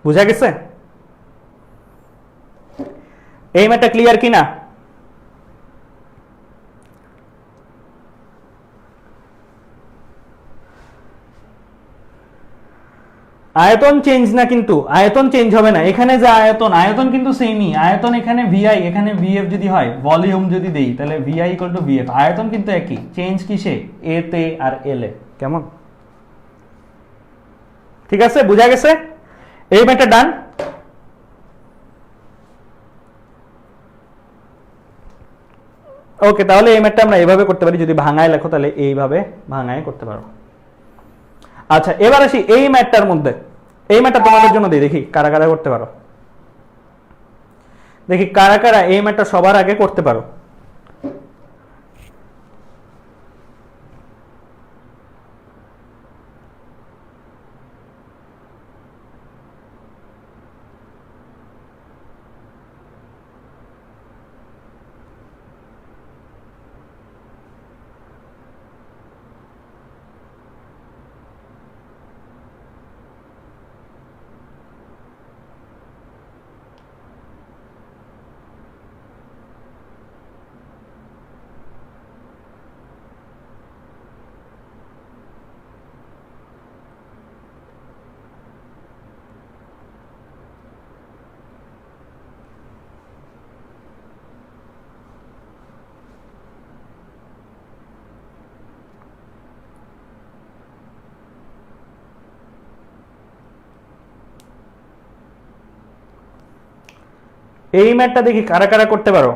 S1: বুঝা গেছে? এই ম্যাথটা ক্লিয়ার কিনা? আয়তন চেঞ্জ না, কিন্তু আয়তন চেঞ্জ হবে না। এখানে যে আয়তন, আয়তন কিন্তু সেমই আয়তন, এখানে ভিআই এখানে ভিএফ যদি হয়, ভলিউম যদি দেই তাহলে ভিআই ইকুয়াল টু ভিএফ, আয়তন কিন্তু একই, চেঞ্জ কিসে এ তে আর এল এ। কেমন? ঠিক আছে, বুঝা গেছে? এই ম্যাথটা ডান। ওকে, তাহলে এই ম্যাথটা আমরা এইভাবে করতে পারি, যদি ভাঙায় লেখো তাহলে এইভাবে ভাঙায় করতে পারো। আচ্ছা, এবার আসি এই ম্যাথটার মধ্যে। এই ম্যাথটা তোমাদের জন্য দিই, দেখি কারা কারা করতে পারো, দেখি কারা কারা এই ম্যাথটা সবার আগে করতে পারো। এই ম্যাথটা দেখি কারা কারা করতে পারো।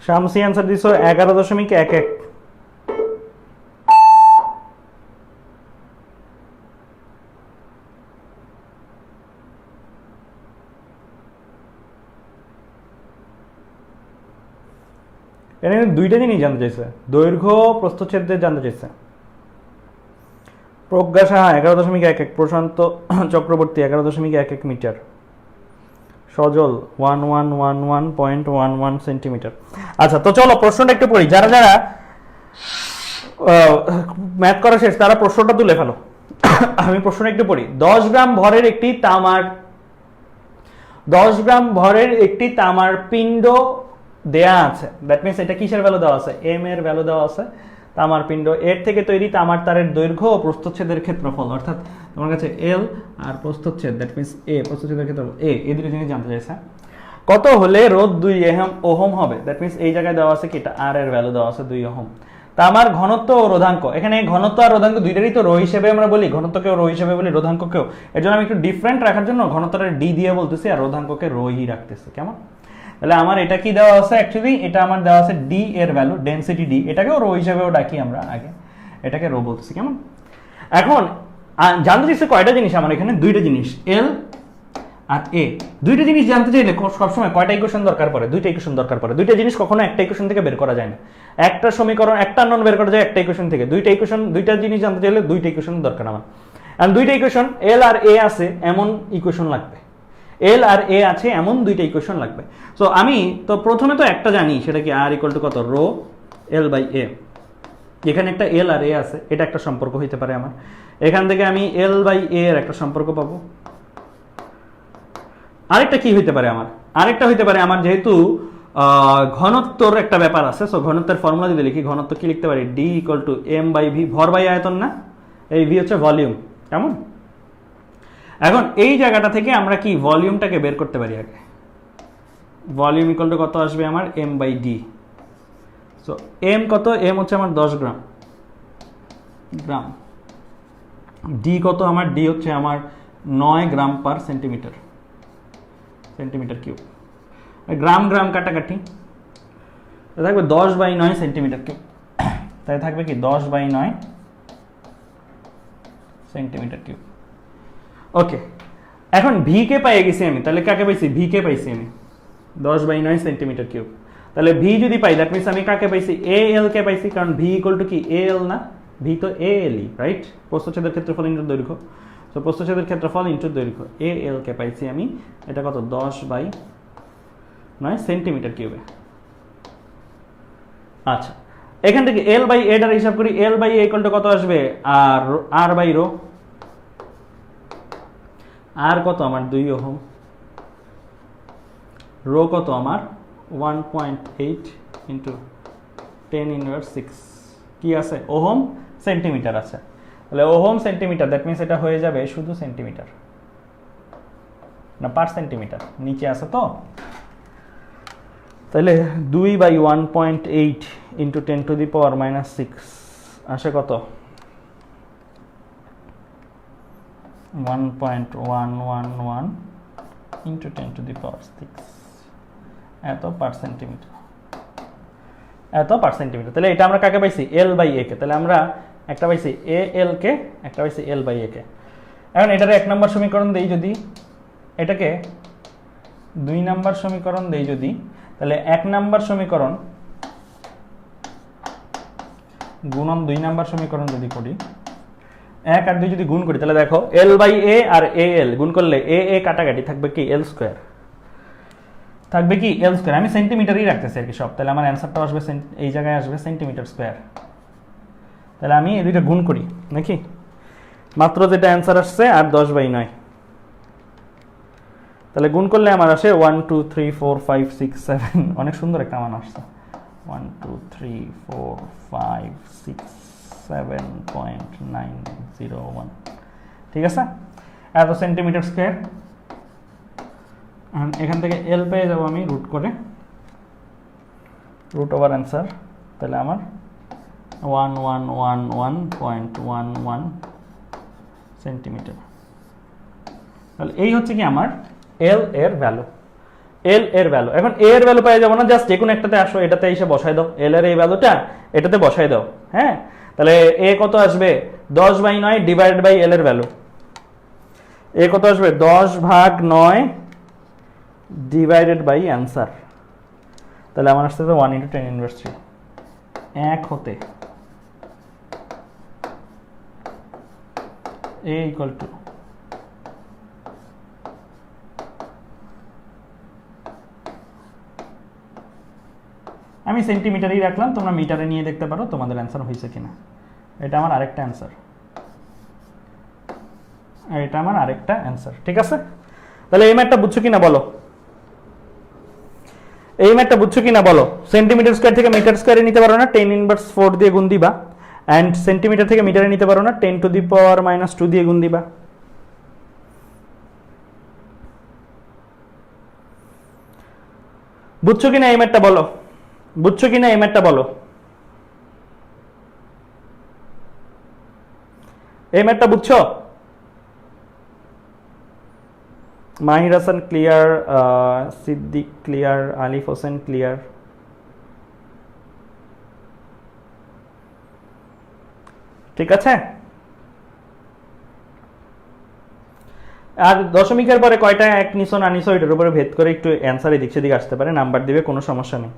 S1: শামসি অ্যান্সার দিছো 11.11। এখানে দুইটা জিনিস জানতে চাইছে, দৈর্ঘ্য প্রস্থচ্ছেদের জানতে চাইছে। প্রজ্ঞা সাহা 11.11, প্রশান্ত চক্রবর্তী 11.11 মিটার, সজল 1111.11 সেন্টিমিটার। আচ্ছা, তো চলো প্রশ্নটা একটু পড়ি। যারা যারা ম্যাথ করা শেষ তারা প্রশ্নটা তুলে ফেলো। আমি প্রশ্নটা একটু পড়ি। 10 গ্রাম ভরের একটি তামার পিণ্ড দেয়া আছে। দ্যাট মিনস এটা কিসের ভ্যালু দেওয়া আছে? এম এর ভ্যালু দেওয়া আছে। তামার পিণ্ড, এর থেকে তৈরি তামার তারের দৈর্ঘ্য ও প্রস্থচ্ছেদের ক্ষেত্রফল, অর্থাৎ তোমার কাছে এল আর প্রস্থচ্ছেদ, দ্যাট মিনস এ, প্রস্থচ্ছেদের ক্ষেত্রফল এ, এই দুটো জিনিস জানতে চাইছে। কত হলে রোধ 2 ওহম হবে? দ্যাট মিনস এই জায়গায় দেওয়া আছে কি, এটা আর এর ভ্যালু দেওয়া আছে 2 ওহম। তামার ঘনত্ব ও রোধাঙ্ক, এখানে ঘনত্ব আর রোধাঙ্ক দুইটারই তো রো হিসেবে আমরা বলি, ঘনত্বকেও রো হিসেবে বলি, রোধাঙ্ককেও। এর জন্য আমি একটু ডিফারেন্ট রাখার জন্য ঘনত্বটা ডি দিয়ে বলতেছি আর রোধাঙ্ককে রো হি রাখতেছি। কেমন? তাহলে আমার এটা কি দেওয়া আছে? অ্যাকচুয়ালি এটা আমার দেওয়া আছে ডি এর ভ্যালু, ডেনসিটি ডি, এটাকেও রো হিসেবেও ডাকি আমরা, আগে এটাকে রো বলতেছি। কেমন? এখন জানতে চাইছে কয়টা জিনিস আমার এখানে? দুইটা জিনিস, এল আর এ। দুইটা জিনিস জানতে চাইলে সবসময় কয়টা ইকুয়েশন দরকার পড়ে? দুইটা ইকুয়েশন দরকার পড়ে। দুইটা জিনিস কখনো একটা ইকুয়েশন থেকে বের করা যায় না। একটা সমীকরণ, একটা নন বের করা যায় একটা ইকুয়েশন থেকে। দুইটা জিনিস জানতে চাইলে দুইটা ইকুয়েশন দরকার আমার। আর দুইটা ইকুয়েশন এল আর এ আছে এমন ইকুয়েশন লাগবে, এল আর এ আছে এমন দুইটা ইকুয়েশন লাগবে। সো আমি তো প্রথমে তো একটা জানি, সেটা কি আর ইকুয়াল টু কত, রো এল বাই এ। এখানে একটা এল আর এ আছে, এটা একটা সম্পর্ক হইতে পারে আমার। এখান থেকে আমি এল বাই এ এর একটা সম্পর্ক পাবো। আরেকটা কি হইতে পারে আমার? আরেকটা হইতে পারে আমার, যেহেতু ঘনত্বর একটা ব্যাপার আছে, সো ঘনত্বের ফর্মুলা যদি লিখি, ঘনত্ব কি লিখতে পারি? D equal to M by V, ভর বাই আয়তন না, এই ভি হচ্ছে ভলিউম। কেমন? এখন এই জায়গাটা থেকে আমরা কি ভলিউমটাকে বের করতে পারি আগে। ভলিউম ইকুয়াল টু কত আসবে আমার? M by D. So M কত? এম হচ্ছে আমার 10 গ্রাম। ডি কত আমার? ডি হচ্ছে আমার 9 গ্রাম পার সেন্টিমিটার কিউব। গ্রাম কাটাকাটি থাকবে 10/9 সেন্টিমিটার কিউব। তাই থাকবে কি 10/9 সেন্টিমিটার কিউব। ওকে, এখন ভি কে পেয়ে গেছি আমি, তাহলে কাকে পাইছি? ভি কে পাইছি আমি 10/9 সেন্টিমিটার কিউব। তাহলে ভি যদি পাই, দ্যাট মিনস আমি কাকে পাইছি? এ এল কে পাইছি, কারণ ভি ইকুয়াল টু কি, এ এল না, ভি তো এ এল ই, রাইট? প্রস্থচ্ছেদের ক্ষেত্রফল ইনটু দৈর্ঘ্য। তো প্রস্থচ্ছেদের ক্ষেত্রফল ইনটু দৈর্ঘ্য এ এল কে পাইছি আমি, এটা কত 10/9 সেন্টিমিটার কিউবে। আচ্ছা এখান থেকে এল বাই এটার হিসাব করি, এল বাই এ কত আসবে, আর আর বাই রো, আর কত আমার 2 ওহম, রো কত আমার 1.8 ইন্টু 10⁻6 কি আছে ওহম সেন্টিমিটার আছে, তাহলে ওহম সেন্টিমিটার, দ্যাট মিনস এটা হয়ে যাবে শুধু সেন্টিমিটার না পার সেন্টিমিটার, নিচে আছে তো, তাহলে 2/1.8 ইন্টু 10⁻6 আসে কত 1.111 ইন্টু 10⁻6 এত পার সেন্টিমিটার, এত পার সেন্টিমিটার। তাহলে এটা আমরা কাকে পাইছি, এল বাই এ কে, তাহলে আমরা একটা পাইছি এ এল কে, একটা পাইছি এল বাই এ কে। এখন এটার 1 নম্বর সমীকরণ দেই যদি, এটাকে 2 নম্বর সমীকরণ দেই যদি, তাহলে 1 নম্বর সমীকরণ গুণন 2 নম্বর সমীকরণ যদি করি, 1 আর 2 যদি গুণ করি, তাহলে দেখো এল বাই এ আর এ এল গুণ করলে এ এ কাটাকাটি থাকবে কি এল স্কোয়ার, থাকবে কি এল স্কোয়ার, আমি সেন্টিমিটারই রাখতেছি আর কি সব, তাহলে আমার অ্যান্সারটা আসবে এই জায়গায় আসবে সেন্টিমিটার স্কোয়ার। তাহলে আমি এই দুইটা গুণ করি নাকি, মাত্র যেটা অ্যান্সার আসছে আর 10/9, তাহলে গুণ করলে আমার আসে 1 2 3 4 5 6 7, অনেক সুন্দর একটা মান আসছে 1 2 3 4 5 6 7.901, ঠিক আছে, এত সেন্টিমিটার স্কোয়ার। এখান থেকে এল পেয়ে যাবো আমি রুট করে, রুট ওভার অ্যান্সার, তাহলে আমার 1111.11 সেন্টিমিটার। তাহলে এই হচ্ছে কি আমার এল এর ভ্যালু, এল এর ভ্যালু। এখন এ এর ভ্যালু পেয়ে যাবো না, জাস্ট যে কোনো একটাতে আসো, এটাতে এসে বসাই দাও, এল এর এই ভ্যালুটা এটাতে বসাই দাও, হ্যাঁ, তাহলে এ কত আসবে 10/9 ডিভাইডেড বাই এল এর ভ্যালু, এ কত আসবে 10/9 ডিভাইডেড বাই অ্যান্সার, তাহলে আমার আসতে 1 × 10⁻3 1 হতে a ইকুয়াল টু আমি সেন্টিমিটারই রাখলাম, তোমরা মিটারে নিয়ে দেখতে পারো তোমাদের অ্যান্সার হয়েছে কিনা। এটা আমার আরেকটা অ্যান্সার, এটা আমার আরেকটা অ্যান্সার, ঠিক আছে। তাহলে এই ম্যাথটা বুঝছো কিনা বলো, এই ম্যাথটা বুঝছো কিনা বলো। সেন্টিমিটার স্কয়ার থেকে মিটার স্কয়ারে নিতে পারো না, 10⁻4 দিয়ে গুণ দিবা, এন্ড সেন্টিমিটার থেকে মিটারে নিতে পারো না, 10⁻2 দিয়ে গুণ দিবা। বুঝছো কিনা এই ম্যাথটা বলো, বুঝছো কিনা এই ম্যাথটা বলো, এই ম্যাথটা বুঝছো? মাহির হাসান ক্লিয়ার, সিদ্দিক ক্লিয়ার, আলিফ হোসেন ক্লিয়ার, ঠিক আছে। আর দশমিকের পরে কয়টা এক নিছো না নিছো এটার উপরে ভেদ করে একটু অ্যান্সার এদিক সেদিক আসতে পারে, নাম্বার দিবে, কোনো সমস্যা নেই,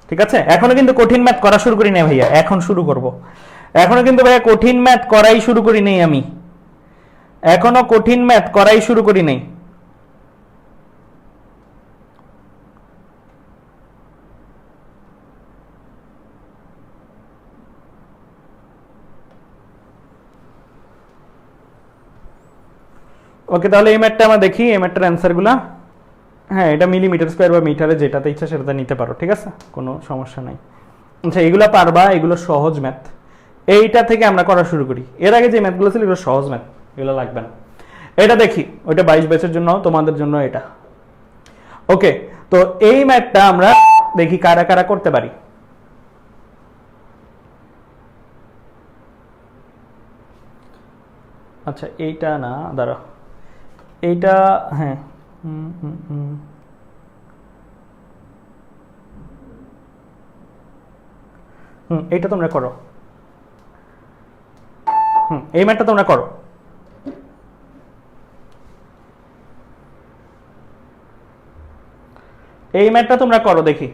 S1: ঠিক আছে। এখনো কিন্তু কঠিন ম্যাথ করা শুরু করি নাই ভাইয়া, এখন শুরু করব। এখনো কিন্তু ভাইয়া কঠিন ম্যাথ করাই শুরু করি নাই আমি, এখনো কঠিন ম্যাথ করাই শুরু করি নাই। ওকে, তাহলে এই ম্যাথটা আমরা দেখি, এই ম্যাথটার অ্যান্সারগুলা, হ্যাঁ এটা মিলিমিটার স্কোয়ার বা মিটারে যেটাতে ইচ্ছা সেটাতে নিতে পারো, ঠিক আছে, কোনো সমস্যা নাই। আচ্ছা এগুলো পারবা, এগুলো সহজ ম্যাথ, এইটা থেকে আমরা করা শুরু করি। এর আগে যে ম্যাথগুলো ছিল এগুলো সহজ ম্যাথ, এগুলো লাগবে না। এটা দেখি, ওইটা 22 ব্যাচের জন্য, তোমাদের জন্য এটা। ওকে, তো এই ম্যাথটা আমরা দেখি কারা কারা করতে পারি। আচ্ছা এইটা না, দাঁড়া, এইটা হ্যাঁ, এইটা তোমরা করো, এই ম্যাথটা তোমরা করো। এই ম্যাথটা তোমরা করো দেখি।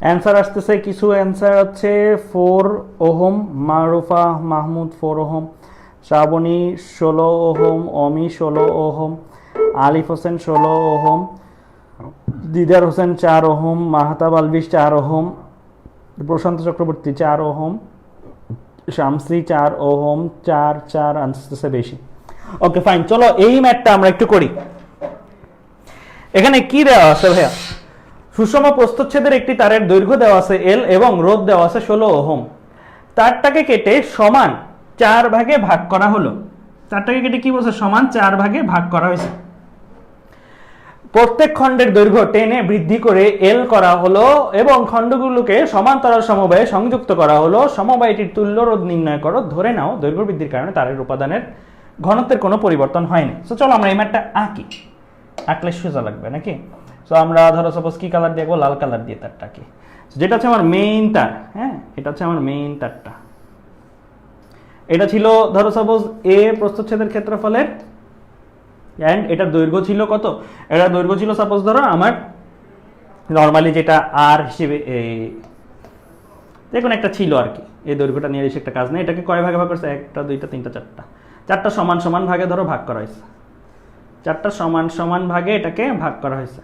S1: অ্যান্সার আসতেছে কিছু, অ্যান্সার হচ্ছে 4 ohm, Marufa Mahmud 4 ohm, Shrabani 16 ohm, Omi 16 ohm, Alif Hossain 16 ohm, Didar Hossain 4 ohm, Mahtab Albish 4 ohm, Prashanta Chakraborty 4 ohm, Shamsi 4 ohm, 4 আসতেছে বেশি। ওকে ফাইন, চলো এই ম্যাথটা আমরা একটু করি। এখানে কি দেওয়া আছে ভাইয়া? সুষম প্রস্থচ্ছেদের একটি তারের দৈর্ঘ্য দেওয়া আছে এল এবং রোধ দেওয়া আছে 16 ওহম। তারটাকে কেটে সমান 4 ভাগে ভাগ করা হলো। তারটাকে কেটে কি বলছে? সমান 4 ভাগে ভাগ করা হয়েছে। প্রত্যেক খণ্ডের দৈর্ঘ্য টেনে বৃদ্ধি করে এল করা হলো এবং খণ্ডগুলোকে সমান্তরাল সমবায়ে সংযুক্ত করা হলো। সমবায়টির তুল্য রোধ নির্ণয় করো। ধরে নাও দৈর্ঘ্য বৃদ্ধির কারণে তারের উপাদানের ঘনত্বের কোনো পরিবর্তন হয়নি। তো চলো আমরা এই ম্যাথটা আঁকি। আঁকলে সোজা লাগবে নাকি? তো আমরা ধরো সাপোজ কি কালার দিয়ে, লাল কালার দিয়ে তারটাকে, যেটা হচ্ছে আমার মেইন তার। হ্যাঁ, এটা হচ্ছে আমার মেইন তারটা। এটা ছিল ধরো সাপোজ এ প্রস্থচ্ছেদের ক্ষেত্রফলের, এন্ড এটার দৈর্ঘ্য ছিল কত? এটার দৈর্ঘ্য ছিল সাপোজ ধরো আমার নর্মালি যেটা আর হিসেবে দেখুন একটা ছিল আর কি। এই দৈর্ঘ্যটা নিয়ে এসে একটা কাজ নেই। এটাকে কয় ভাগে ভাগ করছে? 1টা 2টা 3টা 4টা। 4টা সমান সমান ভাগে ধরো ভাগ করা হয়েছে। 4টা সমান সমান ভাগে এটাকে ভাগ করা হয়েছে।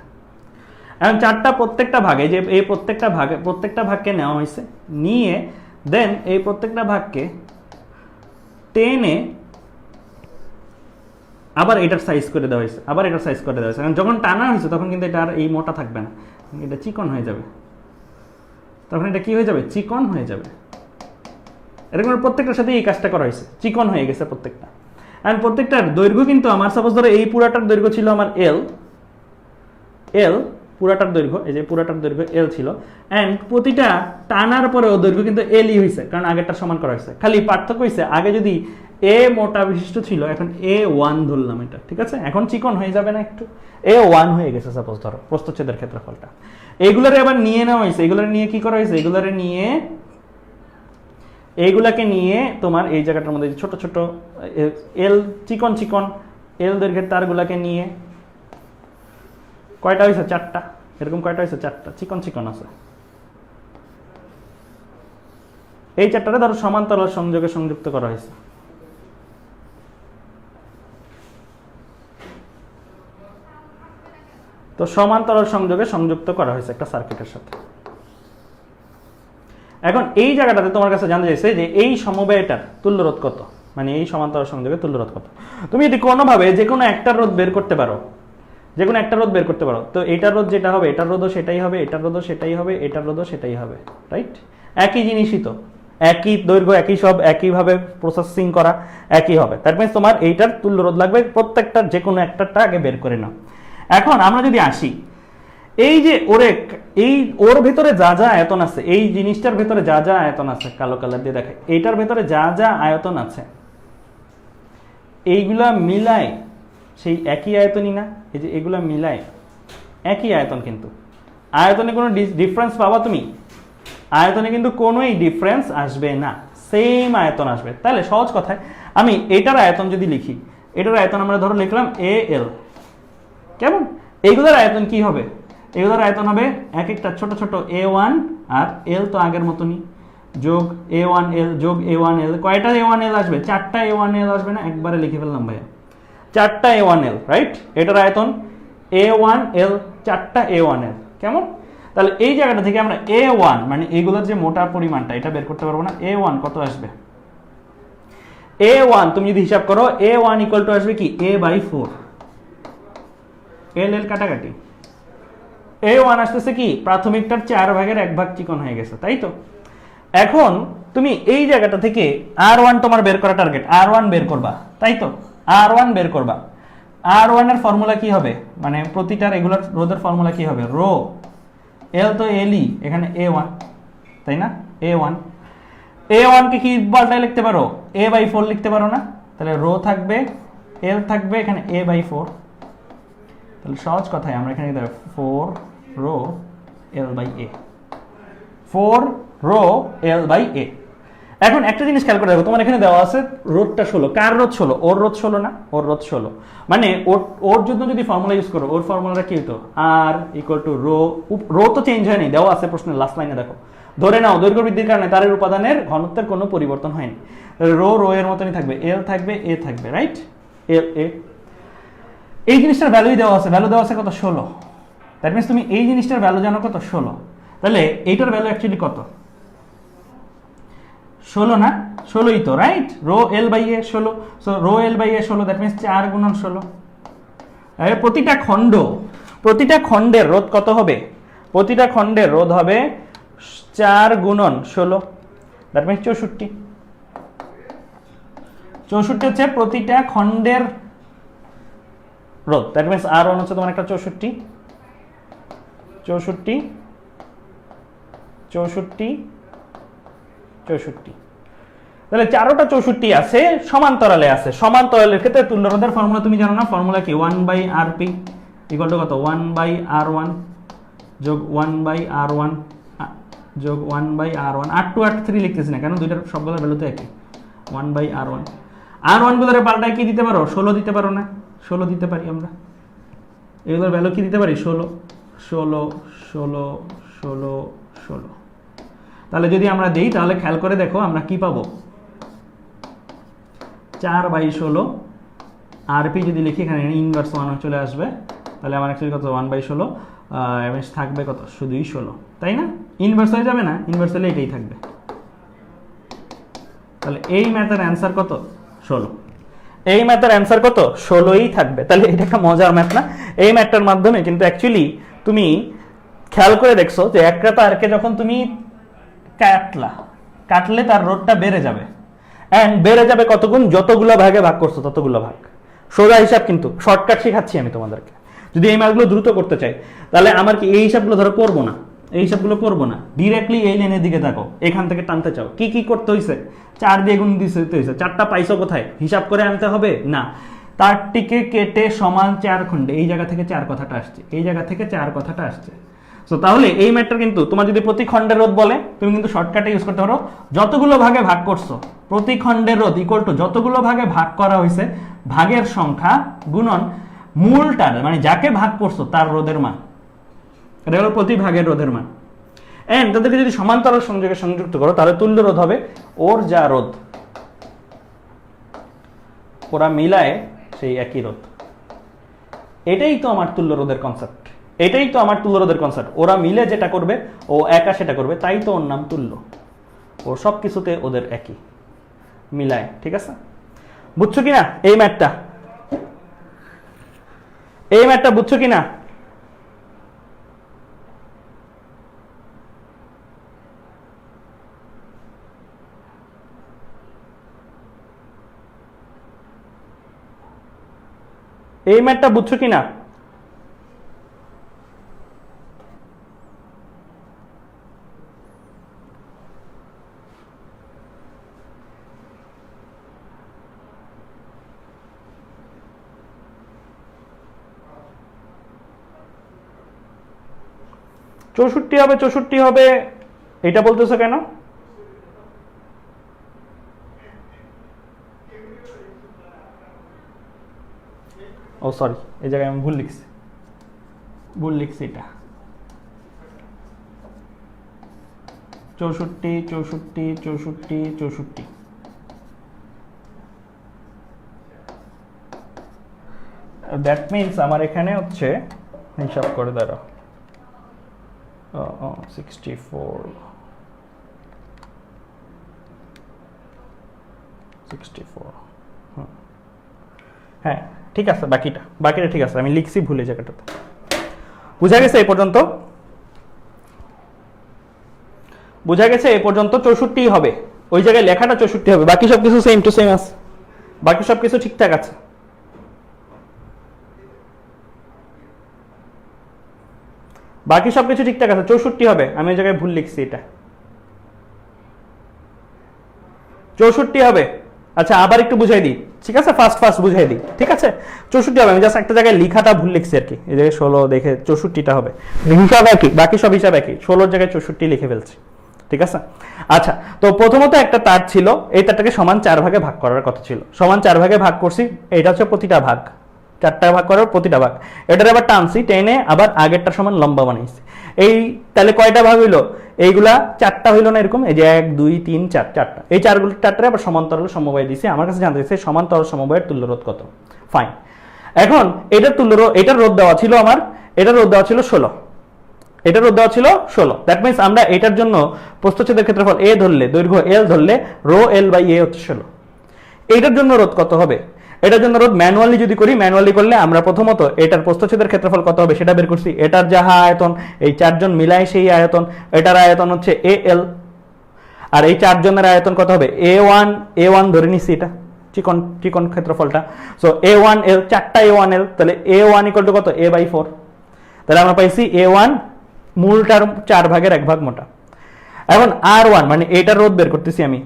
S1: এখন 4টা প্রত্যেকটা ভাগে, যে এই প্রত্যেকটা ভাগকে নেওয়া হয়েছে, নিয়ে দেন এই প্রত্যেকটা ভাগকে টেনে আবার এটার সাইজ করে দেওয়া হয়েছে, আবার এটার সাইজ করে দেওয়া হয়েছে। কারণ যখন টানা হয়েছে তখন কিন্তু এটা আর এই মোটা থাকবে না, এটা চিকন হয়ে যাবে। তখন এটা কি হয়ে যাবে? চিকন হয়ে যাবে। এরকম প্রত্যেকটার সাথে এই কাজটা করা হয়েছে, চিকন হয়ে গেছে প্রত্যেকটা। আর প্রত্যেকটার দৈর্ঘ্য কিন্তু আমার সাপোজ ধরো এই পুরাটার দৈর্ঘ্য ছিল আমার এল পুরাটার দৈর্ঘ্য, এই যে পুরাটার দৈর্ঘ্য এল ছিল, অ্যান্ড প্রতিটা টানার পরেও দৈর্ঘ্য কিন্তু এলই হয়েছে, কারণ আগেরটা সমান করা হয়েছে। খালি পার্থক্য হয়েছে, আগে যদি এ মোটা বিশিষ্ট ছিল, এখন A1 ধরলাম এটা, ঠিক আছে? এখন চিকন হয়ে যাবে না একটু? A1 হয়ে গেছে সাপোজ ধরো প্রস্থচ্ছেদের ক্ষেত্রফলটা। এইগুলারে আবার নিয়ে নেওয়া হয়েছে। এগুলারে নিয়ে কি করা হয়েছে? এইগুলাকে নিয়ে তোমার এই জায়গাটার মধ্যে ছোট ছোট এল চিকন এল দৈর্ঘ্যের তারগুলাকে নিয়ে কয়টা হয়েছে? 4টা। এরকম কয়টা হয়েছে? 4টা চিকন আছে। এই 4টারে ধরো সমান্তরাল সংযোগে সংযুক্ত করা হয়েছে। তো সমান্তরাল সংযোগে সংযুক্ত করা হয়েছে একটা সার্কিটের সাথে। এখন এই জায়গাটাতে তোমার কাছে জানতে চাইছে যে এই সমবায়টার তুল্যরোধ কত, মানে এই সমান্তরাল সংযোগের তুল্যরোধ কত। তুমি যদি কোনোভাবে যে কোনো একটা রোধ বের করতে পারো, তো এটার রোধ যেটা হবে, এটার রোধও সেটাই হবে, এটার রোধও সেটাই হবে, এটার রোধও সেটাই হবে, রাইট? একই জিনিসই তো, একই দৈর্ঘ্য, একই সব, একইভাবে প্রসেসিং করা, একই হবে। তার মানে তোমার এইটার তুল্যরোধ লাগবে, প্রত্যেকটার যে কোনো একটাটা আগে বের করে নাও। এখন আমরা যদি আসি, এই যে ওর ভেতরে যা যা আয়তন আছে, এই জিনিসটার ভেতরে যা যা আয়তন আছে, কালো কালার দিয়ে দেখে, এইটার ভেতরে যা যা আয়তন আছে, এইগুলা মিলায় সেই একই আয়তনই না? এই যে এগুলা মিলায় একই আয়তন, কিন্তু আয়তনে কোনো ডিফারেন্স পাবা তুমি? আয়তনে কিন্তু কোনোই ডিফারেন্স আসবে না, সেম আয়তন আসবে। তাহলে সহজ কথায় আমি এটার আয়তন যদি লিখি, এটার আয়তন আমরা ধরো লিখলাম AL, কেমন? এইগুলোর আয়তন কি হবে? এগুলোর আয়তন হবে এক একটা ছোট ছোট A1 আর L তো আগের মতনই, যোগ A1L যোগ A1L। কয়টা A1L আসবে? 4টা A1L আসবে না? একবারে লিখে ফেললাম ভাইয়া, 4টা A1L, রাইট? এটার আয়তন A1L, 4টা A1L, কেমন? তাহলে এই জায়গাটা থেকে আমরা A1 মানে এগুলোর যে মোটা পরিমাণটা, এটা বের করতে পারবো না। A1 কত আসবে? A1 তুমি যদি হিসাব করো, A1 ইকুয়াল টু আসবে কি? A/4। L কাটাকাটি, A1 আসতেছে কি? প্রাথমিকটার 4 ভাগের 1 ভাগ চিকন হয়ে গেছে, তাই তো? এখন তুমি এই জায়গাটা থেকে R1 তোমার বের করা টার্গেট, R1 বের করবা, তাই তো? R1 বের করবা। R1 এর ফর্মুলা কি হবে? মানে প্রতিটা রেগুলার রোধের ফর্মুলা কি হবে? রো L তো Lই, এখানে A1, তাই না? A1 কে কি পাল্টায় লিখতে পারো? A/4 লিখতে পারো না? তাহলে রো থাকবে, এল থাকবে এখানে a/4, তাহলে সহজ কথায় আমরা এখানে দেব 4 রো l/a, 4 রো l/a। এখন একটা জিনিস খেয়াল করে দেখো, তোমার এখানে দেওয়া আছে রোধটা 16, কার রোধ 16? ওর রোধ 16 না, ওর রোধ 16, মানে ওর জন্য যদি ফর্মুলা ইউজ করো, ওর ফর্মুলাটা কি হতো? আর ইকুয়াল টু রো তো চেঞ্জ হয়নি, দেওয়া আছে প্রশ্নের লাস্ট লাইনে দেখো, ধরে নাও দৈর্ঘ্য বৃদ্ধির কারণে তারের উপাদানের ঘনত্বের কোনো পরিবর্তন হয়নি, রো এর মতনই থাকবে, এল থাকবে, এ থাকবে, রাইট? এল এ, এই জিনিসটার ভ্যালুই দেওয়া আছে, ভ্যালু দেওয়া আছে কত? 16। দ্যাট মিনস তুমি এই জিনিসটার ভ্যালু জানো কত? 16। তাহলে এইটার ভ্যালু অ্যাকচুয়ালি কত? 16 না? 16ই তো, right? Rho l/a 16, so rho l/a 16, that means 4 গুণন 16। প্রতিটা খণ্ডের রোধ কত হবে? প্রতিটা খণ্ডের রোধ হবে 4 গুণন 16, দ্যাট মিনস 64। 64 হচ্ছে প্রতিটা খণ্ডের রোধ, দ্যাট মিনস R1 হচ্ছে তোমার একটা 64, 64, 64, 64। তাহলে চারোটা 64 আছে, সমান্তরালে আছে। সমান্তরালের ক্ষেত্রে তুল্য রোধের ফর্মুলা তুমি জানো না? ফর্মুলা কি? 1/Rp ইকুয়াল টু কত? 1/R1 যোগ 1/R1 যোগ 1/R1। R2 R3 লিখতেছি না কেন, দুইটার সবগুলোর ভ্যালু তো একই, 1/R1। R1 গুলোর পাল্টায় কি দিতে পারো? 16 দিতে পারো না? 16 দিতে পারি আমরা। এগুলোর ভ্যালু কি দিতে পারি? 16, 16, 16, 16, 16। তাহলে যদি আমরা দেই, তাহলে খেয়াল করে দেখো আমরা কি পাবো? 4/16 আরপি যদি লিখি, এখানে ইনভার্স 1 চলে আসবে, তাহলে আমার অ্যাকচুয়ালি কত? 1/16 থাকবে কত? শুধুই 16, তাই না? ইনভার্স হয়ে যাবে না? ইনভার্স হলে এটাই থাকবে। তাহলে এই ম্যাথের অ্যান্সার কত? 16। এই ম্যাথের অ্যান্সার কত? 16ই থাকবে। তাহলে এটা একটা মজার ম্যাথ না? এই ম্যাথটার মাধ্যমে কিন্তু অ্যাকচুয়ালি তুমি খেয়াল করে দেখছো যে একটা তারকে যখন তুমি কাটলে তার রোধটা বেড়ে যাবে, এন্ড বেড়ে যাবে কত গুণ? যতগুলো ভাগে ভাগ করছো ততগুলো ভাগ। সোজা হিসাব, কিন্তু শর্টকাট শেখাচ্ছি আমি তোমাদেরকে। যদি এই ম্যাথগুলো দ্রুত করতে চাই, তাহলে আমার কি এই হিসাবগুলো ধরো করবো না, এই হিসাবগুলো করবো না, ডিরেক্টলি এই লাইনের দিকে থাকো, এখান থেকে টানতে চাও, কি কি করতে হয়েছে? 4 দিয়ে গুণ দিতে হয়েছে। 4টা পাইছো কোথায়? হিসাব করে আনতে হবে না, তারটিকে কেটে সমান 4 খণ্ডে এই জায়গা থেকে 4 কথাটা আসছে, এই জায়গা থেকে 4 কথাটা আসছে। সো তাহলে এই ম্যাথটা কিন্তু তোমার যদি প্রতি খণ্ডের রোধ বলে, তুমি কিন্তু শর্টকাটে ইউজ করতে পারো, যতগুলো ভাগে ভাগ করছো প্রতি খণ্ডের রোধ ইকুয়াল টু যতগুলো ভাগে ভাগ করা হয়েছে ভাগের সংখ্যা গুণন মূলটার, মানে যাকে ভাগ করছো তার রোধের মান। এটা হলো প্রতি ভাগের রোধের মান। এন্ড তাদেরকে যদি সমান্তরাল সংযোগে সংযুক্ত করো, তাহলে তুল্য রোধ হবে ওর যা রোধ, ওরা মিলায় সেই একই রোধ। এটাই তো আমার তুল্য রোধের কনসেপ্ট, এটাই তো আমার তুল্য রোধের কনসেপ্ট। ওরা মিলে যেটা করবে, ও একা সেটা করবে, তাই তো ওর নাম তুল্য। ও সব কিছুতে ওদের একই, মিলায়। ঠিক আছে, বুঝছো কিনা এই ম্যাথটা? এই ম্যাথটা বুঝছো কিনা? এই ম্যাথটা বুঝছো কিনা? চৌষট্টি হবে, 64 হবে, এটা বলতেছো কেন? ও সরি, এই জায়গায় আমি ভুল লিখছি, এটা 64, 64, 64, 64। দ্যাট মিনস আমার এখানে হচ্ছে, হিসাব করে দাঁড়াও, 64, 64, হ্যাঁ ঠিক আছে। বাকিটা ঠিক আছে, আমি লিখছি ভুলে জায়গাটাতে। বুঝা গেছে এই পর্যন্ত? বুঝা গেছে এই পর্যন্ত? 64 হবে, ওই জায়গায় লেখাটা 64 হবে, বাকি সবকিছু সেম টু সেম আছে, বাকি সবকিছু ঠিকঠাক আছে। বাকি সবকিছু ঠিকঠাক আছে, 64 হবে, আমি ওই জায়গায় ভুল লিখছি, এটা 64 হবে। আচ্ছা আবার একটু বুঝাই দিই, ঠিক আছে, ফার্স্ট বুঝাই দিই, ঠিক আছে। 64 হবে, আমি জাস্ট একটা জায়গায় লিখাটা ভুল লিখছি আর কি, এই জায়গায় 16 দেখে 64টা হবে, হিসাব একই, বাকি সব হিসাব একই, 16 জায়গায় 64 লিখে ফেলছি, ঠিক আছে। আচ্ছা, তো প্রথমত একটা তার ছিল, এই তারটাকে সমান 4 ভাগে ভাগ করার কথা ছিল, সমান 4 ভাগে ভাগ করছি, এটা হচ্ছে প্রতিটা ভাগ, 4টা ভাগ করার প্রতিটা ভাগ, এটার আবার টানছি, টেনে আবার আগেরটা সমান লম্বা বানাইছি। এই তাহলে কয়টা ভাগ হইলো, এইগুলা 4টা হইলো না এরকম, এই যে 1 2 3 4, 4টা, এই 4টারে আবার সমান্তরাল সমবায় দিছি। আমার কাছে জানতে চাইছে সমান্তরাল সমবায়ের তুল্য রোধ কত। ফাইন, এখন এটার তুল্য রোধ, এটার রোধ দেওয়া ছিল আমার, এটার রোধ দেওয়া ছিল 16, এটার রোধ দেওয়া ছিল 16। দ্যাট মিন্স আমরা এটার জন্য প্রস্থচ্ছেদের ক্ষেত্রফল a ধরলে, দৈর্ঘ্য l ধরলে, রো l বাই a হচ্ছে 16। এইটার জন্য রোধ কত হবে, এটার জন্য রোধ ম্যানুয়ালি যদি করি, ম্যানুয়ালি করলে আমরা প্রথমত এটার প্রস্থচ্ছেদের ক্ষেত্রফল কত হবে সেটা বের করছি, এটার যাহা আয়তন, এই 4 জন মিলাই সেই আয়তন, এটার আয়তন হচ্ছে al, আর এই 4 জনের আয়তন কত হবে, a1 ধরে নিছি, এটা চিকন ক্ষেত্রফলটা, সো a1l, 4টা a1l, তাহলে a1 ইকুয়াল টু কত, a/4। তাহলে আমরা পাইছি a1 মূলটার 4 ভাগের 1 ভাগ মোটা। এখন r1 মানে এটার রোধ বের করতেছি আমি,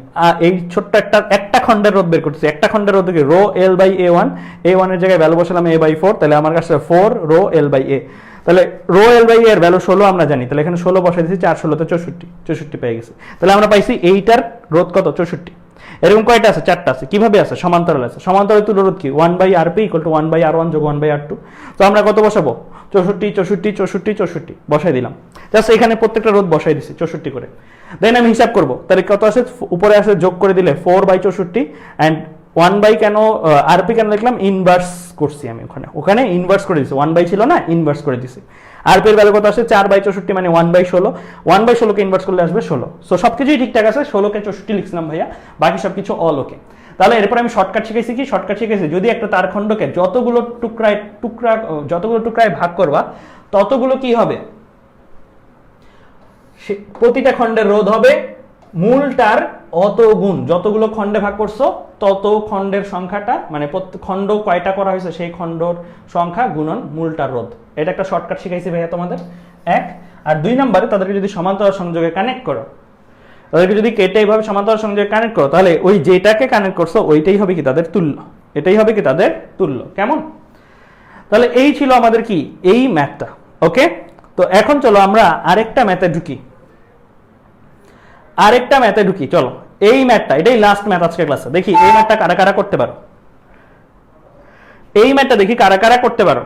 S1: এই ছোট্ট একটা খণ্ডের রোধ বের করতেছি, একটা খণ্ডের রোধ কি, rho l by a1, a1 এর জায়গায় ভ্যালু বসালাম a/4, তাহলে আমার কাছে 4 রো l বাই a, তাহলে রো l বাই a এর ভ্যালু 16 আমরা জানি, তাহলে এখানে 16 বসাই দিয়েছি, 4 16 তে 64 পেয়ে গেছি। তাহলে আমরা পাইছি এইটার রোধ কত, 64। এরকম কয়টা আছে, 4টা আছে। কিভাবে আছে, সমান্তরাল আছে। সমান্তরাল তুল্য রোধ কি, 1/rp = 1/r1 যোগ 1/r2। তো আমরা কত বসাবো, 64 বসাই দিলাম, জাস্ট এখানে প্রত্যেকটা রোধ বসাই দিছি 64 করে। দেন আমি হিসাব করব, তাহলে কত আসে, উপরে আসে যোগ করে দিলে 4/64 এন্ড 1 কেন আরপি কেন লিখলাম, ইনভার্স করছি আমি, ওখানে ইনভার্স করে দিছি, 1 ছিল না, ইনভার্স করে দিছি। আরপি এর ভ্যালু কত আসে, 4/64 মানে 1/16, 1/16 কে ইনভার্স করলে আসবে 16। সো সবকিছুই ঠিকঠাক আছে, 16 কে 64 লিখছিলাম ভাইয়া, বাকি সবকিছু অল ওকে। তাহলে এরপর আমি শর্টকাট শিখেছি কি, শর্টকাট শিখেছি যদি একটা তারখণ্ডকে যতগুলো টুকরায় ভাগ করবা ততগুলো কি হবে, প্রতিটা খণ্ডের রোধ হবে মূলটার অত গুণ, যতগুলো খণ্ডে ভাগ করছো তত খণ্ডের সংখ্যাটা, মানে খণ্ড কয়টা করা হয়েছে সেই খণ্ডর সংখ্যা গুণন মূলটার রোধ। এটা একটা শর্টকাট শিখাইছি ভাইয়া তোমাদের, 1। আর 2 নম্বরে তাদেরকে যদি সমান্তরাল সংযোগে কানেক্ট করো, তাদেরকে যদি কেটে এইভাবে সমান্তরাল সংযোগে কানেক্ট করো, তাহলে ওই যেটাকে কানেক্ট করছো ওইটাই হবে কি তাদের তুল্য, এটাই হবে কি তাদের তুল্য। কেমন, তাহলে এই ছিল আমাদের কি এই ম্যাথটা, ওকে। তো এখন চলো আমরা আরেকটা ম্যাথে ঢুকি, চলো এই ম্যাথটা, এটাই লাস্ট ম্যাথ আজকে ক্লাসে। দেখি এই ম্যাথটা কারা কারা করতে পারো, এই ম্যাথটা দেখি কারা কারা করতে পারো।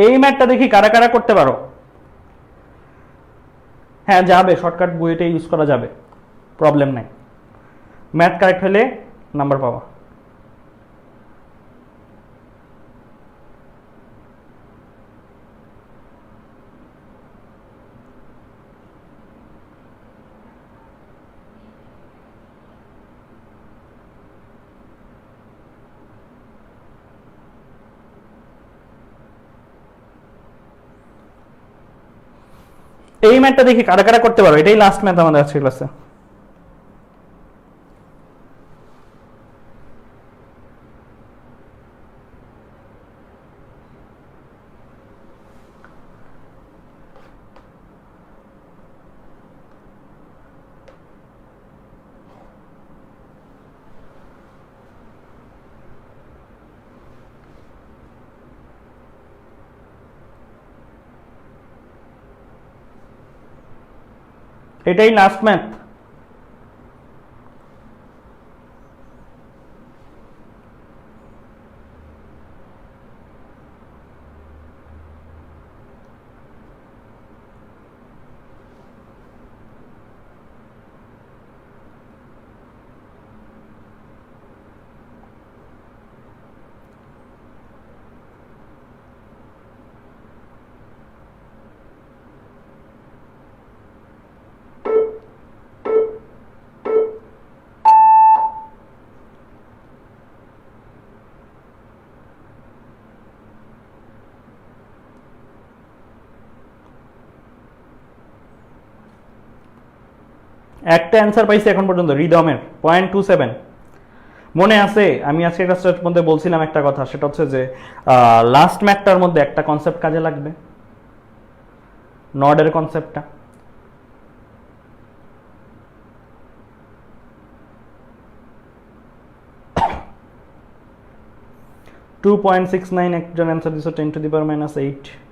S1: এই ম্যাথটা দেখি কারা কারা করতে পারো। হ্যাঁ যাবে, শর্টকাট বইটা ইউজ করা যাবে, প্রবলেম নাই, ম্যাথ কারেক্ট হলে নাম্বার পাওয়া। এই ম্যাথটা দেখি কারা কারা করতে পারো, এটাই লাস্ট ম্যাথ আমাদের আজকের ক্লাসে। এটাই লাস্ট ম্যাথ। একটা অ্যান্সার পাইছি এখন পর্যন্ত, রিদমের 0.27, মনে আছে আমি আজকে ক্লাসের মধ্যে বলছিলাম একটা কথা, সেটা হচ্ছে যে লাস্ট ম্যাথটার মধ্যে একটা কনসেপ্ট কাজে লাগবে, নডের কনসেপ্টটা। (2.69) একজন অ্যান্সার দিছো 10⁻⁸।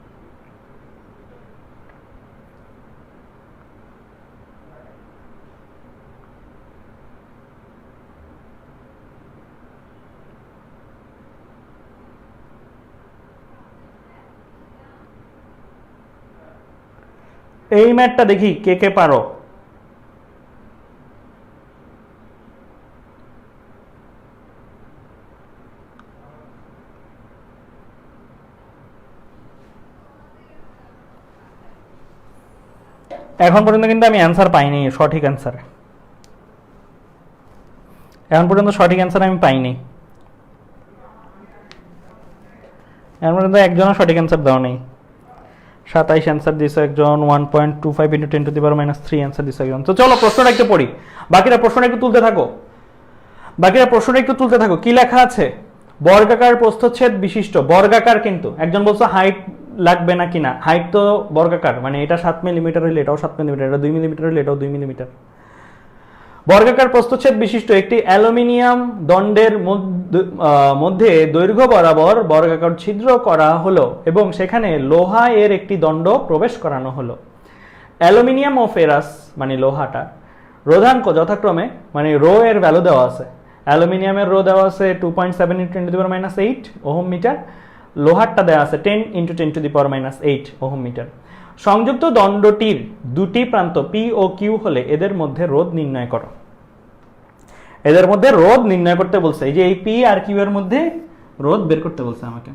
S1: এই ম্যাথটা দেখি কে কে পারো। এখন পর্যন্ত কিন্তু আমি অ্যান্সার পাইনি, সঠিক অ্যান্সার এখন পর্যন্ত সঠিক অ্যান্সার আমি পাইনি। এখন পর্যন্ত একজনও সঠিক অ্যান্সার দেওয়া নেই। 27 অ্যান্সার দিয়েছে একজন, 1.25 × 10⁻³ অ্যান্সার দিয়েছে একজন। তো চলো প্রশ্নটা একটু পড়ি, বাকিরা প্রশ্নটা একটু তুলতে থাকো। কি লেখা আছে? বর্গাকার প্রস্থচ্ছেদ বিশিষ্ট, বর্গাকার কিন্তু একজন বলছো হাইট লাগবে না কিনা, হাইট তো বর্গাকার, মানে এটা 7 মিলিমিটার হইলে এটাও 7 মিলিমিটার, এটা 2 মিলিমিটার হইলে এটাও 2 মিলিমিটার। বর্গাকার প্রস্থচ্ছেদ বিশিষ্ট একটি অ্যালুমিনিয়াম দণ্ডের মধ্যে দৈর্ঘ্য বরাবর বর্গাকার ছিদ্র করা হলো এবং সেখানে লোহা এর একটি দণ্ড প্রবেশ করানো হলো। অ্যালুমিনিয়াম ও ফেরাস মানে লোহাটা রোধাঙ্ক যথাক্রমে, মানে রো এর ভ্যালু দেওয়া আছে, অ্যালুমিনিয়ামের রো দেওয়া আছে 2.7 × 10⁻⁸ ওহম মিটার, লোহারটা দেওয়া আছে 10 × 10⁻⁸ ওহম মিটার। সংযুক্ত দণ্ডটির দুটি প্রান্ত পি ও কিউ হলে এদের মধ্যে রোধ নির্ণয় করো। এদের মধ্যে রোধ নির্ণয় করতে বলছে, এই যে এই পি আর কিউ এর মধ্যে রোধ বের করতে বলছে আমাকে।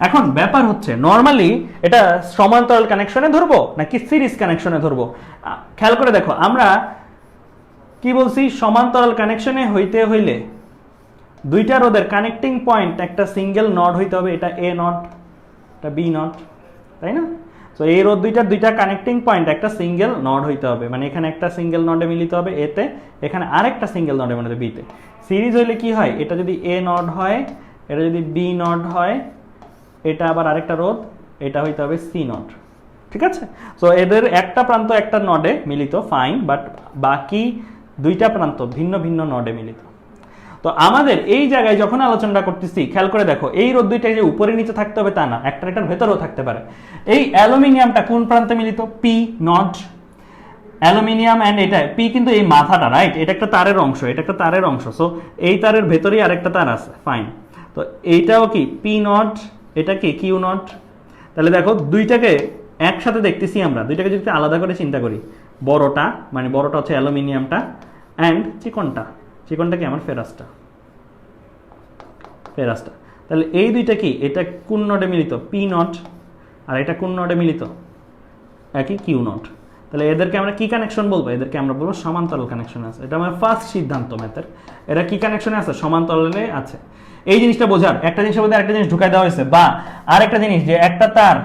S1: এখন ব্যাপার হচ্ছে নর্মালি এটা সমান্তরাল কানেকশনে ধরবো নাকি সিরিজ কানেকশনে ধরবো। খেয়াল করে দেখো আমরা কি বলছি, সমান্তরাল কানেকশনে হইতে হইলে দুইটা রোধের কানেক্টিং পয়েন্ট একটা সিঙ্গেল নড হইতে হবে, এটা এ নট, এটা বি নট, তাই না? তো এই রোধ দুইটা কানেক্টিং পয়েন্ট একটা সিঙ্গেল নড হইতে হবে, মানে এখানে একটা সিঙ্গেল নডে মিলিত হবে এতে, এখানে আরেকটা সিঙ্গেল নডে মিলিত বিতে। সিরিজ হইলে কি হয়, এটা যদি এ নড হয়, এটা যদি বি নড হয়, এটা আবার আরেকটা রোধ, এটা হইতে হবে সি নড, ঠিক আছে? সো এদের একটা প্রান্ত একটা নডে মিলিত, ফাইন, বাট বাকি দুইটা প্রান্ত ভিন্ন ভিন্ন নডে মিলিত। তো আমাদের এই জায়গায় যখন আলোচনা করতেছি খেয়াল করে দেখো, এই রোধ দুইটা যে উপরে নিচে থাকতে হবে তা না, একটার ভেতরেও থাকতে পারে। এই অ্যালুমিনিয়ামটা কোন প্রান্তে মিলিত? P not. অ্যালুমিনিয়াম এন্ড এটা পি কিন্তু এই মাথাটা, রাইট? এটা একটা তারের অংশ, এটা একটা তারের অংশ, সো এই তারের ভেতরেই আরেকটা তার আছে, ফাইন। তো এইটাও কি পি নট, এটা কি কিউ নট। তাহলে দেখো দুইটাকে একসাথে দেখতেছি আমরা, দুইটাকে যদি আলাদা করে চিন্তা করি, বড়টা মানে বড়টা হচ্ছে অ্যালুমিনিয়ামটা অ্যান্ড চিকনটা কি আমার ফেরাসটা। তাহলে এই দুইটা কি, এটা কোন নডে মিলিত? পি নট, আর এটা কোন নডে মিলিত? একই কিউ নট। তাহলে এদেরকে আমরা কি কানেকশন বলবো? এদেরকে আমরা বলবো সমান্তরাল কানেকশন আছে। এটা আমার ফার্স্ট সিদ্ধান্ত ম্যাথের। এরা কি কানেকশনে আছে? সমান্তরালে আছে। এই জিনিসটা বোঝার, একটা জিনিসের মধ্যে আরেকটা জিনিস ঢুকাই দেওয়া হয়েছে, বা আরেকটা জিনিস যে একটা তার,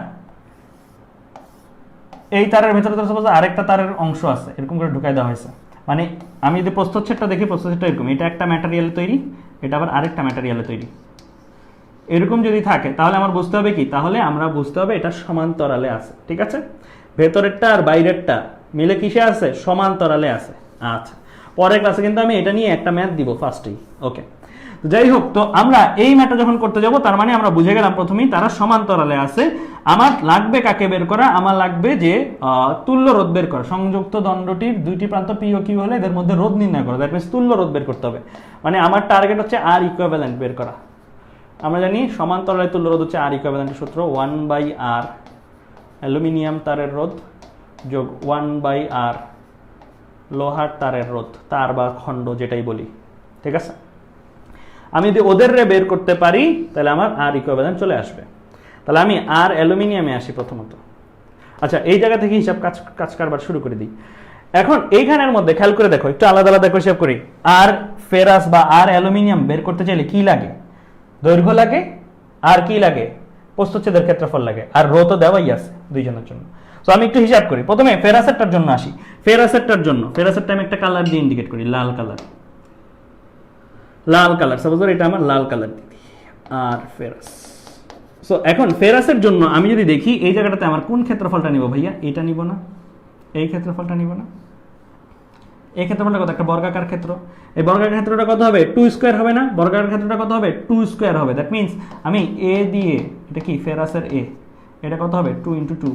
S1: এই তারের ভেতরে সাপোজ আরেকটা তারের অংশ আছে, এরকম করে ঢুকাই দেওয়া হয়েছে। মানে আমি যদি প্রস্থচ্ছেদটা দেখি, প্রস্থচ্ছেদটা এরকম, এটা একটা ম্যাটেরিয়ালে তৈরি, এটা আবার আরেকটা ম্যাটেরিয়ালে তৈরি, এরকম যদি থাকে তাহলে আমার বুঝতে হবে কি, তাহলে আমরা বুঝতে হবে এটা সমান্তরালে আছে, ঠিক আছে? ভেতরেরটা আর বাইরেরটা মিলে কিসে আছে? সমান্তরালে আছে। আচ্ছা, পরের ক্লাসে কিন্তু আমি এটা নিয়ে একটা ম্যাথ দিব ফার্স্টেই, ওকে? তো যাই হোক, তো আমরা এই ম্যাথটা যখন করতে যাব তার মানে আমরা বুঝে গেলাম প্রথমেই তারা সমান্তরালে আছে। আমার লাগবে কাকে বের করা? আমার লাগবে যে তুল্য রোধ বের করা। সংযুক্ত দণ্ডটির দুইটি প্রান্ত পি ও কিউ হলে এদের মধ্যে রোধ নির্ণয় করা, দ্যাট মিন্স তুল্য রোধ বের করতে হবে। মানে আমার টার্গেট হচ্ছে আর ইকুইভ্যালেন্ট বের করা। আমরা জানি সমান্তরালে তুল্য রোধ হচ্ছে আর ইকুইভ্যালেন্টের সূত্র 1/r অ্যালুমিনিয়াম তারের রোধ যোগ 1/r লোহার তারের রোধ, তার বা খণ্ড যেটাই বলি, ঠিক আছে? আমি যদি ওদের বের করতে পারি তাহলে আমার আর ইকুইভ্যালেন্ট চলে আসবে। তাহলে আমি আর অ্যালুমিনিয়ামে আসি প্রথমত। আচ্ছা, এই জায়গা থেকে হিসাব কাজ কারবার শুরু করে দিই। এখন এইখানের মধ্যে খেয়াল করে দেখো, একটু আলাদা আলাদা করে হিসাব করি। আর ফেরাস বা আর অ্যালুমিনিয়াম বের করতে চাইলে কি লাগে? দৈর্ঘ্য লাগে, আর কি লাগে? প্রস্থচ্ছেদের ক্ষেত্রফল লাগে, আর রো তো দেওয়াই আছে দুইজনের জন্য। তো আমি একটু হিসাব করি। প্রথমে ফেরাসেরটার জন্য আসি। ফেরাসেরটা আমি একটা কালার দিয়ে ইন্ডিকেট করি, লাল কালার। লাল কালার, সাপোজ এটা আমার লাল কালার দিদি, আর ফেরাস। সো এখন ফেরাসের জন্য আমি যদি দেখি এই জায়গাটাতে আমার কোন ক্ষেত্রফলটা নিব ভাইয়া, এটা নিব না, এই ক্ষেত্রফলটা নিব না, এই ক্ষেত্রফলটা কত, একটা বর্গাকার ক্ষেত্র, এই বর্গাকার ক্ষেত্রটা কত হবে, 2 স্কয়ার হবে না, বর্গাকার ক্ষেত্রটা কত হবে, 2 স্কয়ার হবে। দ্যাট মিন্স আমি এ দিয়ে, এটা কি ফেরাসের এ, এটা কত হবে 2 × 2,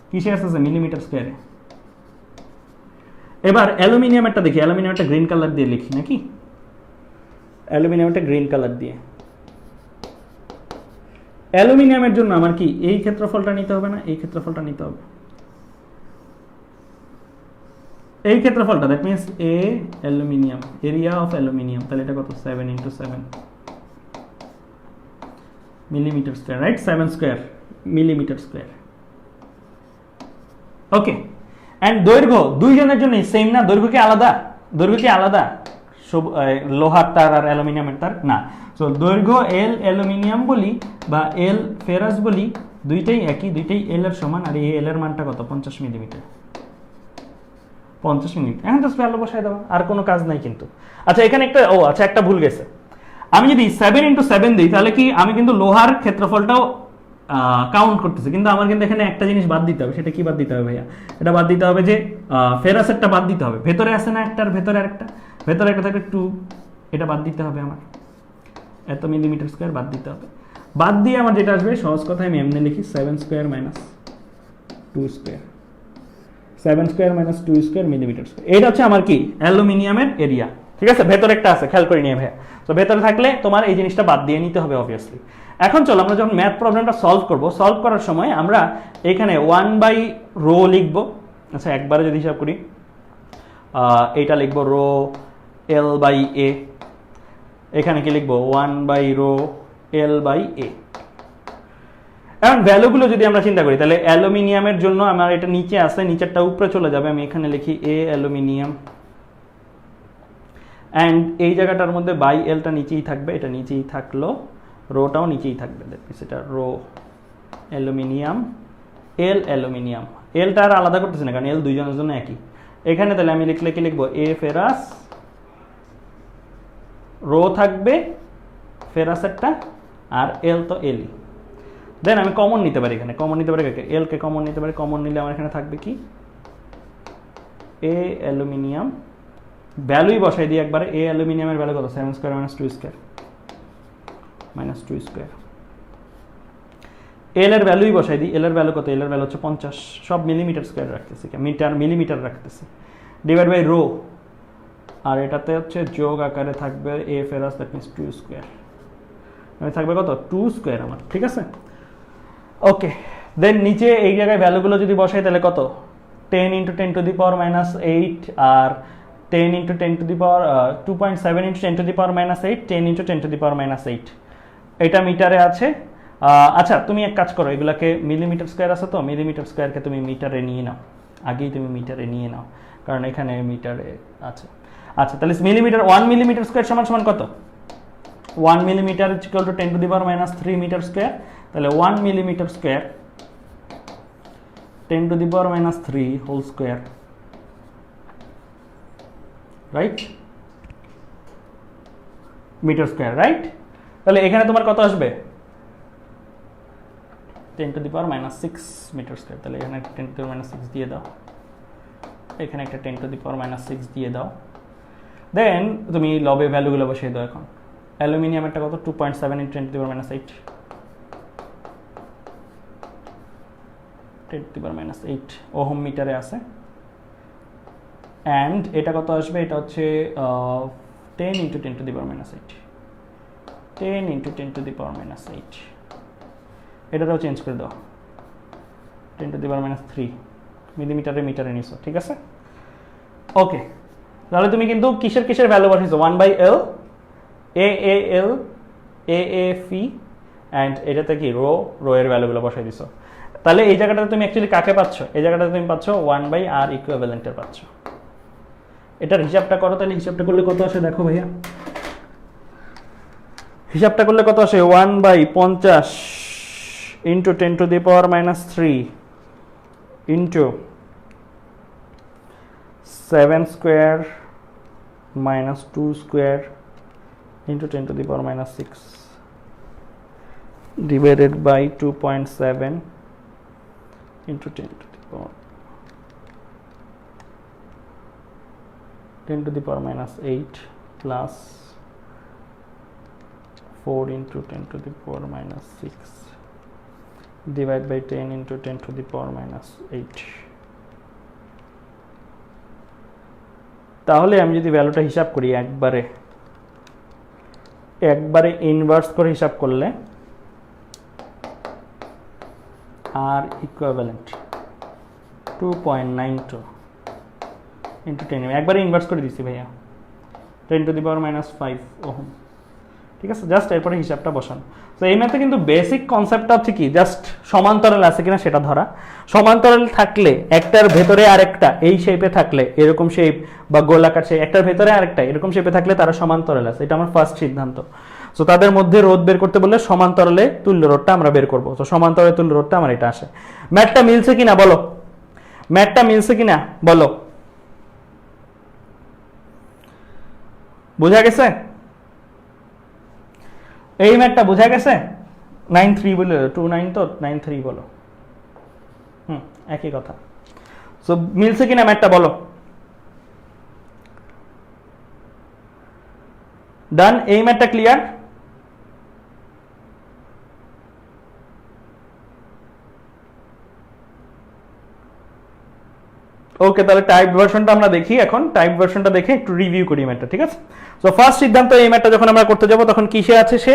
S1: কিসে আসছে মিলিমিটার স্কয়ারে। এবার অ্যালুমিনিয়ামেরটা দেখি, অ্যালুমিনিয়ামটা গ্রিন কালার দিয়ে লিখি নাকি, অ্যালুমিনিয়ামটা গ্রিন কালার দিয়ে। অ্যালুমিনিয়ামের জন্য আমার কি এই ক্ষেত্রফলটা নিতে হবে না, এই ক্ষেত্রফলটা নিতে হবে, এই ক্ষেত্রফলটা, that means A aluminium, area of aluminium, তাহলে এটা কত 7 × 7 millimetre square, right, 7 square millimetre square. Okay, and দৈর্ঘ্য দুইজনের জন্য সেম না, দৈর্ঘ্য কি আলাদা, দৈর্ঘ্য কি আলাদা সব লোহার তার আর অ্যালুমিনিয়ামের তার না। সো দৈর্ঘ্য এল অ্যালুমিনিয়াম বলি বা এল ফেরাস বলি, দুইটাই একই, দুইটাই এল এর সমান, আর এই এল এর মানটা কত 50 মিলিমিটার, 50 মিনিট। এখন তো ভ্যালু বসাই দাও, আর কোনো কাজ নাই কিন্তু। আচ্ছা এখানে একটা, ও আচ্ছা একটা ভুল গেছে, আমি যদি 7 × 7 দিই তাহলে কি আমি কিন্তু লোহার ক্ষেত্রফলটাও কাউন্ট করতেছি, কিন্তু আমার কিন্তু এখানে একটা জিনিস বাদ দিতে হবে। সেটা কি বাদ দিতে হবে ভাইয়া, এটা বাদ দিতে হবে যে ফেরাসেরটা বাদ দিতে হবে, ভেতরে আছে না একটার ভেতরে আরেকটা, ভেতরে একটা থাকে 2, এটা বাদ দিতে হবে আমার, এত মিলিমিটার স্কয়ার বাদ দিতে হবে। বাদ দিয়ে আমার যেটা আসবে, সহজ কথায় আমি এমনি লিখি 7 square minus 2 square, 7 square minus 2 square millimetre square. এটা হচ্ছে আমার কি অ্যালুমিনিয়ামের এরিয়া, ঠিক আছে। ভেতরে একটা আছে, খেয়াল করে নিয়ে ভাইয়া। তো ভেতরে থাকলে তোমার এই জিনিসটা বাদ দিয়ে নিতে হবে অবভিয়াসলি। এখন চলো আমরা যখন ম্যাথ প্রবলেমটা সলভ করব, সলভ করার সময় আমরা এখানে 1/ρ লিখব। আচ্ছা একবারে যদি হিসাব করি, এইটা লিখব রো L/A, এখানে কি লিখবো 1/ρ L/A। এখন ভ্যালুগুলো যদি আমরা চিন্তা করি, তাহলে অ্যালুমিনিয়ামের জন্য আমার এটা নিচে আছে, নিচেরটা উপরে চলে যাবে, আমি এখানে লিখি এ অ্যালুমিনিয়াম, অ্যান্ড এই জায়গাটার মধ্যে বাই এলটা নিচেই থাকবে, এটা নিচেই থাকলো, রোটাও নিচেই থাকবে, সেটা রো অ্যালুমিনিয়াম, এল অ্যালুমিনিয়াম, এলটা আর আলাদা করতেছি না কারণ এল দুইজনের জন্য একই। এখানে তাহলে আমি লিখলে কি লিখবো, এ ফেরাস, রো থাকবে ফেরাসেরটা, আর এল তো এলই। দেন আমি কমন নিতে পারি, এখানে কমন নিতে পারি, এল কে কমন নিতে পারি, কমন নিলে আমার এখানে থাকবে কি এ অ্যালুমিনিয়াম, ভ্যালুই বসাই দিই একবারে, এ অ্যালুমিনিয়ামের ভ্যালু কত 7 square minus 2 square, minus 2 square. L এর ভ্যালুই বসাই দিই, এল এর ভ্যালু কত, এল এর ভ্যালু হচ্ছে 50, সব মিলিমিটার স্কয়ার রাখতেছি, মিটার মিলিমিটার রাখতেছি, ডিভাইড বাই রো, আর এটাতে হচ্ছে যোগ আকারে থাকবে এ ফেরাস, দ্যাট মিন্স 2 স্কয়ার, থাকবে কত 2 স্কয়ার আমার, ঠিক আছে। ওকে, দেন নিচে এই জায়গায় ভ্যালুগুলো যদি বসাই তাহলে কত 10 × 10⁻⁸ আর 10 × 2.7 × 10⁻⁸, 10 × 10⁻⁸, এটা মিটারে আছে। আচ্ছা তুমি এক কাজ করো, এগুলাকে মিলিমিটার স্কয়ার আছে তো, মিলিমিটার স্কয়ারকে তুমি মিটারে নিয়ে নাও, আগেই তুমি মিটারে নিয়ে নাও কারণ এখানে মিটারে আছে। আচ্ছা তাহলে মিলিমিটার, 1 মিলিমিটার স্কয়ার সমান সমান কত, 1 মিলিমিটার = 10⁻³ মিটার স্কয়ার, তাহলে 1 millimetre square 10⁻³ whole square, right, metre square, right. তাহলে এখানে তোমার কত আসবে 10⁻⁶ মিটার স্কয়ার, তাহলে এখানে 10⁻⁶ দিয়ে দাও, এখানে একটা 10⁻⁶ দিয়ে দাও। দেন তুমি লবে ভ্যালুগুলো বসিয়ে দাও। এখন অ্যালুমিনিয়ামেরটা কত 2.7 × 10⁻⁸, 10⁻⁸ ওহম মিটারে আছে, অ্যান্ড এটা কত আসবে, এটা হচ্ছে 10 × 10⁻⁸, 10 × 10⁻⁸, এটাও চেঞ্জ করে দাও 10⁻³ মিলিমিটারে মিটারে নিছো, ঠিক আছে। ওকে, তাহলে তুমি কিন্তু কিসের কিসের ভ্যালু বসাইছো, 1/L, AAL, AAF, অ্যান্ড এটাতে কি রো, রো এর ভ্যালুগুলো বসাই দিছো। তাহলে এই জায়গাটাতে তুমি অ্যাকচুয়ালি কাকে পাচ্ছ, এই জায়গাটাতে তুমি পাচ্ছ 1/R ইকুইভ্যালেন্টের পাচ্ছ। এটার হিসাবটা করো, তাহলে হিসাবটা করলে কত আসে দেখো ভাইয়া, হিসাবটা করলে কত আসে 1/50 × 10⁻³ × 7 square minus 2 square into 10 to the power minus 6 divided by 2.7 into 10 to the power 10 to the power minus 8 plus 4 into 10 to the power minus 6 divided by 10 into 10 to the power minus 8. তাহলে আমি যদি ভ্যালুটা হিসাব করি একবারে inverse করে হিসাব করলে আর ইকুইভ্যালেন্ট 2.92 ইন্টু 10 একবারে ইনভার্স করে দিচ্ছি ভাইয়া 10 to the power minus 5 ohm, ঠিক আছে। জাস্ট এরপরে হিসাবটা বসান। তো এই ম্যাথে কিন্তু বেসিক কনসেপ্টটা হচ্ছে কি, জাস্ট সমান্তরাল আছে কিনা সেটা ধরা। সমান্তরাল থাকলে একটার ভেতরে আরেকটা এই শেপে থাকলে, এরকম শেপ বা গোলাকার শেপ, একটার ভেতরে আরেকটা এরকম শেপে থাকলে তারা সমান্তরাল আছে, এটা আমার ফার্স্ট সিদ্ধান্ত। সো তাদের মধ্যে রোধ বের করতে বললে সমান্তরালে তুল্য রোধটা আমরা বের করব। তো সমান্তরালে তুল্য রোধটা আমার এটা আসে। ম্যাথটা মিলছে কিনা বলো, ম্যাথটা মিলছে কিনা বলো, বোঝা গেছে? এই ম্যাথটা বোঝা গেছে? 9.3 বলে 2.9 তো 9.3 বলো, একই কথা। সো মিলছে কিনা ম্যাথটা বলো। ডান, এই ম্যাথটা ক্লিয়ার? ওকে, তাহলে টাইপ ভার্সনটা আমরা দেখি। এখন টাইপ ভার্সনটা দেখে একটু রিভিউ করি ম্যাথটা, ঠিক আছে? সো ফার্স্ট সিদ্ধান্ত, এই ম্যাথটা যখন আমরা করতে যাব তখন কিসে আছে, সে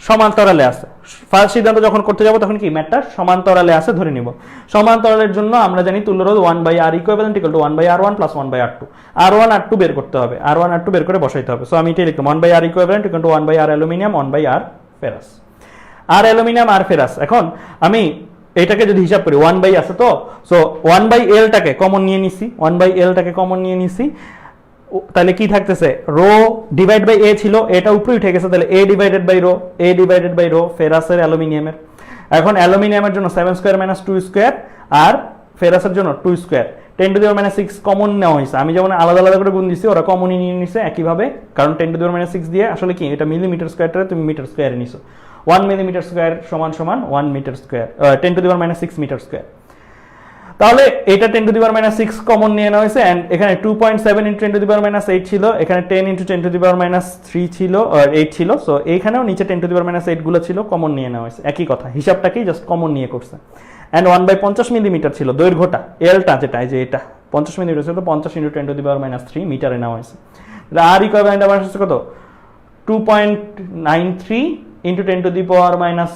S1: সমান্তরালে আছে। ফার্স্ট সিদ্ধান্ত যখন করতে যাব তখন কি ম্যাথটা সমান্তরালে আছে ধরে নিব। সমান্তরালের জন্য আমরা জানি তুল্যরোধ 1/r equivalent equal two 1/r1 plus 1/r2। r1 r2 বের করতে হবে, r1 r2 বের করে বসাইতে হবে। সো আমি এটাই লিখলাম 1/r equivalent equal to 1/r aluminium 1/r ferrous. R aluminium R ferrous. এখন আমি এটাকে যদি হিসাব করি 1/, আছে তো, সো 1/l টাকে কমন নিয়ে নিছি, 1/l টাকে কমন নিয়ে নিছি, তাহলে কি থাকতেছে, রো ডিভাইড বাই এ ছিল, এটা উপরে উঠে গেছে, তাহলে a divided by rho, a divided by rho ফেরাসের অ্যালুমিনিয়ামের। এখন অ্যালুমিনিয়ামের জন্য 7 স্কয়ার মাইনাস 2 স্কয়ার আর ফেরাসের জন্য 2 square, 10 to the power minus 6 common নেওয়া হয়েছে। আমি যেমন আলাদা আলাদা করে গুণ দিছি, ওরা কমনই নিয়ে নিছে একইভাবে, কারণ 10 টু দি পাওয়ার মাইনাস 6 দিয়ে আসলে কি এটা মিলিমিটার স্কয়ারটা তুমি মিটার স্কয়ারে নিছো। 1 মিলিমিটার স্কয়ার সমান সমান 1 metre square, 10 to the power minus 6 metre square. তাহলে এটা 10 to the power minus 6 common নিয়ে নেওয়া হয়েছে, এন্ড এখানে 2.7 into 10 to the power minus 8 ছিল, এখানে 10 into 10 to the power minus 3 ছিল, 8 ছিল। সো এইখানেও নিচে 10 টু দি পাওয়ার মাইনাস 8 গুলো ছিল, কমন নিয়ে নেওয়া হয়েছে, একই কথা, হিসাবটাকেই জাস্ট কমন নিয়ে করছে। এন্ড 1/50 মিলিমিটার ছিল দৈর্ঘ্যটা, এলটা যেটা, এই যে এটা 50 মিলিমিটার ছিল, 50 into 10 to the power minus 3 মিটারে নেওয়া হয়েছে। আর ইকুইভ্যালেন্ট আমার হচ্ছে কত, 2.93 into 10 to the power minus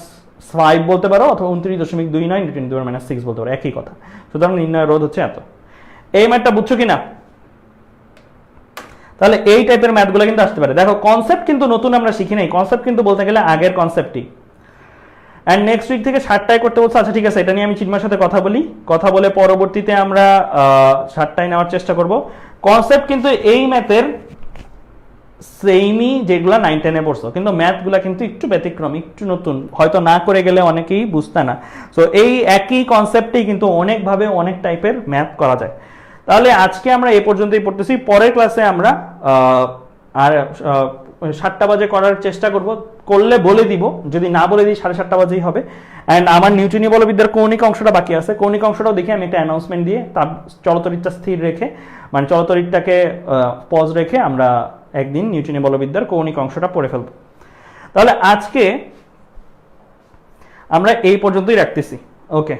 S1: 5 বলতে পারো, অথবা 29.29 into 10 to the power minus 6 বলতে পারো, একই কথা। সুতরাং নির্ণয় রোধ হচ্ছে এত। এই ম্যাথটা বুঝছো কিনা? তাহলে এই টাইপের ম্যাথগুলো কিন্তু আসতে পারে। দেখো কনসেপ্ট কিন্তু নতুন আমরা শিখি নাই, কনসেপ্ট কিন্তু বলতে গেলে আগের কনসেপ্টই। এন্ড নেক্সট উইক থেকে 60টায় করতে বলছে। আচ্ছা ঠিক আছে, এটা নিয়ে আমি চিন্মার সাথে কথা বলি, কথা বলে পরবর্তীতে আমরা 60টায় নেওয়ার চেষ্টা করব। কনসেপ্ট কিন্তু এই ম্যাথের সেমই যেগুলা 9 10-এ পড়ছো, কিন্তু ম্যাথগুলা কিন্তু একটু ব্যতিক্রম, একটু নতুন, হয়তো না করে গেলে অনেকেই বুঝতে না। সো এই একই কনসেপ্টেই কিন্তু অনেকভাবে অনেক টাইপের ম্যাথ করা যায়। তাহলে আজকে আমরা এই পর্যন্তই পড়তেছি, পরের ক্লাসে আমরা আর 7টা বাজে করার চেষ্টা করব, করলে বলে দিব, যদি না বলে দিই 7:30 বাজেই হবে। অ্যান্ড আমার নিউটনীয় বলবিদ্যার কৌণিক অংশটা বাকি আছে, কৌণিক অংশটাও দেখে আমি একটা অ্যানাউন্সমেন্ট দিয়ে তার চলতরিতটা স্থির রেখে, মানে চলতরিতটাকে পজ রেখে আমরা একদিন নিউটনীয় বলবিদ্যার কৌণিক অংশটা পড়ে ফেলব। তাহলে আজকে আমরা এই পর্যন্তই রাখতেছি। ওকে।